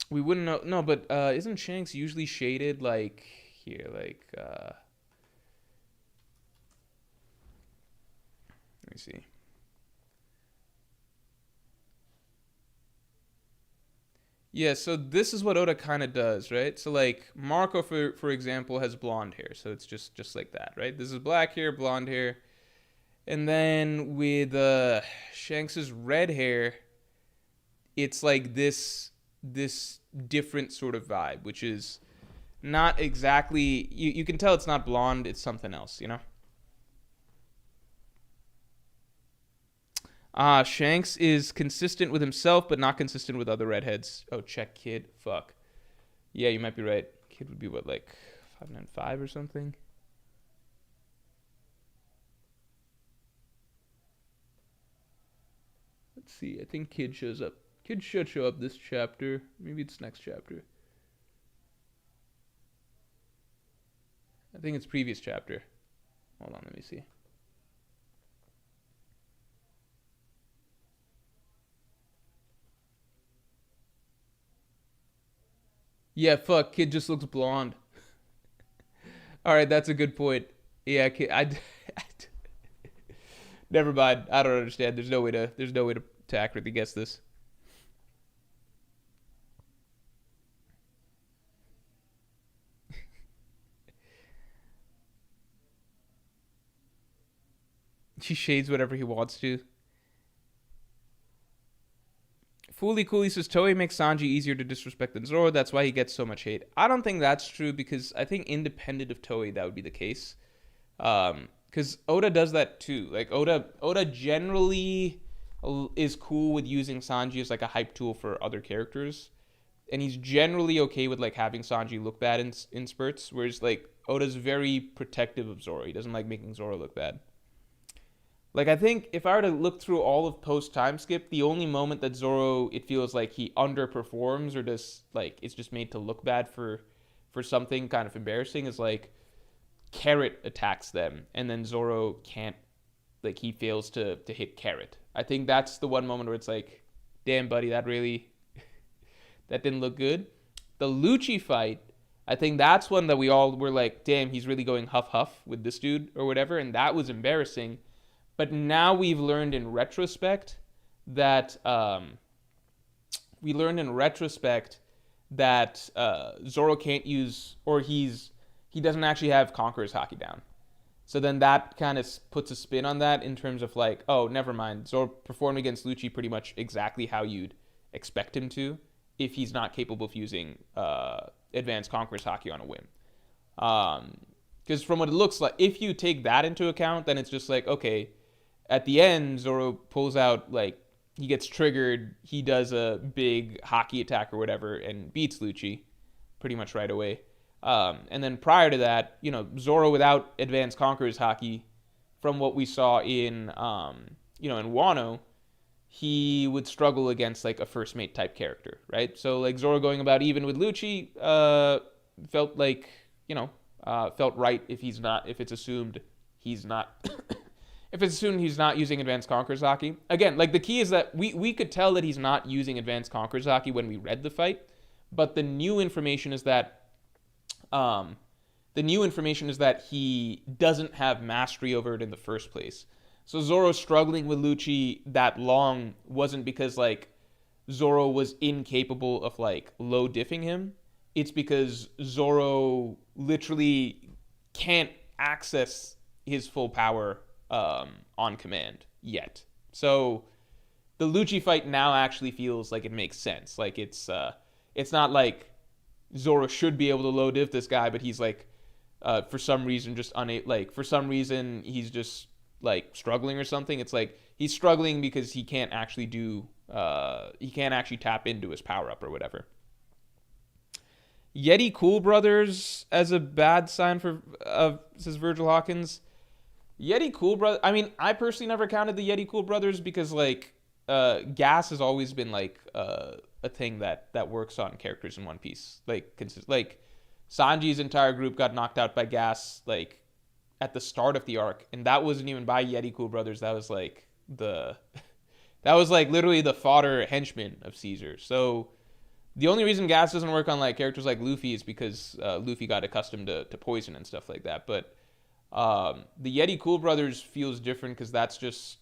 Speaker 1: We wouldn't know. No, but isn't Shanks usually shaded, like, here, like, let me see. Yeah, so this is what Oda kind of does, right? So, like, Marco, for example, has blonde hair, so it's just like that, right? This is black hair, blonde hair. And then with Shanks's red hair, it's like this this different sort of vibe, which is not exactly, you can tell it's not blonde, it's something else, you know? Shanks is consistent with himself, but not consistent with other redheads. Oh, check Kid. Fuck. Yeah, you might be right. Kid would be what, like 595 or something? Let's see. I think Kid shows up. Kid should show up this chapter. Maybe it's next chapter. I think it's previous chapter. Hold on, let me see. Yeah, fuck. Kid just looks blonde. All right, that's a good point. Yeah, Kid. Never mind. I don't understand. There's no way to. There's no way to accurately guess this. He shades whatever he wants to. Fooly Cooley says Toei makes Sanji easier to disrespect than Zoro. That's why he gets so much hate. I don't think that's true because I think independent of Toei that would be the case. Because Oda does that too. Like Oda generally is cool with using Sanji as like a hype tool for other characters, and he's generally okay with like having Sanji look bad in spurts. Whereas like Oda's very protective of Zoro. He doesn't like making Zoro look bad. Like, I think if I were to look through all of post time skip, the only moment that Zoro, it feels like he underperforms or just like it's just made to look bad for something kind of embarrassing is like Carrot attacks them and then Zoro can't, like he fails to hit Carrot. I think that's the one moment where it's like, damn buddy, that really that didn't look good. The Lucci fight, I think that's one that we all were like, damn, he's really going huff with this dude or whatever, and that was embarrassing. But now we've learned in retrospect that Zoro can't use, or he doesn't actually have Conqueror's Haki down. So then that kind of puts a spin on that in terms of like, oh, never mind. Zoro performed against Lucci pretty much exactly how you'd expect him to if he's not capable of using advanced Conqueror's Haki on a whim. Because from what it looks like, if you take that into account, then it's just like, okay, at the end, Zoro pulls out, like, he gets triggered, he does a big Haki attack or whatever, and beats Lucci pretty much right away. And then prior to that, you know, Zoro without advanced Conqueror's Haki, from what we saw in, in Wano, he would struggle against, like, a first mate type character, right? So, like, Zoro going about even with Lucci felt like, felt right if it's assumed he's not... if it's assumed he's not using Advanced Conqueror's Haki. Again, like the key is that we could tell that he's not using Advanced Conqueror's Haki when we read the fight, but the new information is that he doesn't have mastery over it in the first place. So Zoro struggling with Lucci that long wasn't because like Zoro was incapable of like low diffing him. It's because Zoro literally can't access his full power on command yet. So the Lucci fight now actually feels like it makes sense. Like it's not like Zoro should be able to low diff this guy, but he's like for some reason just unable. Like for some reason he's just like struggling or something. It's like he's struggling because he can't actually tap into his power up or whatever. Yeti Cool Brothers as a bad sign for says Virgil Hawkins. Yeti Cool Brothers. I mean, I personally never counted the Yeti Cool Brothers because like gas has always been like a thing that works on characters in One Piece. Like Sanji's entire group got knocked out by gas like at the start of the arc, and that wasn't even by Yeti Cool Brothers. That was like literally the fodder henchman of Caesar. So the only reason gas doesn't work on like characters like Luffy is because Luffy got accustomed to poison and stuff like that. But the Yeti Cool Brothers feels different because that's just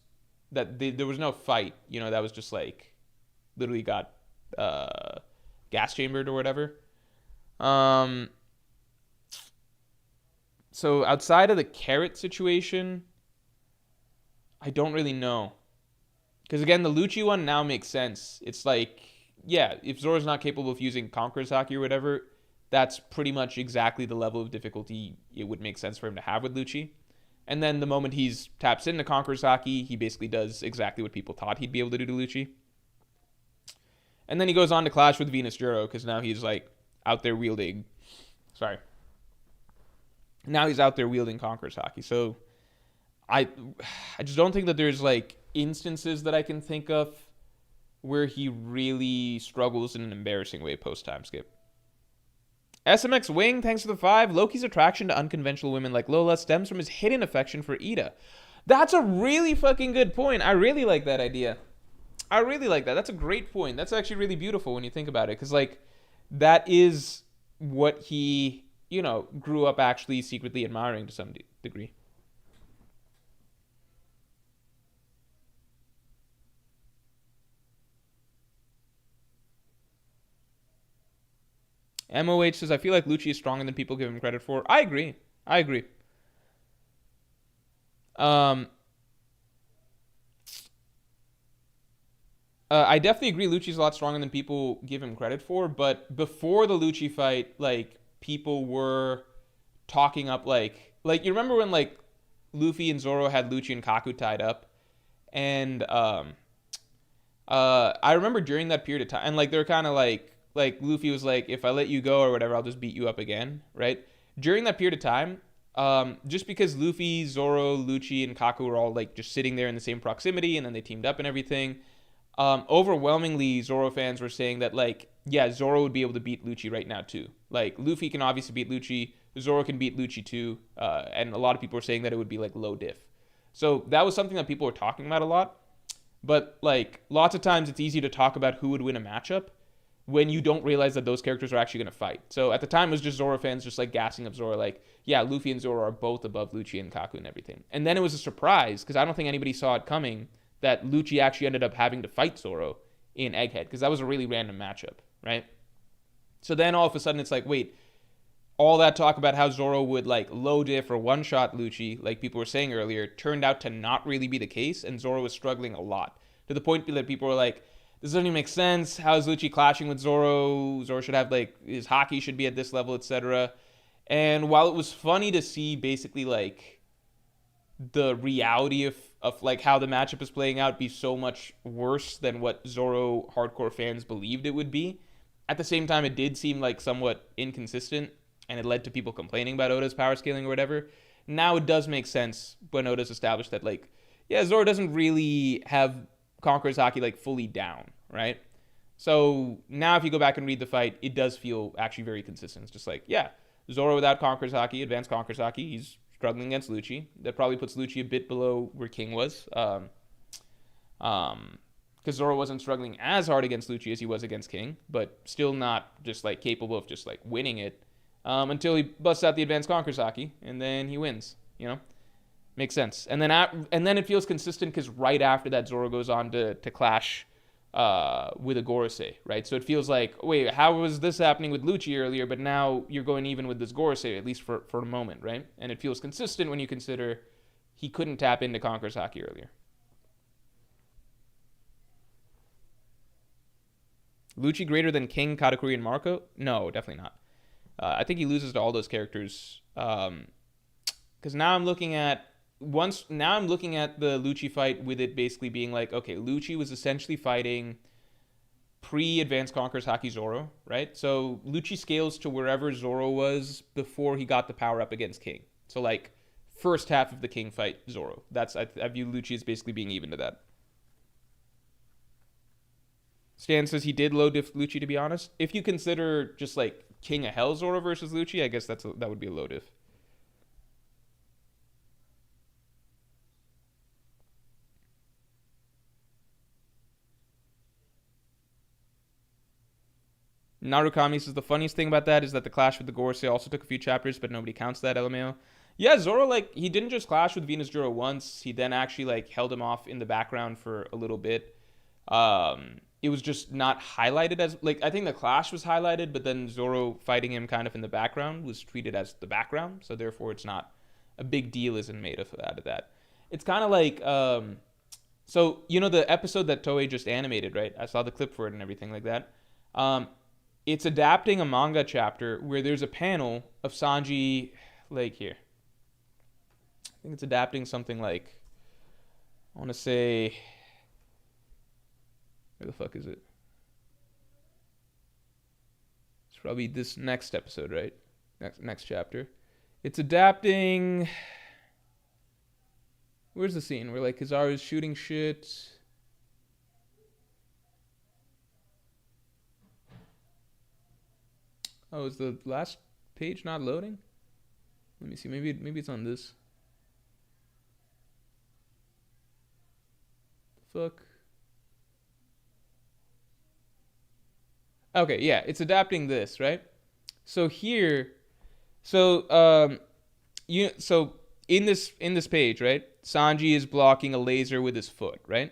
Speaker 1: that there was no fight. You know, that was just like literally got gas chambered or whatever. So outside of the Carrot situation, I don't really know. Because again, the Lucci one now makes sense. It's like yeah, if Zoro's not capable of using Conqueror's Haki or whatever, that's pretty much exactly the level of difficulty it would make sense for him to have with Lucci. And then the moment he's taps into Conqueror's Haki, he basically does exactly what people thought he'd be able to do to Lucci. And then he goes on to clash with Venus Juro because now he's like out there wielding. Sorry. Now he's out there wielding Conqueror's Haki. So I just don't think that there's like instances that I can think of where he really struggles in an embarrassing way post time skip. SMX Wing, thanks for the 5. Loki's attraction to unconventional women like Lola stems from his hidden affection for Ida. That's a really fucking good point. I really like that idea. I really like that. That's a great point. That's actually really beautiful when you think about it. Because, like, that is what he, you know, grew up actually secretly admiring to some degree. MOH says, I feel like Lucci is stronger than people give him credit for. I agree. I definitely agree Lucci's a lot stronger than people give him credit for, but before the Lucci fight, like, people were talking up, like you remember when, like, Luffy and Zoro had Lucci and Kaku tied up? And, I remember during that period of time, and, like, they're kind of like Luffy was like, if I let you go or whatever, I'll just beat you up again, right? During that period of time, just because Luffy, Zoro, Lucci, and Kaku were all, like, just sitting there in the same proximity, and then they teamed up and everything, overwhelmingly, Zoro fans were saying that, like, yeah, Zoro would be able to beat Lucci right now, too. Like, Luffy can obviously beat Lucci, Zoro can beat Lucci, too, and a lot of people were saying that it would be, like, low diff. So that was something that people were talking about a lot, but, like, lots of times it's easy to talk about who would win a matchup when you don't realize that those characters are actually going to fight. So at the time, it was just Zoro fans just, like, gassing up Zoro, like, yeah, Luffy and Zoro are both above Lucci and Kaku and everything. And then it was a surprise, because I don't think anybody saw it coming, that Lucci actually ended up having to fight Zoro in Egghead, because that was a really random matchup, right? So then all of a sudden it's like, wait, all that talk about how Zoro would, like, low diff or one-shot Lucci, like people were saying earlier, turned out to not really be the case, and Zoro was struggling a lot, to the point that people were like, this doesn't even make sense. How is Lucci clashing with Zoro? Zoro should have, like, his Haki should be at this level, etc. And while it was funny to see basically, like, the reality of like how the matchup is playing out be so much worse than what Zoro hardcore fans believed it would be, at the same time it did seem like somewhat inconsistent, and it led to people complaining about Oda's power scaling or whatever. Now it does make sense when Oda's established that, like, yeah, Zoro doesn't really have Conqueror's Haki, like, fully down, right? So now if you go back and read the fight, it does feel actually very consistent. It's just like, yeah, Zoro without Conqueror's Haki, advanced Conqueror's Haki, he's struggling against Lucci. That probably puts Lucci a bit below where King was. Because Zoro wasn't struggling as hard against Lucci as he was against King, but still not just, like, capable of just, like, winning it until he busts out the advanced Conqueror's Haki, and then he wins, you know? Makes sense. And then it feels consistent because right after that, Zoro goes on to clash with a Gorosei, right? So it feels like, wait, how was this happening with Lucci earlier, but now you're going even with this Gorosei, at least for a moment, right? And it feels consistent when you consider he couldn't tap into Conqueror's Haki earlier. Lucci greater than King, Katakuri, and Marco? No, definitely not. I think he loses to all those characters. Because now I'm looking at the Lucci fight with it basically being like, okay, Lucci was essentially fighting pre-Advanced Conqueror's Haki Zoro, right? So Lucci scales to wherever Zoro was before he got the power up against King. So, like, first half of the King fight, Zoro. I view Lucci as basically being even to that. Stan says he did low diff Lucci, to be honest. If you consider just, like, King of Hell Zoro versus Lucci, I guess that would be a low diff. Narukami says the funniest thing about that is that the clash with the Gorosei also took a few chapters, but nobody counts that, LMAO. Yeah, Zoro, like, he didn't just clash with Venus Juro once. He then actually, like, held him off in the background for a little bit. It was just not highlighted as, like, I think the clash was highlighted, but then Zoro fighting him kind of in the background was treated as the background, so therefore it's not a big deal isn't made out of that. It's kind of like So you know the episode that Toei just animated, right? I saw the clip for it and everything like that. Um, it's adapting a manga chapter where there's a panel of Sanji, like here. I think it's adapting something like, I want to say, where the fuck is it? It's probably this next episode, right? Next chapter. It's adapting. Where's the scene where like Kizaru's shooting shit? Oh, is the last page not loading? Let me see. Maybe it's on this. Fuck. Okay, yeah, it's adapting this, right? So here, so so in this page, right? Sanji is blocking a laser with his foot, right?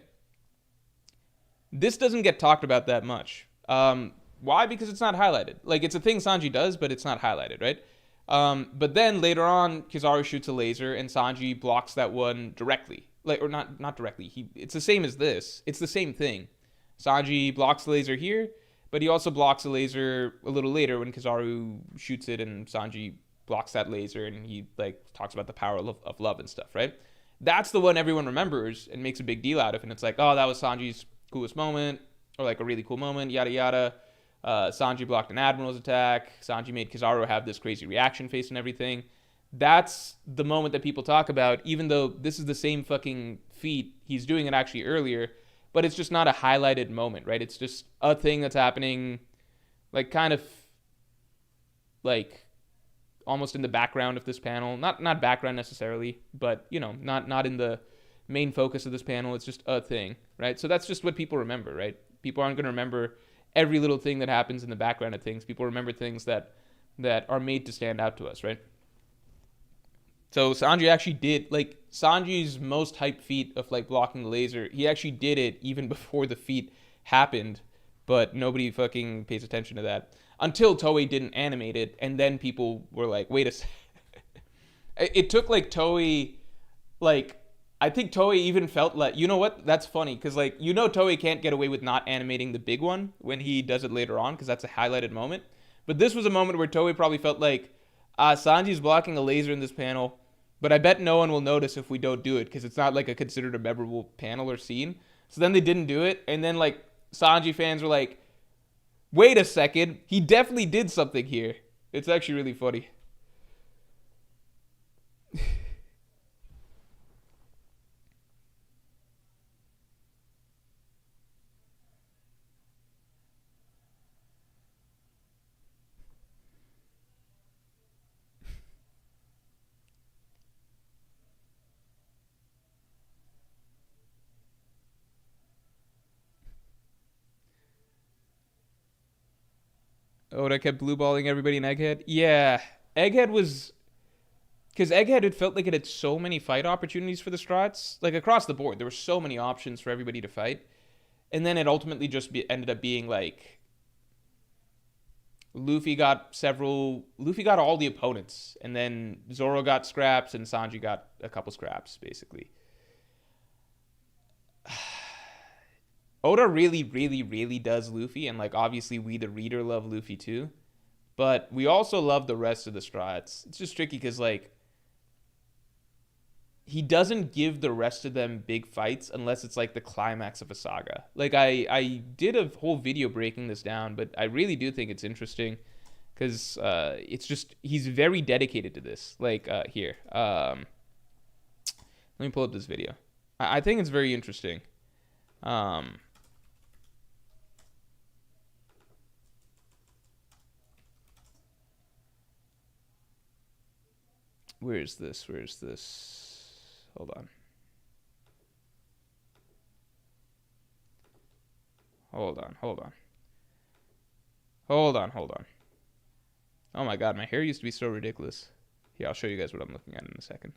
Speaker 1: This doesn't get talked about that much. Why? Because it's not highlighted. Like it's a thing Sanji does, but it's not highlighted, right? But then later on, Kizaru shoots a laser and Sanji blocks that one directly, like or not directly. It's the same as this. It's the same thing. Sanji blocks the laser here, but he also blocks a laser a little later when Kizaru shoots it and Sanji blocks that laser and he like talks about the power of love and stuff, right? That's the one everyone remembers and makes a big deal out of, and it's like, oh, that was Sanji's coolest moment, or like a really cool moment, yada yada. Sanji blocked an admiral's attack. Sanji made Kizaru have this crazy reaction face and everything. That's the moment that people talk about, even though this is the same fucking feat. He's doing it actually earlier, but it's just not a highlighted moment, right? It's just a thing that's happening, like kind of like almost in the background of this panel. Not background necessarily, but you know, not in the main focus of this panel. It's just a thing, right? So that's just what people remember, right? People aren't going to remember every little thing that happens in the background of things. People remember things that are made to stand out to us, right? So Sanji actually did, like, Sanji's most hype feat of like blocking the laser, he actually did it even before the feat happened, but nobody fucking pays attention to that until Toei didn't animate it, and then people were like, wait a second. It took like Toei, like, I think Toei even felt like, you know what? That's funny because, like, you know, Toei can't get away with not animating the big one when he does it later on because that's a highlighted moment. But this was a moment where Toei probably felt like, Sanji's blocking a laser in this panel, but I bet no one will notice if we don't do it because it's not like considered a memorable panel or scene. So then they didn't do it, and then like Sanji fans were like, wait a second, he definitely did something here. It's actually really funny. Oda kept blue balling everybody in Egghead. Yeah, Egghead was because Egghead, it felt like it had so many fight opportunities for the Strats, like across the board. There were so many options for everybody to fight, and then it ultimately just ended up being like Luffy got all the opponents, and then Zoro got scraps, and Sanji got a couple scraps, basically. Oda really, really, really does Luffy, and like obviously we the reader love Luffy too, but we also love the rest of the Strats. It's just tricky because like he doesn't give the rest of them big fights unless it's like the climax of a saga. Like I did a whole video breaking this down, but I really do think it's interesting because it's just he's very dedicated to this. Like here, let me pull up this video. I think it's very interesting. Where's this? Hold on. Hold on. Oh my god, my hair used to be so ridiculous. Here, I'll show you guys what I'm looking at in a second.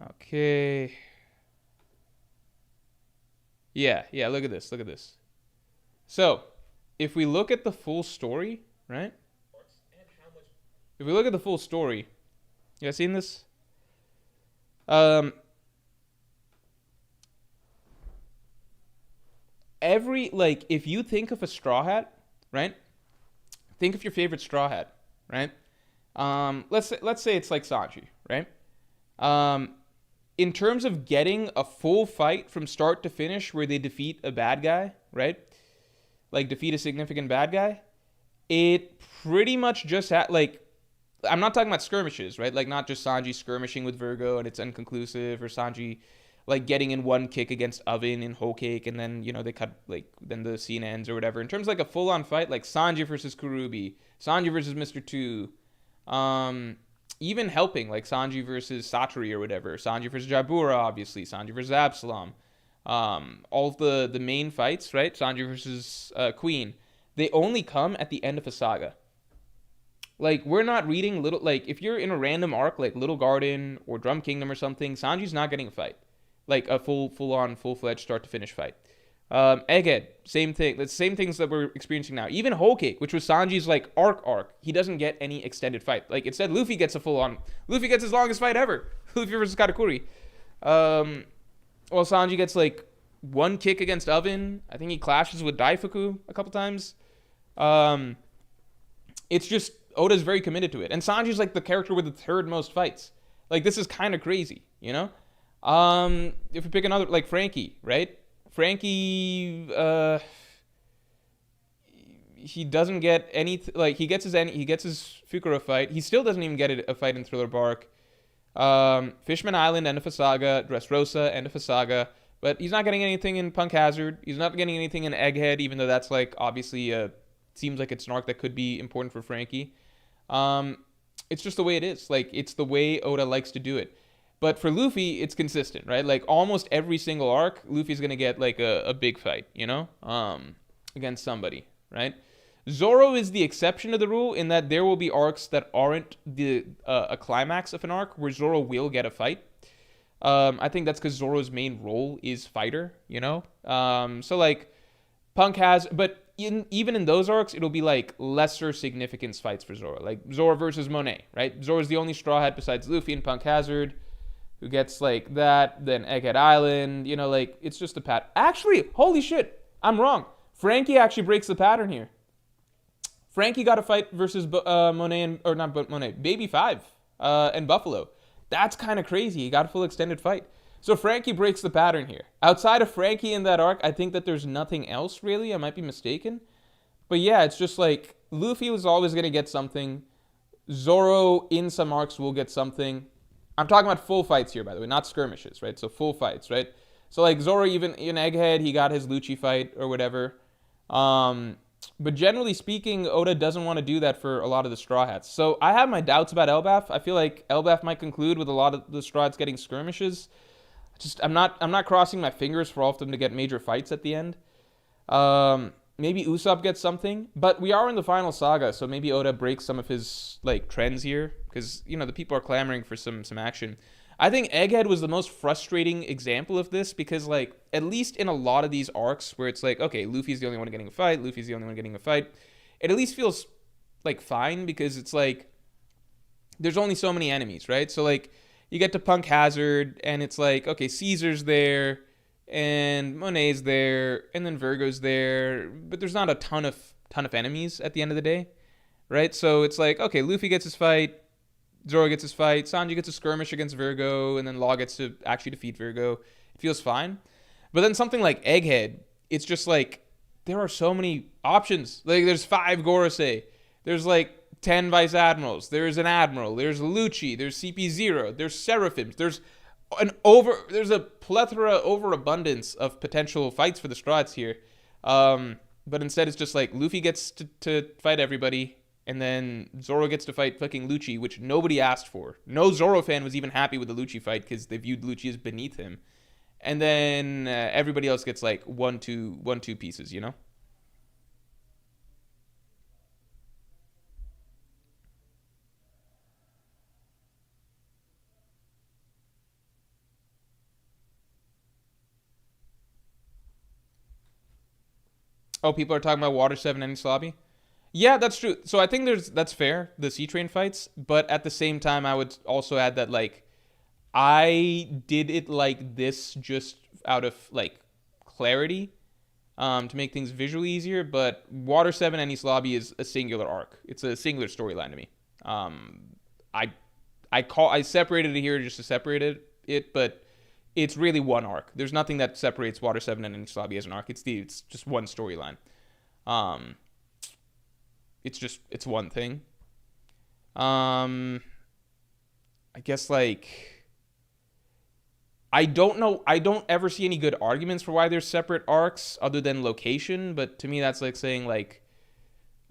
Speaker 1: Okay. Yeah, look at this. So, if we look at the full story, right? If we look at the full story, you guys seen this? Um, like, if you think of a Straw Hat, right? Think of your favorite Straw Hat, right? Let's say it's like Sanji, right? Um, in terms of getting a full fight from start to finish where they defeat a bad guy, right? Like defeat a significant bad guy, it pretty much just had like I'm not talking about skirmishes, right? Like not just Sanji skirmishing with Virgo and it's inconclusive, or Sanji like getting in one kick against Oven in Whole Cake and then they cut like then the scene ends or whatever. In terms of like a full on fight, like Sanji versus Kurubi, Sanji versus Mr. Two, um, even helping like Sanji versus Satori or whatever, Sanji versus Jabura, obviously Sanji versus Absalom, all of the main fights, right? Sanji versus Queen, they only come at the end of a saga. Like we're not reading little like if you're in a random arc like Little Garden or Drum Kingdom or something, Sanji's not getting a fight, like a full on full fledged start to finish fight. Egghead, same thing. The same things that we're experiencing now. Even Whole Cake, which was Sanji's like arc, he doesn't get any extended fight. Like instead, Luffy gets a full on. Luffy gets his longest fight ever. Luffy versus Katakuri. Well, Sanji gets like one kick against Oven. I think he clashes with Daifuku a couple times. Um, it's just Oda's very committed to it, and Sanji's like the character with the third most fights. Like this is kind of crazy, you know. If we pick another like Frankie, right? Frankie, he doesn't get any like he gets his Fukuro fight. He still doesn't even get a fight in Thriller Bark. Fishman Island, end of a saga. Dressrosa, end of a saga. But he's not getting anything in Punk Hazard. He's not getting anything in Egghead, even though that's like obviously seems like it's an arc that could be important for Frankie. It's just the way it is. Like it's the way Oda likes to do it. But for Luffy, it's consistent, right? Like almost every single arc, Luffy's gonna get like a big fight, against somebody, right? Zoro is the exception to the rule in that there will be arcs that aren't the a climax of an arc where Zoro will get a fight. I think that's because Zoro's main role is fighter, So like Punk has, but even in those arcs, it'll be like lesser significance fights for Zoro, like Zoro versus Monet, right? Zoro's the only Straw Hat besides Luffy and Punk Hazard who gets like that. Then Egghead Island, like it's just a pat. Actually, holy shit, I'm wrong. Frankie actually breaks the pattern here. Frankie got a fight versus Monet or not Monet, Baby Five and Buffalo. That's kind of crazy. He got a full extended fight. So Frankie breaks the pattern here. Outside of Frankie in that arc, I think that there's nothing else really. I might be mistaken. But yeah, it's just like Luffy was always going to get something. Zoro in some arcs will get something. I'm talking about full fights here, by the way, not skirmishes, right? So full fights, right? So like Zoro, even in Egghead, he got his Lucci fight or whatever. But generally speaking, Oda doesn't want to do that for a lot of the Straw Hats. So I have my doubts about Elbaf. I feel like Elbaf might conclude with a lot of the Straw Hats getting skirmishes. I'm not crossing my fingers for all of them to get major fights at the end. Maybe Usopp gets something, but we are in the final saga, so maybe Oda breaks some of his like trends here because the people are clamoring for some action. I think Egghead was the most frustrating example of this because like at least in a lot of these arcs where it's like okay, Luffy's the only one getting a fight, it at least feels like fine because it's like there's only so many enemies, right? So like you get to Punk Hazard and it's like okay, Caesar's there and Monet's there and then Virgo's there, but there's not a ton of enemies at the end of the day, right? So it's like okay, Luffy gets his fight, Zoro gets his fight, Sanji gets a skirmish against Virgo, and then Law gets to actually defeat Virgo. It feels fine. But then something like Egghead, it's just like there are so many options. Like there's 5 Gorosei, there's like 10 Vice Admirals, there's an Admiral, there's Lucci, there's CP0, there's Seraphims, there's a plethora, overabundance of potential fights for the Straw Hats here. But instead it's just like Luffy gets to fight everybody, and then Zoro gets to fight fucking Lucci, which nobody asked for. No Zoro fan was even happy with the Lucci fight because they viewed Lucci as beneath him. And then everybody else gets like one, two pieces, Oh, people are talking about Water 7 and Slobby? Yeah, that's true. So I think that's fair, the Sea Train fights. But at the same time, I would also add that like I did it like this just out of like clarity, to make things visually easier. But Water 7 and East Lobby is a singular arc. It's a singular storyline to me. I I separated it here just to separate it, but it's really one arc. There's nothing that separates Water 7 and East Lobby as an arc. It's just one storyline. Um, it's one thing. Um, I guess like I don't know. I don't ever see any good arguments for why there's separate arcs other than location. But to me, that's like saying like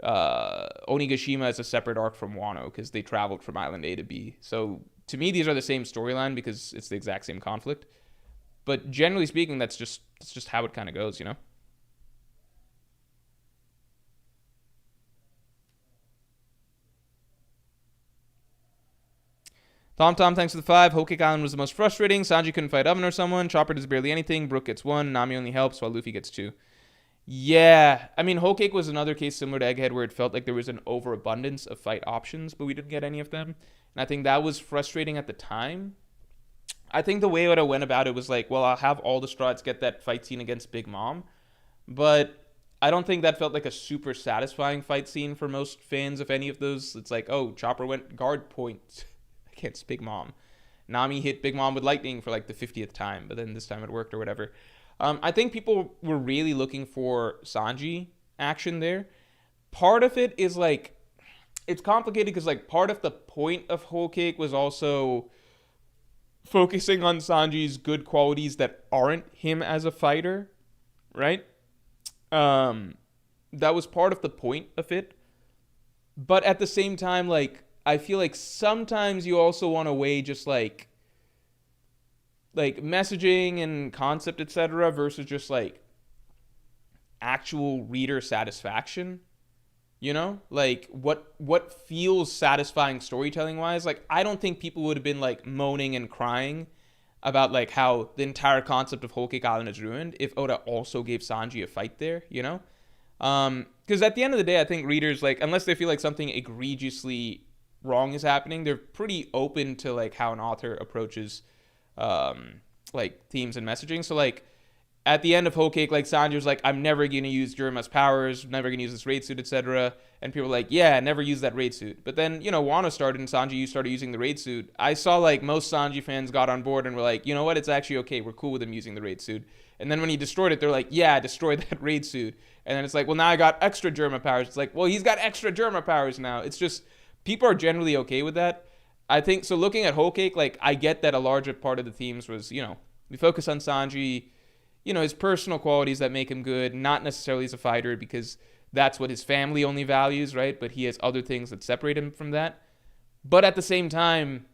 Speaker 1: Onigashima is a separate arc from Wano because they traveled from Island A to B. So to me, these are the same storyline because it's the exact same conflict. But generally speaking, that's just how it kind of goes, you know. Tom, thanks for the 5. Whole Cake Island was the most frustrating. Sanji couldn't fight Oven or someone. Chopper does barely anything. Brook gets 1. Nami only helps while Luffy gets 2. Yeah, I mean, Whole Cake was another case similar to Egghead where it felt like there was an overabundance of fight options, but we didn't get any of them. And I think that was frustrating at the time. I think the way that I went about it was like, well, I'll have all the Strats get that fight scene against Big Mom, but I don't think that felt like a super satisfying fight scene for most fans of any of those. It's like, oh, Chopper went guard point against Big Mom. Nami hit Big Mom with lightning for like the 50th time, but then this time it worked or whatever. I think people were really looking for Sanji action there. Part of it is like, it's complicated because like part of the point of Whole Cake was also focusing on Sanji's good qualities that aren't him as a fighter, right? That was part of the point of it. But at the same time, like, I feel like sometimes you also want to weigh just like messaging and concept, etc., versus just like actual reader satisfaction. You know, like what feels satisfying storytelling wise. Like, I don't think people would have been like moaning and crying about like how the entire concept of Whole Cake Island is ruined if Oda also gave Sanji a fight there. You know, because at the end of the day, I think readers, like, unless they feel like something egregiously wrong is happening, they're pretty open to like how an author approaches like themes and messaging. So like at the end of Whole Cake, like Sanji was like, I'm never gonna use Jurima's powers, never gonna use this raid suit, etc. And people were like, yeah, never use that raid suit. But then, you know, Wano started and Sanji, you started using the raid suit. I saw like most Sanji fans got on board and were like, you know what, it's actually okay, we're cool with him using the raid suit. And then when he destroyed it, they're like, yeah, destroy that raid suit. And then it's like, well, now I got extra Jurima powers. It's like, well, he's got extra Jurima powers now. It's just, people are generally okay with that. I think, so looking at Whole Cake, like, I get that a larger part of the themes was, you know, we focus on Sanji, you know, his personal qualities that make him good, not necessarily as a fighter because that's what his family only values, right? But he has other things that separate him from that. But at the same time,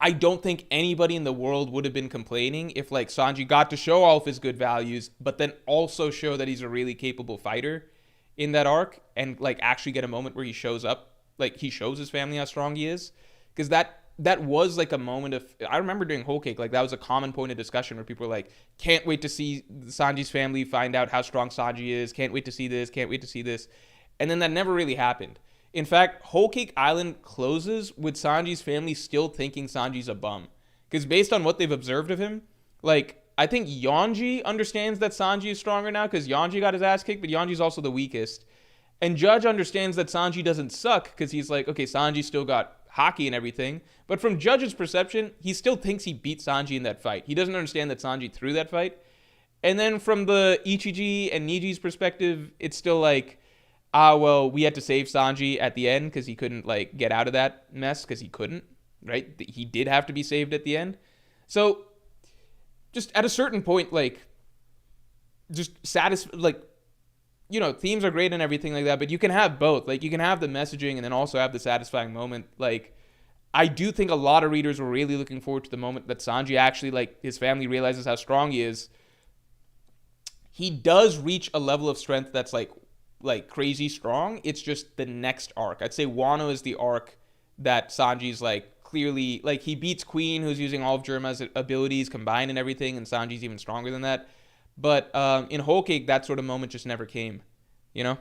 Speaker 1: I don't think anybody in the world would have been complaining if like Sanji got to show all of his good values, but then also show that he's a really capable fighter in that arc and like actually get a moment where he shows up, like he shows his family how strong he is. Because that was like a moment of, I remember during Whole Cake, like that was a common point of discussion where people were like, can't wait to see Sanji's family find out how strong Sanji is, can't wait to see this, can't wait to see this. And then that never really happened. In fact, Whole Cake Island closes with Sanji's family still thinking Sanji's a bum. Because based on what they've observed of him, like, I think Yonji understands that Sanji is stronger now because Yonji got his ass kicked, but Yonji's also the weakest. And Judge understands that Sanji doesn't suck because he's like, okay, Sanji still got Haki and everything. But from Judge's perception, he still thinks he beat Sanji in that fight. He doesn't understand that Sanji threw that fight. And then from the Ichiji and Niji's perspective, it's still like, well, we had to save Sanji at the end because he couldn't like get out of that mess because he couldn't, right? He did have to be saved at the end. So just at a certain point, like, just like, you know, themes are great and everything like that, but you can have both. Like, you can have the messaging and then also have the satisfying moment. Like, I do think a lot of readers were really looking forward to the moment that Sanji actually, like, his family realizes how strong he is. He does reach a level of strength that's like crazy strong. It's just the next arc. I'd say Wano is the arc that Sanji's like clearly, like, he beats Queen, who's using all of Jurima's abilities combined and everything, and Sanji's even stronger than that. But in Whole Cake, that sort of moment just never came, you know?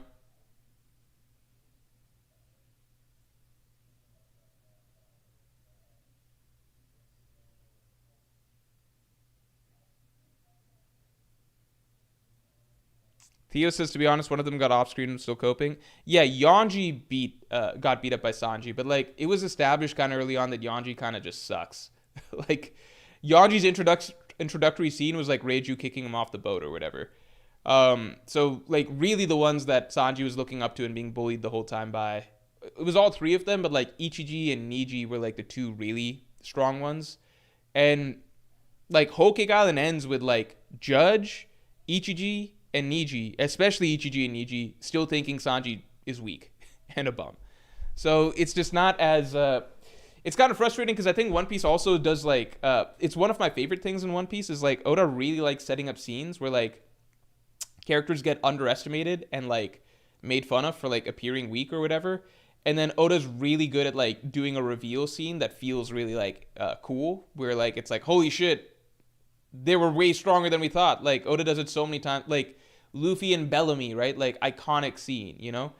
Speaker 1: Theo says, to be honest, one of them got off screen and still coping. Yeah, Yonji got beat up by Sanji, but like it was established kind of early on that Yonji kind of just sucks. Like Yonji's introductory scene was like Reiju kicking him off the boat or whatever. So like really the ones that Sanji was looking up to and being bullied the whole time by, it was all three of them, but like Ichiji and Niji were like the two really strong ones. And like Whole Cake Island ends with like Judge, Ichiji, and Niji, especially Ichiji and Niji, still thinking Sanji is weak and a bum. So it's just not as it's kind of frustrating because I think One Piece also does like it's one of my favorite things in One Piece is like Oda really likes setting up scenes where like characters get underestimated and like made fun of for like appearing weak or whatever. And then Oda's really good at like doing a reveal scene that feels really like cool, where like it's like, holy shit, they were way stronger than we thought. Like Oda does it so many times, like Luffy and Bellamy, right? Like iconic scene, you know?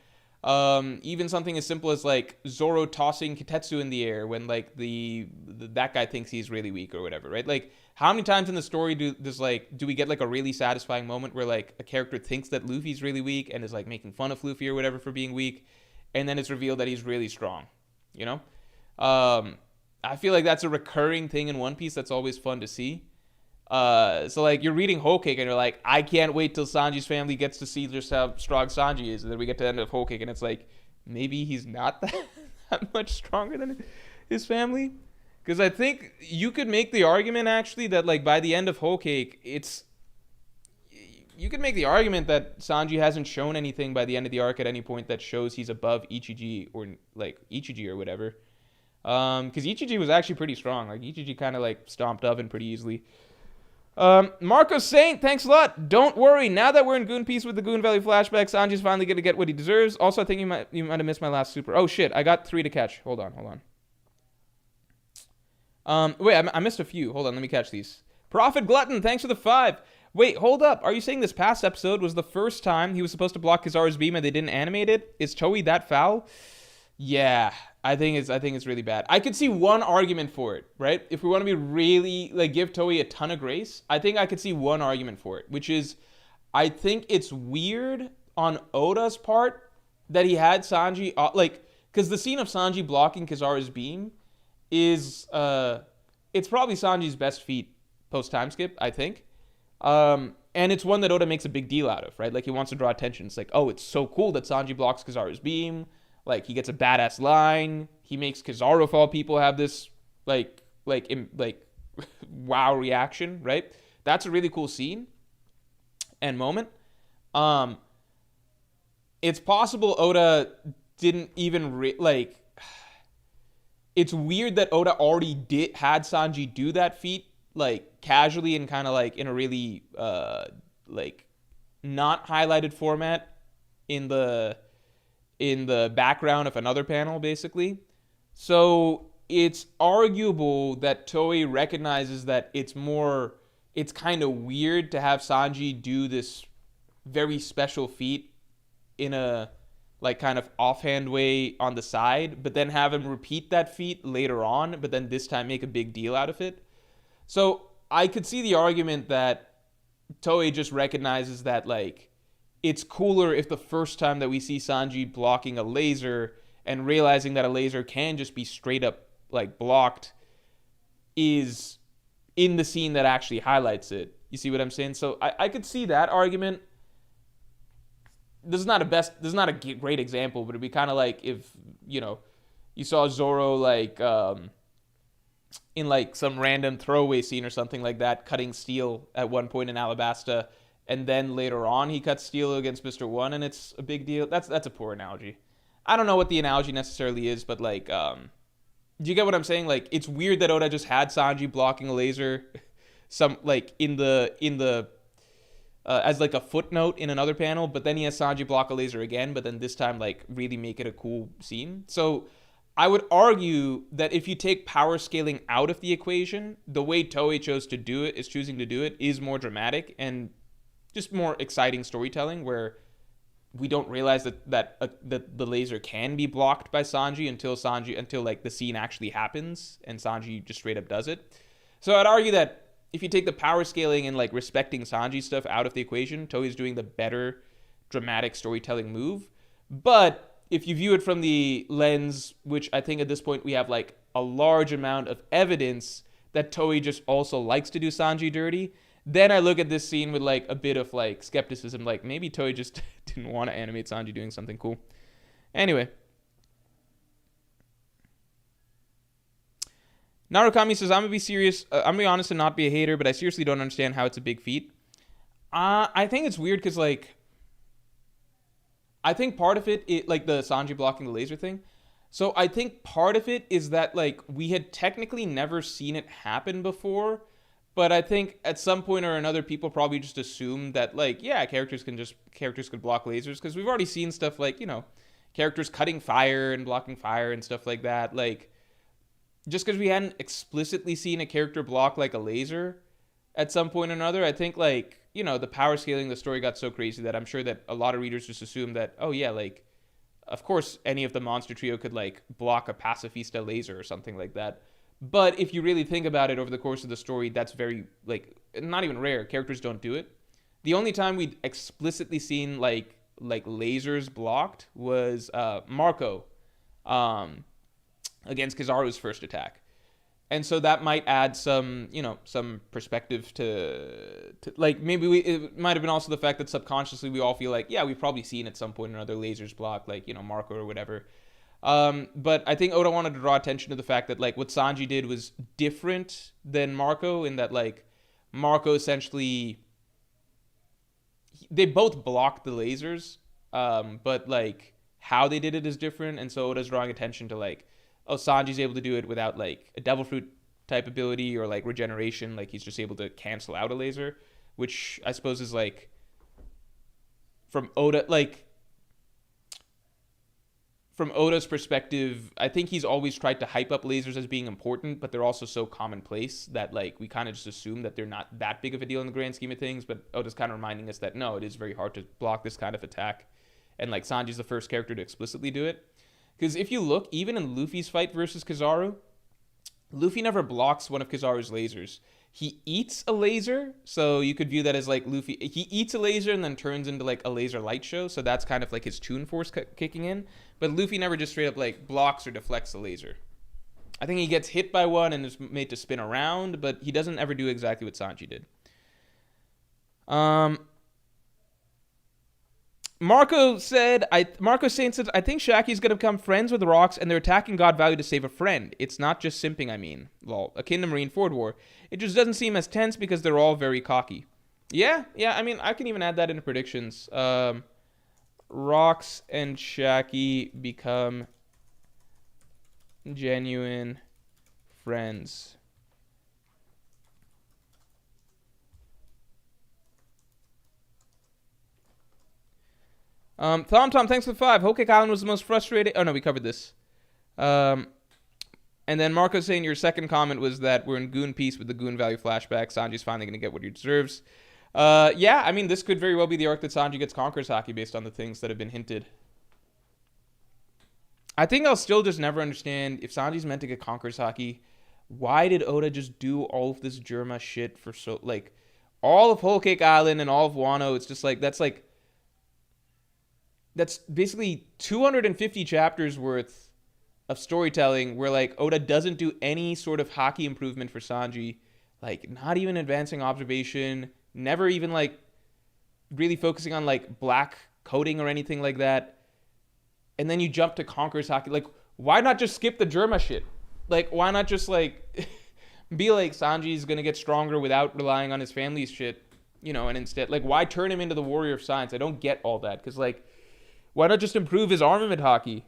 Speaker 1: Even something as simple as like Zoro tossing Kitetsu in the air when like that guy thinks he's really weak or whatever, right? Like how many times in the story do we get like a really satisfying moment where like a character thinks that Luffy's really weak and is like making fun of Luffy or whatever for being weak, and then it's revealed that he's really strong, you know? I feel like that's a recurring thing in One Piece that's always fun to see. So like you're reading Whole Cake and you're like, I can't wait till Sanji's family gets to see just how strong Sanji is, and then we get to the end of Whole Cake and it's like, maybe he's not that much stronger than his family. Because I think you could make the argument actually that like by the end of Whole Cake, you could make the argument that Sanji hasn't shown anything by the end of the arc at any point that shows he's above Ichiji or whatever. Because Ichiji was actually pretty strong. Like Ichiji kind of like stomped Oven pretty easily. Marco Saint, thanks a lot. Don't worry. Now that we're in Goon Piece with the Goon Valley flashback, Sanji's finally going to get what he deserves. Also, I think you might have missed my last super. Oh, shit. I got 3 to catch. Hold on. Wait, I missed a few. Hold on. Let me catch these. Prophet Glutton, thanks for the 5. Wait, hold up. Are you saying this past episode was the first time he was supposed to block Kizaru's beam and they didn't animate it? Is Toei that foul? Yeah, I think it's really bad. I could see one argument for it, right? If we want to be really, like, give Toei a ton of grace, I think I could see one argument for it, which is I think it's weird on Oda's part that he had Sanji, because the scene of Sanji blocking Kizaru's beam is, it's probably Sanji's best feat post-time skip, I think. And it's one that Oda makes a big deal out of, right? Like, he wants to draw attention. It's like, oh, it's so cool that Sanji blocks Kizaru's beam. Like, he gets a badass line. He makes Kizaru, of all people, have this, like wow reaction, right? That's a really cool scene and moment. It's possible Oda didn't even, it's weird that Oda already had Sanji do that feat, like, casually and kind of, like, in a really, not highlighted format in the background of another panel, basically. So it's arguable that Toei recognizes that it's kind of weird to have Sanji do this very special feat in a, like, kind of offhand way on the side, but then have him repeat that feat later on, but then this time make a big deal out of it. So I could see the argument that Toei just recognizes that, like, it's cooler if the first time that we see Sanji blocking a laser and realizing that a laser can just be straight up, like, blocked is in the scene that actually highlights it. You see what I'm saying? So I could see that argument. This is not a great example, but it'd be kind of like if, you know, you saw Zoro, like, in, like, some random throwaway scene or something like that, cutting steel at one point in Alabasta, and then later on he cuts steel against Mr. One, and it's a big deal. That's a poor analogy. I don't know what the analogy necessarily is, but, like, do you get what I'm saying? Like, it's weird that Oda just had Sanji blocking a laser, in the as, like, a footnote in another panel, but then he has Sanji block a laser again, but then this time, like, really make it a cool scene. So I would argue that if you take power scaling out of the equation, the way Toei choosing to do it is more dramatic and just more exciting storytelling, where we don't realize that the laser can be blocked by Sanji until like the scene actually happens and Sanji just straight up does it. So I'd argue that if you take the power scaling and, like, respecting Sanji stuff out of the equation, Toei's doing the better dramatic storytelling move. But if you view it from the lens, which I think at this point we have like a large amount of evidence that Toei just also likes to do Sanji dirty, then I look at this scene with like a bit of like skepticism, like maybe Toei just didn't want to animate Sanji doing something cool. Anyway. Narukami says, I'm gonna be serious. I'm gonna be honest and not be a hater, but I seriously don't understand how it's a big feat. I think it's weird because like, I think part of it, like the Sanji blocking the laser thing. So I think part of it is that like we had technically never seen it happen before, but I think at some point or another, people probably just assume that like, yeah, characters could block lasers because we've already seen stuff like, you know, characters cutting fire and blocking fire and stuff like that. Like, just because we hadn't explicitly seen a character block like a laser at some point or another, I think like, you know, the power scaling, the story got so crazy that I'm sure that a lot of readers just assume that, oh yeah, like, of course any of the monster trio could like block a pacifista laser or something like that. But if you really think about it over the course of the story, that's very like, not even rare. Characters don't do it. The only time we'd explicitly seen like lasers blocked was Marco against Kizaru's first attack. And so that might add some, you know, some perspective to like maybe it might have been also the fact that subconsciously we all feel like, yeah, we've probably seen at some point or another lasers block, like, you know, Marco or whatever. But I think Oda wanted to draw attention to the fact that like what Sanji did was different than Marco in that like Marco essentially, they both blocked the lasers, but like how they did it is different. And so Oda's drawing attention to like, oh, Sanji's able to do it without like a devil fruit type ability or like regeneration. Like he's just able to cancel out a laser, which I suppose is like from Oda, like from Oda's perspective, I think he's always tried to hype up lasers as being important, but they're also so commonplace that like we kind of just assume that they're not that big of a deal in the grand scheme of things. But Oda's kind of reminding us that no, it is very hard to block this kind of attack. And like Sanji's the first character to explicitly do it. Because if you look, even in Luffy's fight versus Kizaru, Luffy never blocks one of Kizaru's lasers. He eats a laser, so you could view that as like Luffy, he eats a laser and then turns into like a laser light show, so that's kind of like his Toon Force kicking in. But Luffy never just straight up like blocks or deflects the laser. I think he gets hit by one and is made to spin around, but he doesn't ever do exactly what Sanji did. Marco Saint said, I think Shaki's going to become friends with rocks and they're attacking God Value to save a friend. It's not just simping, I mean. Lol. Akin to Marineford War. It just doesn't seem as tense because they're all very cocky. Yeah, I mean, I can even add that into predictions. Rocks and Shaki become genuine friends. Tom, thanks for the 5. Whole Cake Island was the most frustrating. Oh, no, we covered this. And then Marco saying your second comment was that we're in Goon Peace with the Goon Value flashback. Sanji's finally going to get what he deserves. Yeah, I mean, this could very well be the arc that Sanji gets Conqueror's Haki based on the things that have been hinted. I think I'll still just never understand if Sanji's meant to get Conqueror's Haki, why did Oda just do all of this Germa shit for so, like, all of Whole Cake Island and all of Wano? It's just like, that's basically 250 chapters worth of storytelling where like Oda doesn't do any sort of Haki improvement for Sanji, like not even advancing observation, never even like really focusing on like black coding or anything like that. And then you jump to Conqueror's Haki. Like, why not just skip the Germa shit? Like, why not just like be like Sanji's gonna get stronger without relying on his family's shit, you know, and instead like why turn him into the warrior of science? I don't get all that because like why not just improve his armament Haki?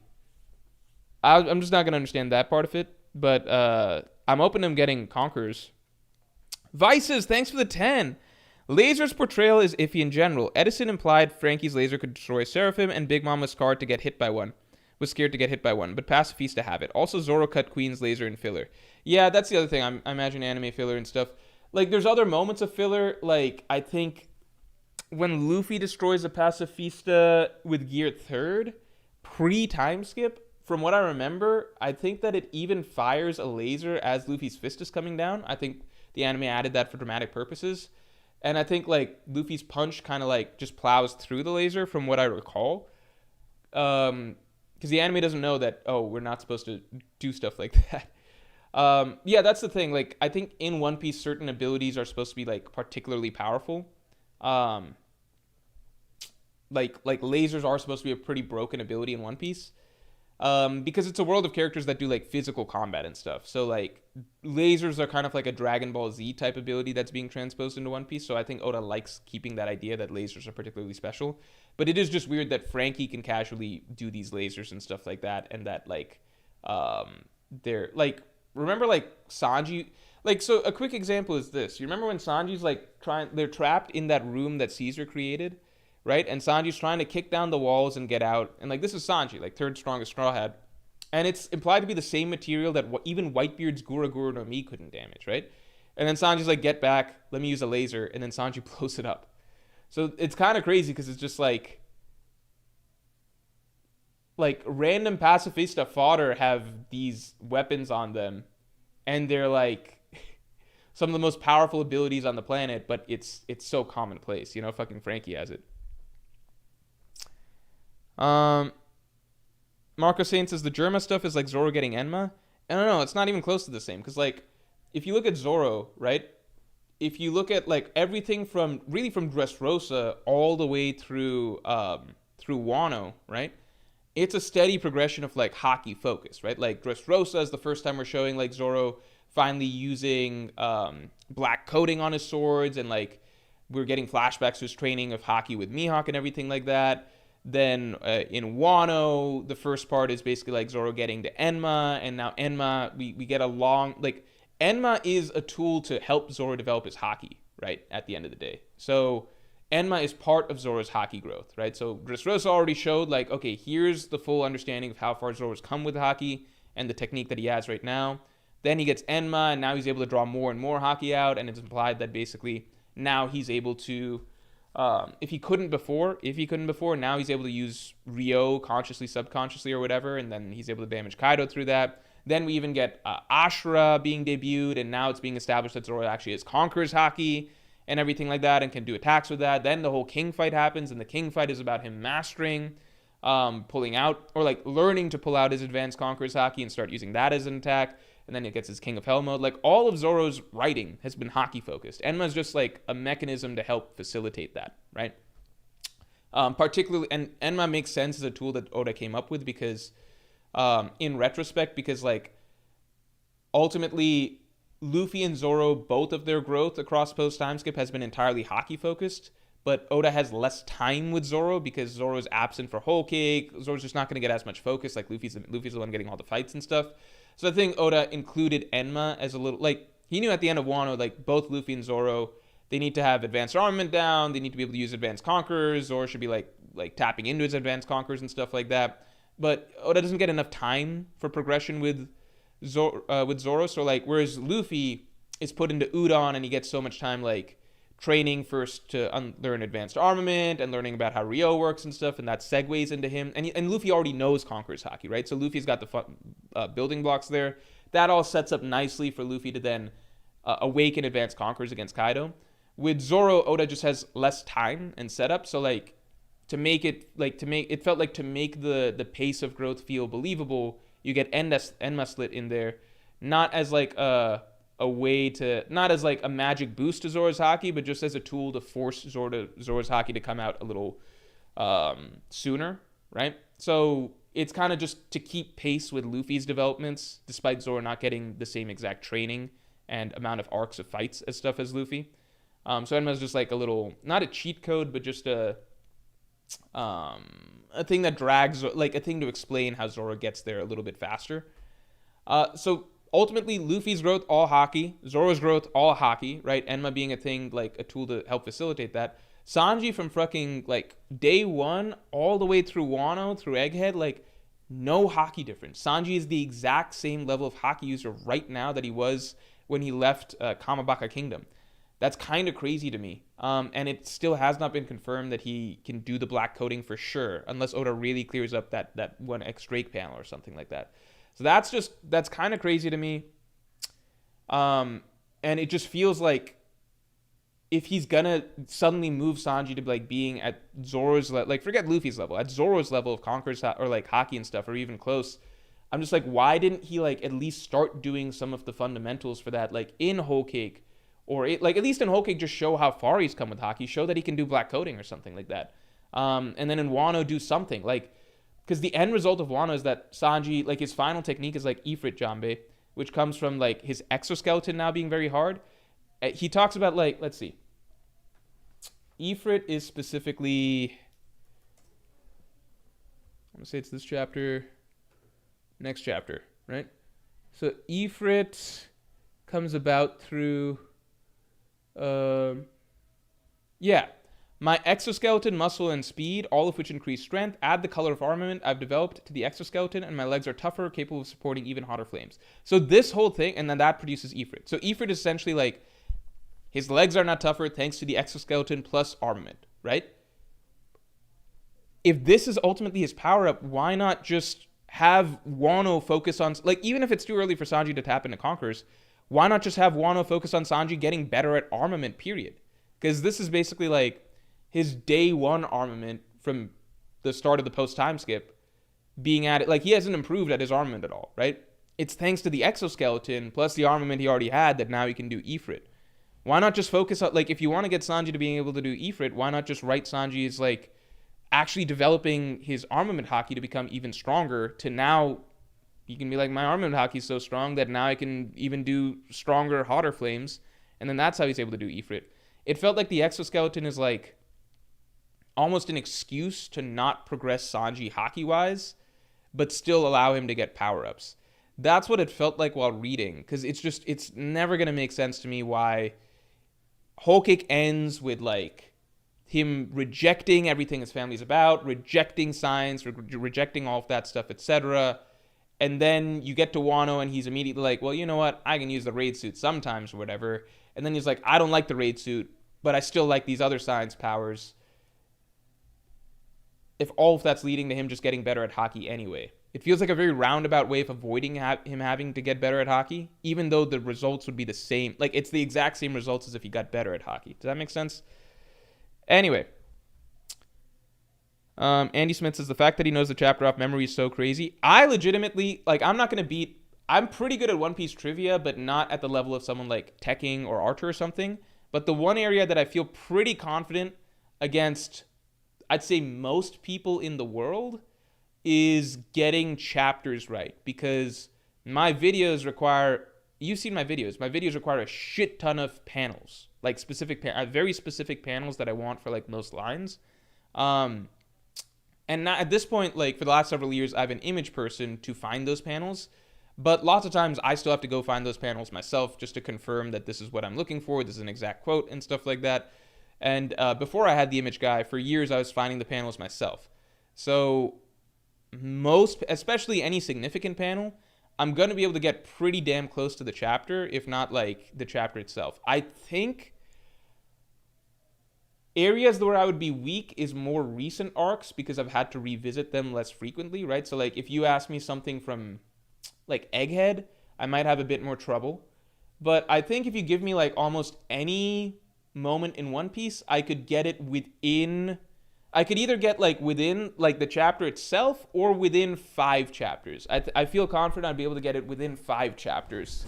Speaker 1: I'm just not going to understand that part of it. But I'm open to him getting Conquerors. Vices, thanks for the 10. Laser's portrayal is iffy in general. Edison implied Frankie's laser could destroy Seraphim, and Big Mom was scared to get hit by one. But Pacifista have it. Also, Zoro cut Queen's laser in filler. Yeah, that's the other thing. I imagine anime filler and stuff. Like, there's other moments of filler. Like, I think when Luffy destroys a Pacifista with Gear 3rd, pre-time skip, from what I remember, I think that it even fires a laser as Luffy's fist is coming down. I think the anime added that for dramatic purposes. And I think like Luffy's punch kind of like just plows through the laser from what I recall. Because the anime doesn't know that, oh, we're not supposed to do stuff like that. Yeah, that's the thing. Like, I think in One Piece, certain abilities are supposed to be like particularly powerful. Um, like lasers are supposed to be a pretty broken ability in One Piece. Because it's a world of characters that do like physical combat and stuff. So like lasers are kind of like a Dragon Ball Z type ability that's being transposed into One Piece. So I think Oda likes keeping that idea that lasers are particularly special. But it is just weird that Frankie can casually do these lasers and stuff like that, and that like they're like, remember like Sanji, like, so a quick example is this. You remember when Sanji's like they're trapped in that room that Caesar created, right? And Sanji's trying to kick down the walls and get out. And like, this is Sanji, like third strongest Straw Hat. And it's implied to be the same material that even Whitebeard's Gura Gura no Mi couldn't damage, right? And then Sanji's like, get back, let me use a laser. And then Sanji blows it up. So it's kind of crazy because it's just like random pacifista fodder have these weapons on them. And they're like some of the most powerful abilities on the planet, but it's so commonplace. You know, fucking Frankie has it. Marco Saint says the Germa stuff is like Zoro getting Enma. I don't know, it's not even close to the same. Because like, if you look at Zoro, right? If you look at like everything from Dressrosa all the way through Wano, right? It's a steady progression of like Haki focus, right? Like Dressrosa is the first time we're showing like Zoro finally using black coating on his swords, and like we're getting flashbacks to his training of Haki with Mihawk and everything like that. Then in Wano, the first part is basically like Zoro getting to Enma, and now Enma, we get a long, like, Enma is a tool to help Zoro develop his Haki, right, at the end of the day. So Enma is part of Zoro's Haki growth, right? So Dressrosa already showed, like, okay, here's the full understanding of how far Zoro's come with Haki and the technique that he has right now. Then he gets Enma, and now he's able to draw more and more Haki out, and it's implied that basically now he's able to... if he couldn't before, now he's able to use Ryo consciously, subconsciously, or whatever, and then he's able to damage Kaido through that. Then we even get Ashura being debuted, and now it's being established that Zoro actually has Conqueror's Haki and everything like that, and can do attacks with that. Then the whole King fight happens, and the King fight is about him mastering, pulling out, or like learning to pull out his advanced Conqueror's Haki and start using that as an attack. And then it gets his King of Hell mode. Like, all of Zoro's writing has been Haki focused. Enma's just like a mechanism to help facilitate that, right? Particularly, and Enma makes sense as a tool that Oda came up with because, in retrospect, because like ultimately Luffy and Zoro, both of their growth across post time skip has been entirely Haki focused. But Oda has less time with Zoro because Zoro's absent for Whole Cake. Zoro's just not going to get as much focus. Like Luffy's the one getting all the fights and stuff. So I think Oda included Enma as a little, like, he knew at the end of Wano, like, both Luffy and Zoro, they need to have advanced armament down, they need to be able to use advanced conquerors, Zoro should be, like tapping into his advanced conquerors and stuff like that. But Oda doesn't get enough time for progression with Zoro, so, like, whereas Luffy is put into Udon and he gets so much time, like, training first to learn advanced armament and learning about how Ryo works and stuff, and that segues into him. And Luffy already knows Conqueror's Haki, right? So Luffy's got the building blocks there. That all sets up nicely for Luffy to then awaken advanced Conquerors against Kaido. With Zoro, Oda just has less time and setup, so like to make the pace of growth feel believable, you get Enma Slit in there, not as like a way to, not as like a magic boost to Zoro's Haki, but just as a tool to force Zoro's Haki to come out a little sooner, right? So it's kind of just to keep pace with Luffy's developments, despite Zoro not getting the same exact training and amount of arcs of fights as stuff as Luffy. So Enma's just like a little, not a cheat code, but just a thing that drags, like a thing to explain how Zoro gets there a little bit faster. So ultimately, Luffy's growth, all Haki. Zoro's growth, all Haki, right? Enma being a thing, like a tool to help facilitate that. Sanji from fucking, like, day one all the way through Wano, through Egghead, like, no Haki difference. Sanji is the exact same level of Haki user right now that he was when he left Kamabaka Kingdom. That's kind of crazy to me. And it still has not been confirmed that he can do the black coating for sure, unless Oda really clears up that one X Drake panel or something like that. So that's kind of crazy to me. And it just feels like if he's gonna suddenly move Sanji to like being at Zoro's like forget Luffy's level, at Zoro's level of Conqueror's or like Haki and stuff, or even close. I'm just like, why didn't he like at least start doing some of the fundamentals for that, like in Whole Cake, or like at least in Whole Cake, just show how far he's come with Haki, show that he can do black coating or something like that. And then in Wano do something like, because the end result of Wano is that Sanji, like his final technique is like Ifrit Jambe, which comes from like his exoskeleton now being very hard. He talks about like, let's see. Ifrit is specifically, I'm gonna say it's this chapter, next chapter, right? So Ifrit comes about through, yeah. My exoskeleton, muscle, and speed, all of which increase strength, add the color of armament I've developed to the exoskeleton, and my legs are tougher, capable of supporting even hotter flames. So this whole thing, and then that produces Ifrit. So Ifrit is essentially like, his legs are not tougher thanks to the exoskeleton plus armament, right? If this is ultimately his power-up, why not just have Wano focus on, like, even if it's too early for Sanji to tap into Conquerors, why not just have Wano focus on Sanji getting better at armament, period? Because this is basically like his day one armament from the start of the post-time skip being at it. Like, he hasn't improved at his armament at all, right? It's thanks to the exoskeleton plus the armament he already had that now he can do Ifrit. Why not just focus on, like, if you want to get Sanji to being able to do Ifrit, why not just write Sanji as, like, actually developing his armament Haki to become even stronger, to now you can be like, my armament Haki is so strong that now I can even do stronger, hotter flames, and then that's how he's able to do Ifrit. It felt like the exoskeleton is, like, almost an excuse to not progress Sanji Haki-wise, but still allow him to get power-ups. That's what it felt like while reading, because it's never going to make sense to me why Whole Cake ends with, like, him rejecting everything his family's about, rejecting science, rejecting all of that stuff, etc. And then you get to Wano and he's immediately like, well, you know what? I can use the raid suit sometimes or whatever. And then he's like, I don't like the raid suit, but I still like these other science powers. If all of that's leading to him just getting better at Haki anyway. It feels like a very roundabout way of avoiding him having to get better at Haki, even though the results would be the same. Like, it's the exact same results as if he got better at Haki. Does that make sense? Anyway. Andy Smith says, the fact that he knows the chapter off memory is so crazy. I legitimately, like, I'm not going to beat... I'm pretty good at One Piece trivia, but not at the level of someone like Tekking or Archer or something. But the one area that I feel pretty confident against, I'd say, most people in the world is getting chapters right, because my videos require, you've seen my videos require a shit ton of panels, like specific, very specific panels that I want for like most lines. And not, at this point, like for the last several years, I have an image person to find those panels, but lots of times I still have to go find those panels myself just to confirm that this is what I'm looking for, this is an exact quote and stuff like that. And before I had the image guy, for years I was finding the panels myself. So most, especially any significant panel, I'm going to be able to get pretty damn close to the chapter, if not like the chapter itself. I think areas where I would be weak is more recent arcs, because I've had to revisit them less frequently, right? So like if you ask me something from like Egghead, I might have a bit more trouble. But I think if you give me like almost any moment in One Piece, I could get it within... I could either get like within like the chapter itself or within 5 chapters. I feel confident I'd be able to get it within 5 chapters.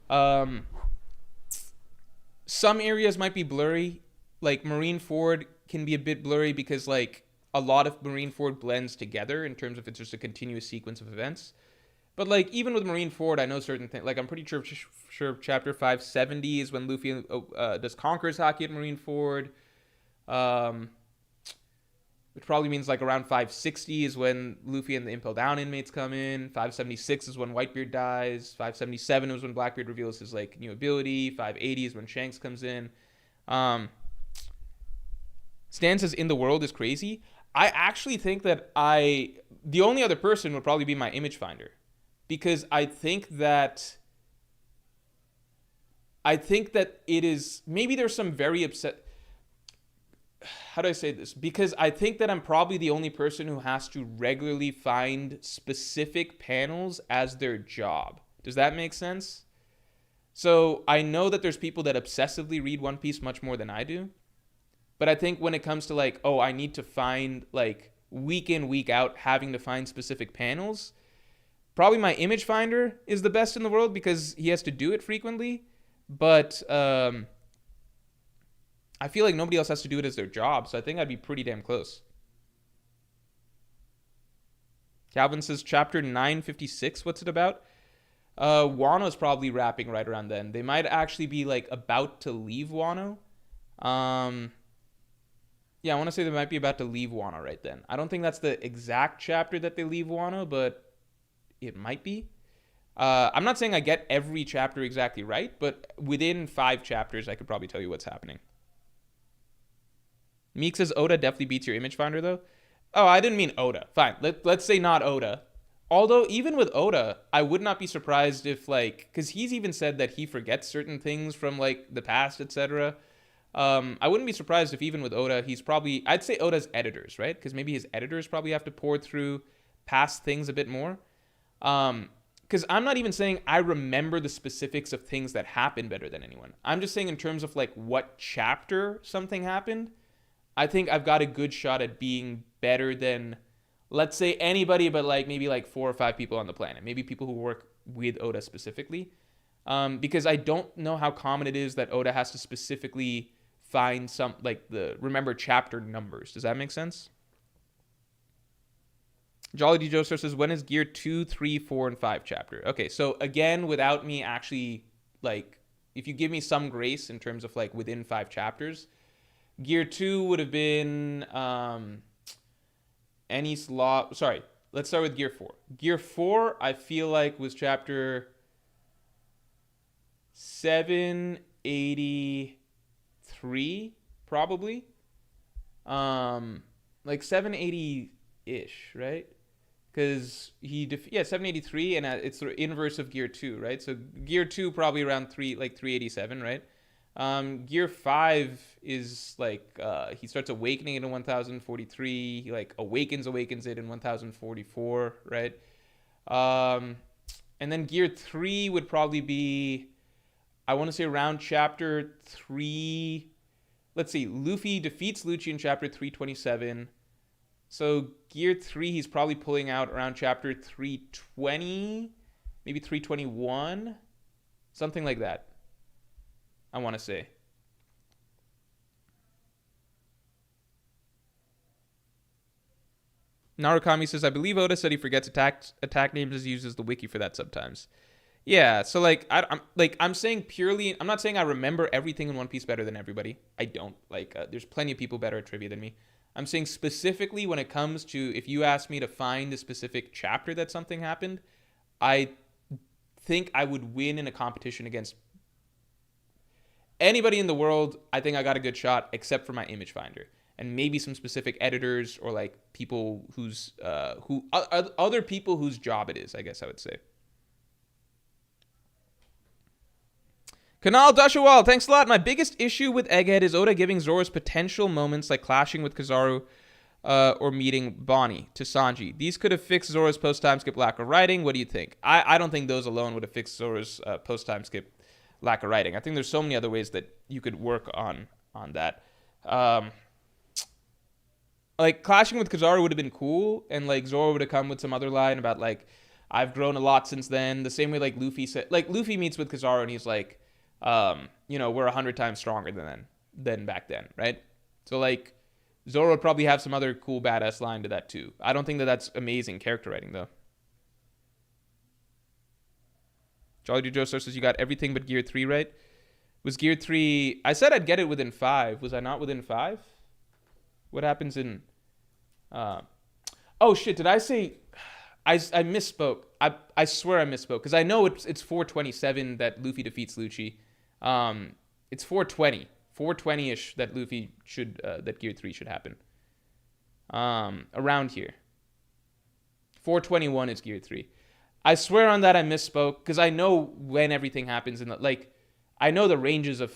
Speaker 1: Some areas might be blurry. Like Marineford can be a bit blurry because like a lot of Marineford blends together in terms of it's just a continuous sequence of events. But like even with Marineford, I know certain things. Like I'm pretty sure chapter 570 is when Luffy does Conqueror's Haki at Marineford. Which probably means like around 560 is when Luffy and the Impel Down inmates come in. 576 is when Whitebeard dies. 577 is when Blackbeard reveals his like new ability. 580 is when Shanks comes in. Stan says in the world is crazy. I actually think that the only other person would probably be my image finder, because I think that it is, maybe there's some very upset... How do I say this? Because I think that I'm probably the only person who has to regularly find specific panels as their job. Does that make sense? So I know that there's people that obsessively read One Piece much more than I do. But I think when it comes to like, oh, I need to find like week in, week out, having to find specific panels, probably my image finder is the best in the world because he has to do it frequently. But I feel like nobody else has to do it as their job. So I think I'd be pretty damn close. Calvin says chapter 956. What's it about? Wano's probably wrapping right around then. They might actually be like about to leave Wano. Yeah, I want to say they might be about to leave Wano right then. I don't think that's the exact chapter that they leave Wano, but it might be. I'm not saying I get every chapter exactly right, but within 5 chapters, I could probably tell you what's happening. Meek says Oda definitely beats your image finder, though. Oh, I didn't mean Oda. Fine, let's say not Oda. Although, even with Oda, I would not be surprised if, like, because he's even said that he forgets certain things from, like, the past, etc. I wouldn't be surprised if even with Oda, he's probably, I'd say Oda's editors, right? Because maybe his editors probably have to pour through past things a bit more. Because I'm not even saying I remember the specifics of things that happened better than anyone. I'm just saying in terms of, like, what chapter something happened, I think I've got a good shot at being better than, let's say, anybody but, like, maybe, like, 4 or 5 people on the planet. Maybe people who work with Oda specifically. Because I don't know how common it is that Oda has to specifically find some, like, remember chapter numbers. Does that make sense? Jolly D. Joe says, when is Gear 2, 3, 4, and 5 chapter? Okay, so again, without me actually, like, if you give me some grace in terms of, like, within 5 chapters, Gear 2 would have been Enies Law. Sorry, let's start with Gear 4. Gear 4, I feel like, was chapter 783, probably. Like 780-ish, right? Because 783, and it's the inverse of Gear 2, right? So Gear 2 probably around 387, right? Gear 5 is like he starts awakening it in 1043. He like awakens it in 1044, right? And then Gear 3 would probably be, I want to say, around chapter 3. Let's see, Luffy defeats Lucci in chapter 327. So Gear 3, he's probably pulling out around chapter 320, maybe 321, something like that, I want to say. Narukami says, I believe Oda said he forgets attack names as he uses the wiki for that sometimes. Yeah, so like I'm saying purely, I'm not saying I remember everything in One Piece better than everybody. I don't. Like there's plenty of people better at trivia than me. I'm saying specifically when it comes to, if you ask me to find a specific chapter that something happened, I think I would win in a competition against anybody in the world. I think I got a good shot, except for my image finder and maybe some specific editors or like people other people whose job it is, I guess I would say. Kanal Dashawal, thanks a lot. My biggest issue with Egghead is Oda giving Zoro's potential moments like clashing with Kizaru or meeting Bonnie to Sanji. These could have fixed Zoro's post-time skip lack of writing. What do you think? I don't think those alone would have fixed Zoro's post-time skip lack of writing. I think there's so many other ways that you could work on that. Like, clashing with Kizaru would have been cool, and like Zoro would have come with some other line about like, I've grown a lot since then. The same way like Luffy said, like Luffy meets with Kizaru and he's like, we're 100 times stronger than back then, right? So like Zoro would probably have some other cool badass line to that too. I don't think that's amazing character writing though. Jolly Joe says you got everything but Gear 3 right. Was Gear 3? I said I'd get it within 5. Was I not within 5? What happens in? Oh shit! Did I say? I misspoke. I swear I misspoke because I know it's 427 that Luffy defeats Lucci. It's 420, 420ish that Luffy should that Gear 3 should happen. Around here. 421 is Gear 3. I swear on that I misspoke because I know when everything happens I know the ranges of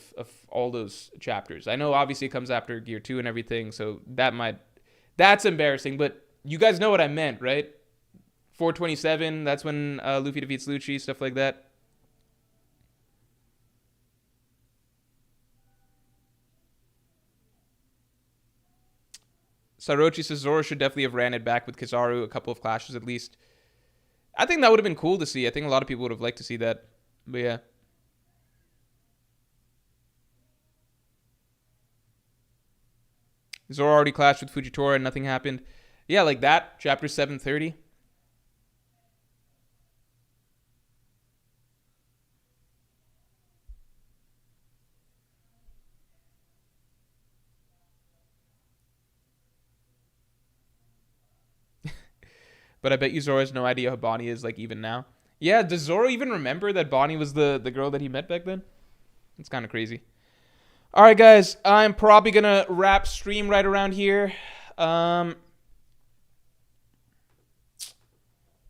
Speaker 1: all those chapters. I know obviously it comes after Gear 2 and everything, so that's embarrassing, but you guys know what I meant, right? 427, that's when Luffy defeats Lucci, stuff like that. Sarochi says Zoro should definitely have ran it back with Kizaru, a couple of clashes at least. I think that would have been cool to see. I think a lot of people would have liked to see that. But yeah. Zoro already clashed with Fujitora and nothing happened. Yeah, like that. Chapter 730. But I bet you Zoro has no idea who Bonnie is, like, even now. Yeah, does Zoro even remember that Bonnie was the girl that he met back then? It's kind of crazy. All right, guys. I'm probably going to wrap stream right around here. I'm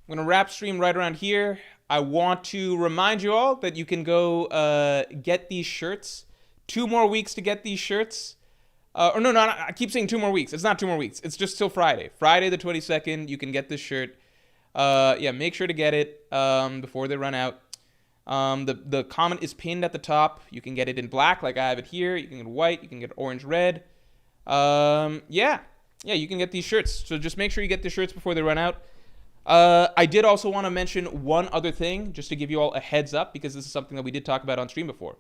Speaker 1: going to wrap stream right around here. I want to remind you all that you can go get these shirts. 2 more weeks to get these shirts. No, I keep saying 2 more weeks. It's not 2 more weeks. It's just till Friday. Friday the 22nd, you can get this shirt. Yeah, make sure to get it before they run out. The comment is pinned at the top. You can get it in black, like I have it here. You can get white. You can get orange, red. Yeah, you can get these shirts. So just make sure you get the shirts before they run out. I did also want to mention one other thing, just to give you all a heads up, because this is something that we did talk about on stream before.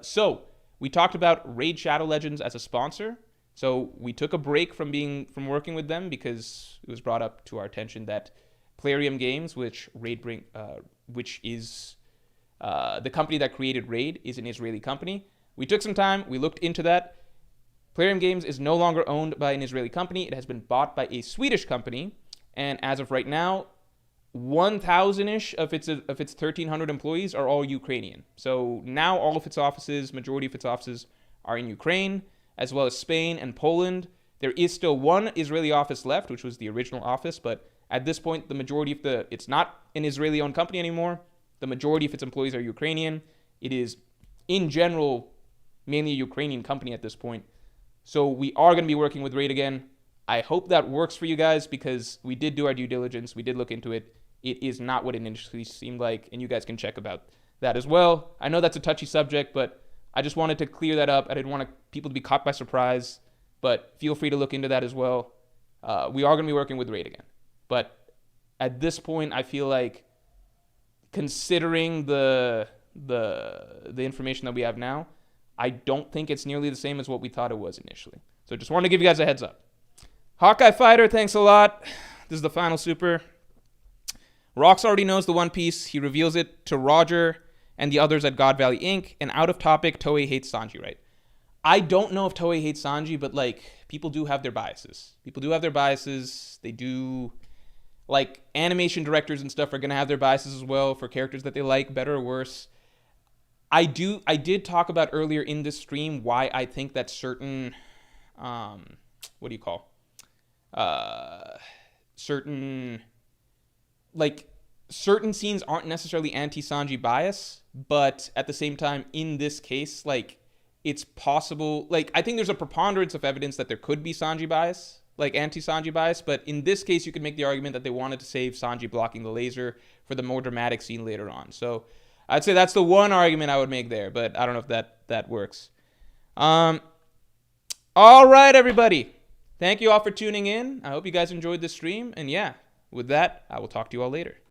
Speaker 1: So we talked about Raid Shadow Legends as a sponsor. So we took a break from working with them because it was brought up to our attention that Plarium Games, which is the company that created Raid, is an Israeli company. We took some time. We looked into that. Plarium Games is no longer owned by an Israeli company. It has been bought by a Swedish company. And as of right now, 1,000-ish of its 1,300 employees are all Ukrainian. So now all of its offices, majority of its offices, are in Ukraine, as well as Spain and Poland. There is still one Israeli office left, which was the original office, but at this point, the majority of it's not an Israeli-owned company anymore. The majority of its employees are Ukrainian. It is, in general, mainly a Ukrainian company at this point. So we are going to be working with Raid again. I hope that works for you guys because we did do our due diligence. We did look into it. It is not what it initially seemed like, and you guys can check about that as well. I know that's a touchy subject, but I just wanted to clear that up. I didn't want people to be caught by surprise, but feel free to look into that as well. We are going to be working with Raid again. But at this point, I feel like considering the information that we have now, I don't think it's nearly the same as what we thought it was initially. So just wanted to give you guys a heads up. Hawkeye Fighter, thanks a lot. This is the final super. Rox already knows the One Piece. He reveals it to Roger and the others at God Valley Inc. And out of topic, Toei hates Sanji, right? I don't know if Toei hates Sanji, but like people do have their biases. They do, like, animation directors and stuff are gonna have their biases as well for characters that they like, better or worse. I did talk about earlier in this stream why I think that certain certain scenes aren't necessarily anti-Sanji bias, but at the same time, in this case, like, it's possible, like, I think there's a preponderance of evidence that there could be Sanji bias, like anti-Sanji bias, but in this case, you could make the argument that they wanted to save Sanji blocking the laser for the more dramatic scene later on. So I'd say that's the one argument I would make there, but I don't know if that works. All right, everybody. Thank you all for tuning in. I hope you guys enjoyed this stream, and yeah, with that, I will talk to you all later.